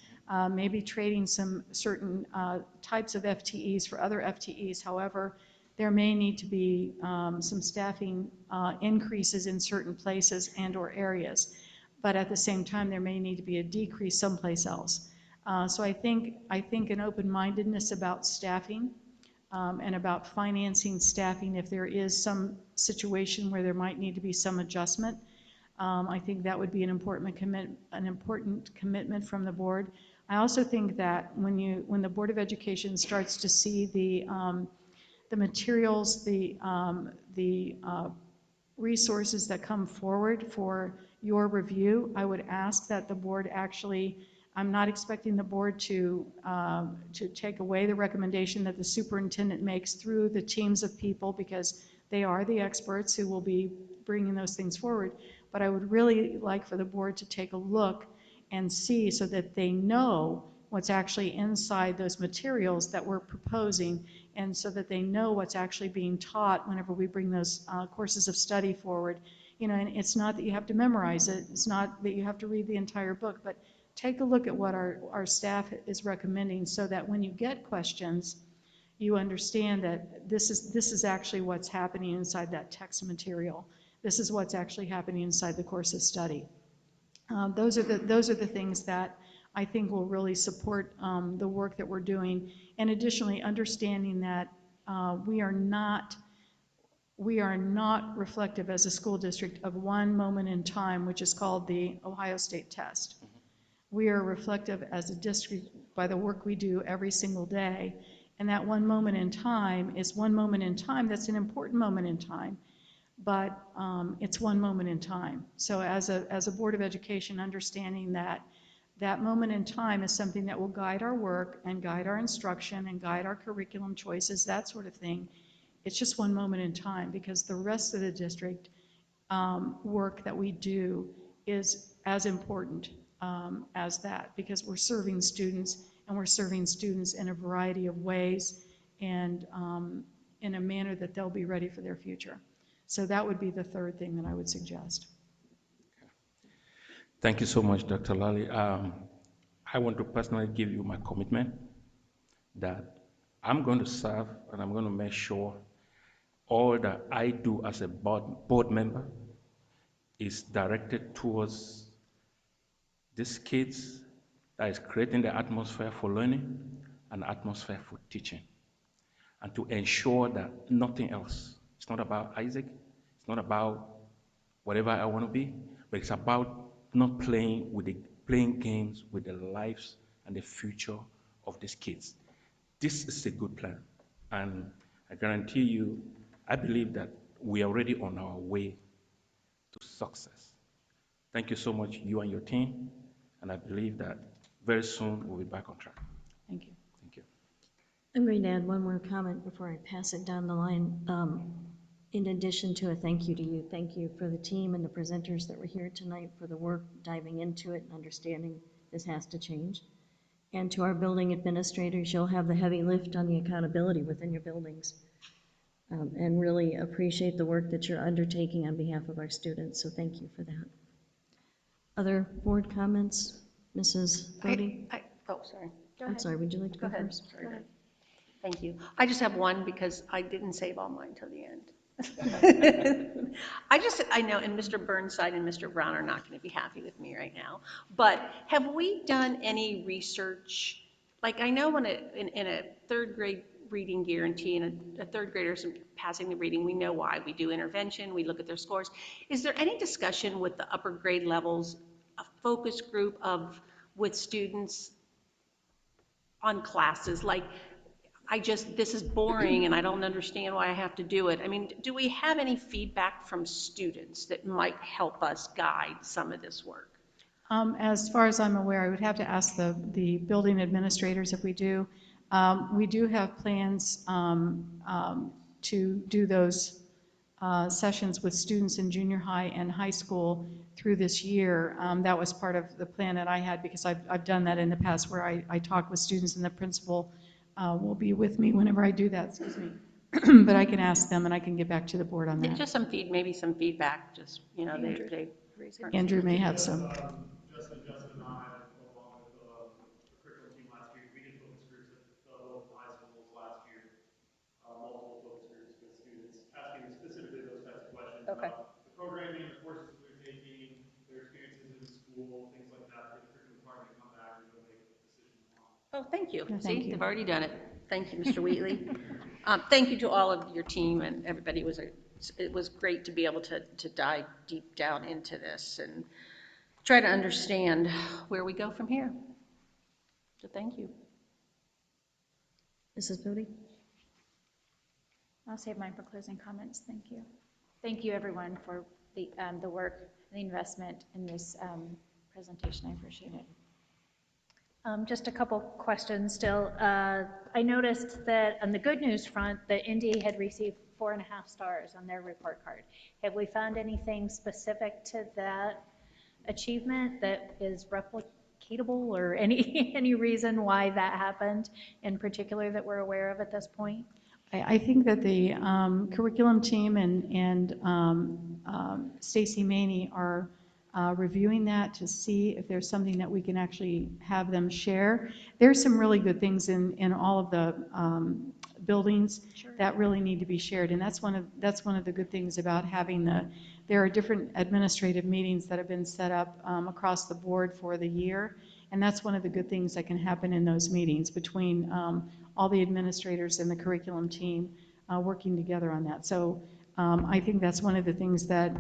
maybe trading some certain types of FTEs for other FTEs. However, there may need to be some staffing increases in certain places and or areas. But at the same time, there may need to be a decrease someplace else. So I think an open-mindedness about staffing and about financing staffing, if there is some situation where there might need to be some adjustment, I think that would be an important commitment from the board. I also think that when the Board of Education starts to see the materials, the resources that come forward for your review, I would ask that the board actually, I'm not expecting the board to take away the recommendation that the superintendent makes through the teams of people because they are the experts who will be bringing those things forward. But I would really like for the board to take a look and see so that they know what's actually inside those materials that we're proposing, and so that they know what's actually being taught whenever we bring those courses of study forward. And it's not that you have to memorize it, it's not that you have to read the entire book, but take a look at what our staff is recommending so that when you get questions, you understand that this is actually what's happening inside that text material. This is what's actually happening inside the course of study. Those are the things that I think will really support the work that we're doing. And additionally, understanding that we are not reflective as a school district of one moment in time, which is called the Ohio State test. We are reflective as a district by the work we do every single day. And that one moment in time is one moment in time that's an important moment in time, but it's one moment in time. So as a Board of Education, understanding that that moment in time is something that will guide our work and guide our instruction and guide our curriculum choices, that sort of thing, it's just one moment in time, because the rest of the district work that we do is as important as that, because we're serving students, and we're serving students in a variety of ways, and in a manner that they'll be ready for their future. So that would be the third thing that I would suggest. Thank you so much, Dr. Lally. I want to personally give you my commitment that I'm going to serve and I'm going to make sure all that I do as a board member is directed towards these kids, that is creating the atmosphere for learning and atmosphere for teaching, and to ensure that nothing else. It's not about Isaac, it's not about whatever I want to be, but it's about not playing games with the lives and the future of these kids. This is a good plan, and I guarantee you, I believe that we are already on our way to success. Thank you so much, you and your team, and I believe that very soon we'll be back on track. Thank you. Thank you. I'm going to add one more comment before I pass it down the line. In addition to a thank you to you, thank you for the team and the presenters that were here tonight for the work diving into it and understanding this has to change. And to our building administrators, you'll have the heavy lift on the accountability within your buildings. And really appreciate the work that you're undertaking on behalf of our students, so thank you for that. Other board comments? Mrs. Bodie? Oh, sorry. Go I'm ahead. sorry, would you like to go Go ahead. first? Sorry. Go ahead. Thank you. I just have one because I didn't save all mine till the end. I know, and Mr. Burnside and Mr. Brown are not going to be happy with me right now, but have we done any research? Like, I know in a third grade reading guarantee and a third grader's passing the reading, we know why. We do intervention, we look at their scores. Is there any discussion with the upper grade levels, a focus group with students on classes? Like, this is boring and I don't understand why I have to do it. I mean, do we have any feedback from students that might help us guide some of this work? As far as I'm aware, I would have to ask the building administrators if we do. We do have plans to do those sessions with students in junior high and high school through this year. That was part of the plan that I had, because I've done that in the past, where I talk with students, and the principal will be with me whenever I do that, excuse me. But I can ask them and I can get back to the board on that. Just maybe some feedback, just, you know, Andrew may have some. Justin and I, along with the curriculum team last year, we did focus groups at the local high schools last year, multiple focus groups with students, asking specifically those types of questions about the programming, the courses that they're taking, their experiences in school, things like that, for the curriculum department to come back and go make decisions on. Oh, thank you. No, thank See, you. they've already done it. Thank you, Mr. Wheatley. Thank you to all of your team and everybody. It was great to be able to dive deep down into this and try to understand where we go from here. So thank you. Mrs. Bodie? I'll save mine for closing comments. Thank you. Thank you, everyone, for the work and the investment in this presentation. I appreciate it. Just a couple questions still. I noticed that on the good news front, that Indy had received 4.5 stars on their report card. Have we found anything specific to that achievement that is replicatable, or any reason why that happened in particular that we're aware of at this point? I think that the curriculum team and Stacy Maney are reviewing that to see if there's something that we can actually have them share. There's some really good things in all of the buildings that really need to be shared, and that's one of the good things about having there are different administrative meetings that have been set up across the board for the year, and that's one of the good things that can happen in those meetings between all the administrators and the curriculum team working together on that. So I think that's one of the things that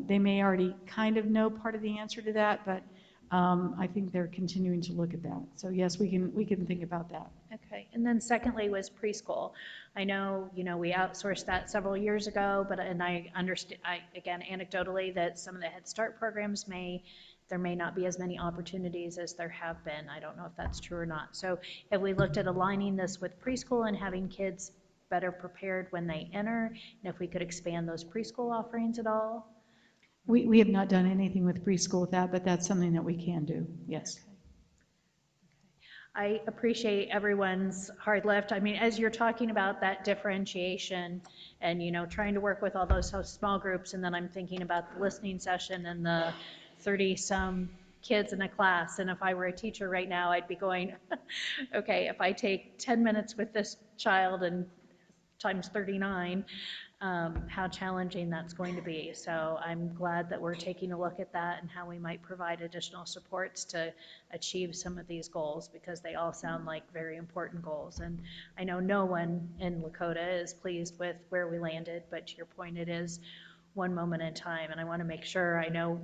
they may already kind of know part of the answer to that, but I think they're continuing to look at that. So yes, we can think about that. Okay, and then secondly was preschool. I know, we outsourced that several years ago, and I understand, again, anecdotally, that some of the Head Start programs there may not be as many opportunities as there have been. I don't know if that's true or not. So have we looked at aligning this with preschool and having kids better prepared when they enter, and if we could expand those preschool offerings at all. We have not done anything with preschool with that, but that's something that we can do, yes. I appreciate everyone's hard lift. I mean, as you're talking about that differentiation and, you know, trying to work with all those small groups, and then I'm thinking about the listening session and the 30-some kids in a class, and if I were a teacher right now, I'd be going, okay, if I take 10 minutes with this child and times 39, how challenging that's going to be. So I'm glad that we're taking a look at that and how we might provide additional supports to achieve some of these goals, because they all sound like very important goals. And I know no one in Lakota is pleased with where we landed, but to your point, it is one moment in time. And I want to make sure, I know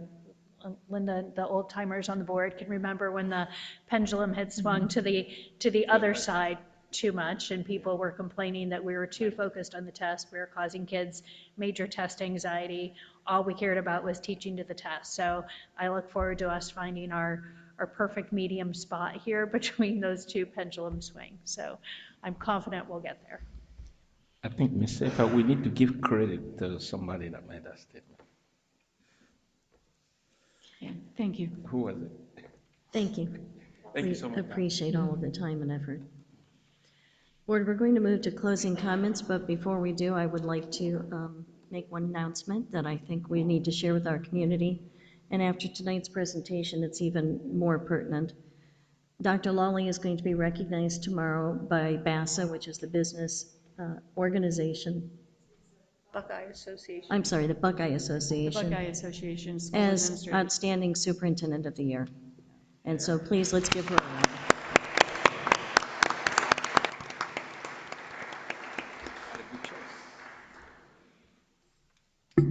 Linda, the old timers on the board, can remember when the pendulum had swung to the other side too much, and people were complaining that we were too focused on the test. We were causing kids major test anxiety. All we cared about was teaching to the test. So I look forward to us finding our perfect medium spot here between those two pendulum swings. So I'm confident we'll get there. I think, Ms. Sefa, we need to give credit to somebody that made that statement. Yeah, thank you. Who was it? Thank you. Thank you We so much. appreciate all of the time and effort. Board, we're going to move to closing comments, but before we do, I would like to make one announcement that I think we need to share with our community. And after tonight's presentation, it's even more pertinent. Dr. Lawley is going to be recognized tomorrow by BASA, which is the business organization. Buckeye Association. I'm sorry, the Buckeye The Association. Buckeye Association, School As Administrators. Outstanding Superintendent of the Year. And so please, let's give her a round.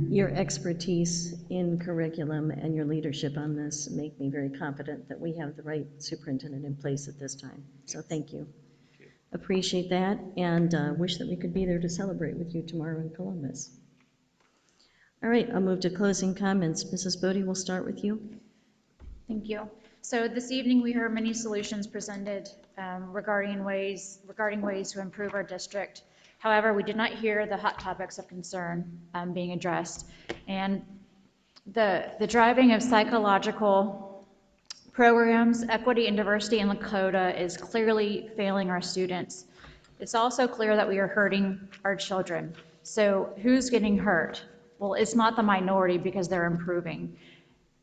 Your expertise in curriculum and your leadership on this make me very confident that we have the right superintendent in place at this time. So thank you. Appreciate that, and wish that we could be there to celebrate with you tomorrow in Columbus. All right, I'll move to closing comments. Mrs. Bodie, we'll start with you. Thank you. So this evening, we heard many solutions presented regarding ways to improve our district. However, we did not hear the hot topics of concern being addressed. And the driving of psychological programs, equity and diversity in Lakota is clearly failing our students. It's also clear that we are hurting our children. So who's getting hurt? Well, it's not the minority because they're improving.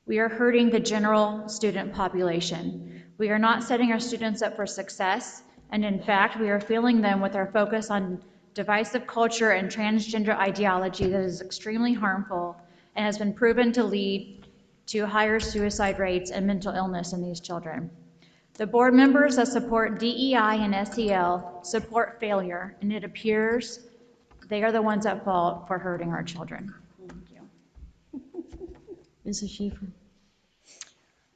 We are hurting the general student population. We are not setting our students up for success, and in fact, we are failing them with our focus on divisive culture and transgender ideology that is extremely harmful and has been proven to lead to higher suicide rates and mental illness in these children. The board members that support DEI and SEL support failure, and it appears they are the ones at fault for hurting our children. Thank you. Mrs. Schieffer.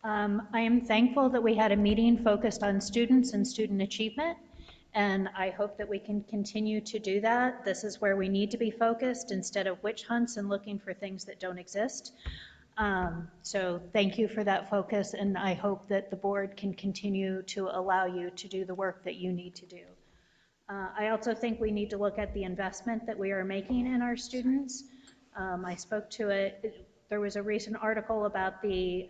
I am thankful that we had a meeting focused on students and student achievement, and I hope that we can continue to do that. This is where we need to be focused instead of witch hunts and looking for things that don't exist. So thank you for that focus, and I hope that the board can continue to allow you to do the work that you need to do. I also think we need to look at the investment that we are making in our students. I spoke to it. There was a recent article about the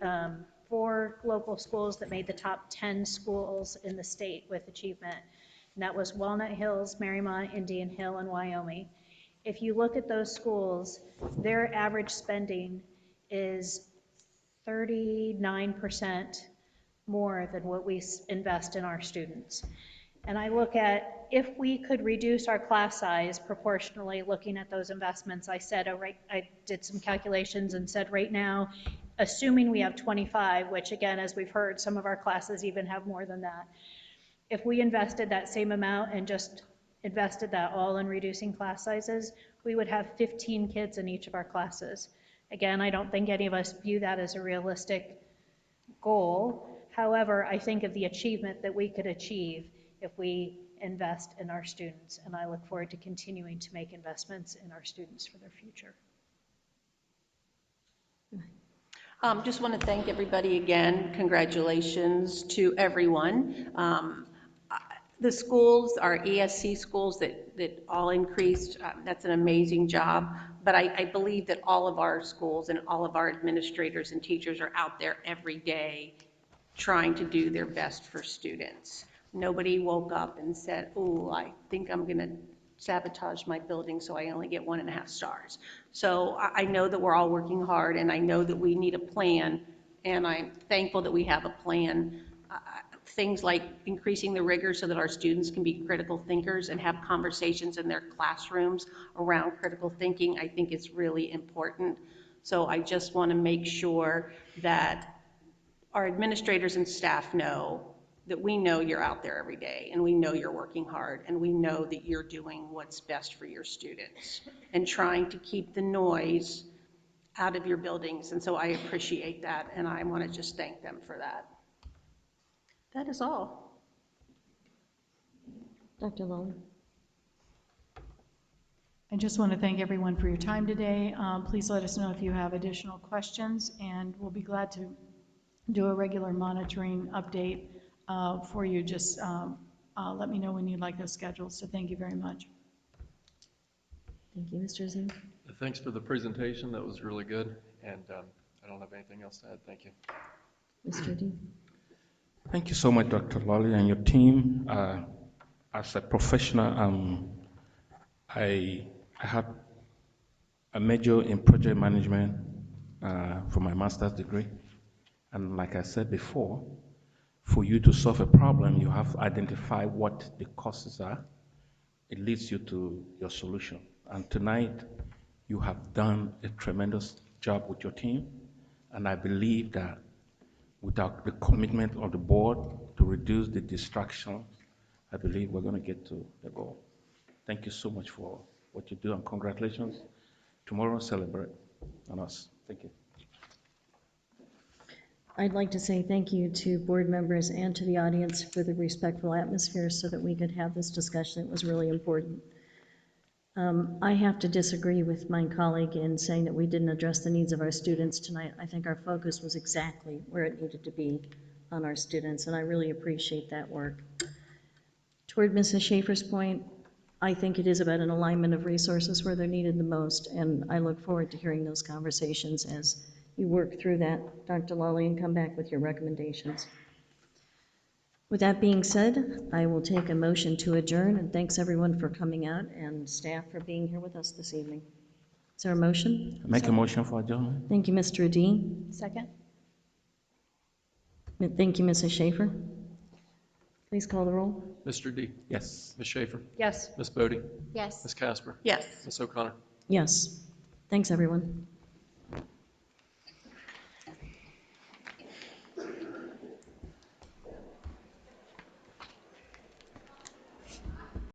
4 local schools that made the top 10 schools in the state with achievement. And that was Walnut Hills, Marymount, Indian Hill, and Wyoming. If you look at those schools, their average spending is 39% more than what we invest in our students. And I look at, if we could reduce our class size proportionally looking at those investments, I did some calculations and said right now, assuming we have 25, which again, as we've heard, some of our classes even have more than that. If we invested that same amount and just invested that all in reducing class sizes, we would have 15 kids in each of our classes. Again, I don't think any of us view that as a realistic goal. However, I think of the achievement that we could achieve if we invest in our students, and I look forward to continuing to make investments in our students for their future. Just want to thank everybody again. Congratulations to everyone. The schools, our ESC schools that all increased, that's an amazing job. But I believe that all of our schools and all of our administrators and teachers are out there every day trying to do their best for students. Nobody woke up and said, oh, I think I'm going to sabotage my building so I only get 1.5 stars. So I know that we're all working hard, and I know that we need a plan, and I'm thankful that we have a plan. Things like increasing the rigor so that our students can be critical thinkers and have conversations in their classrooms around critical thinking, I think is really important. So I just want to make sure that our administrators and staff know that we know you're out there every day, and we know you're working hard, and we know that you're doing what's best for your students and trying to keep the noise out of your buildings. And so I appreciate that, and I want to just thank them for that. That is all. Dr. Lawley? I just want to thank everyone for your time today. Please let us know if you have additional questions, and we'll be glad to do a regular monitoring update for you. Just let me know when you'd like those scheduled. So thank you very much. Thank you, Mr. Zing. Thanks for the presentation. That was really good. And I don't have anything else to add. Thank you. Mr. D. Thank you so much, Dr. Lawley and your team. As a professional, I have a major in project management for my master's degree. And like I said before, for you to solve a problem, you have to identify what the causes are. It leads you to your solution. And tonight, you have done a tremendous job with your team. And I believe that without the commitment of the board to reduce the distraction, I believe we're going to get to the goal. Thank you so much for what you do, and congratulations. Tomorrow, celebrate on us. Thank you. I'd like to say thank you to board members and to the audience for the respectful atmosphere so that we could have this discussion. It was really important. I have to disagree with my colleague in saying that we didn't address the needs of our students tonight. I think our focus was exactly where it needed to be on our students, and I really appreciate that work. Toward Mrs. Schaefer's point, I think it is about an alignment of resources where they're needed the most, and I look forward to hearing those conversations as you work through that, Dr. Lawley, and come back with your recommendations. With that being said, I will take a motion to adjourn, and thanks everyone for coming out and staff for being here with us this evening. Is there a motion? Make a motion for adjournment. Thank you, Mr. Adine. Second? Thank you, Mrs. Schaefer. Please call the roll. Mr. D. Yes. Ms. Schaefer. Yes. Ms. Bodie. Yes. Ms. Casper. Yes. Ms. O'Connor. Yes. Thanks, everyone.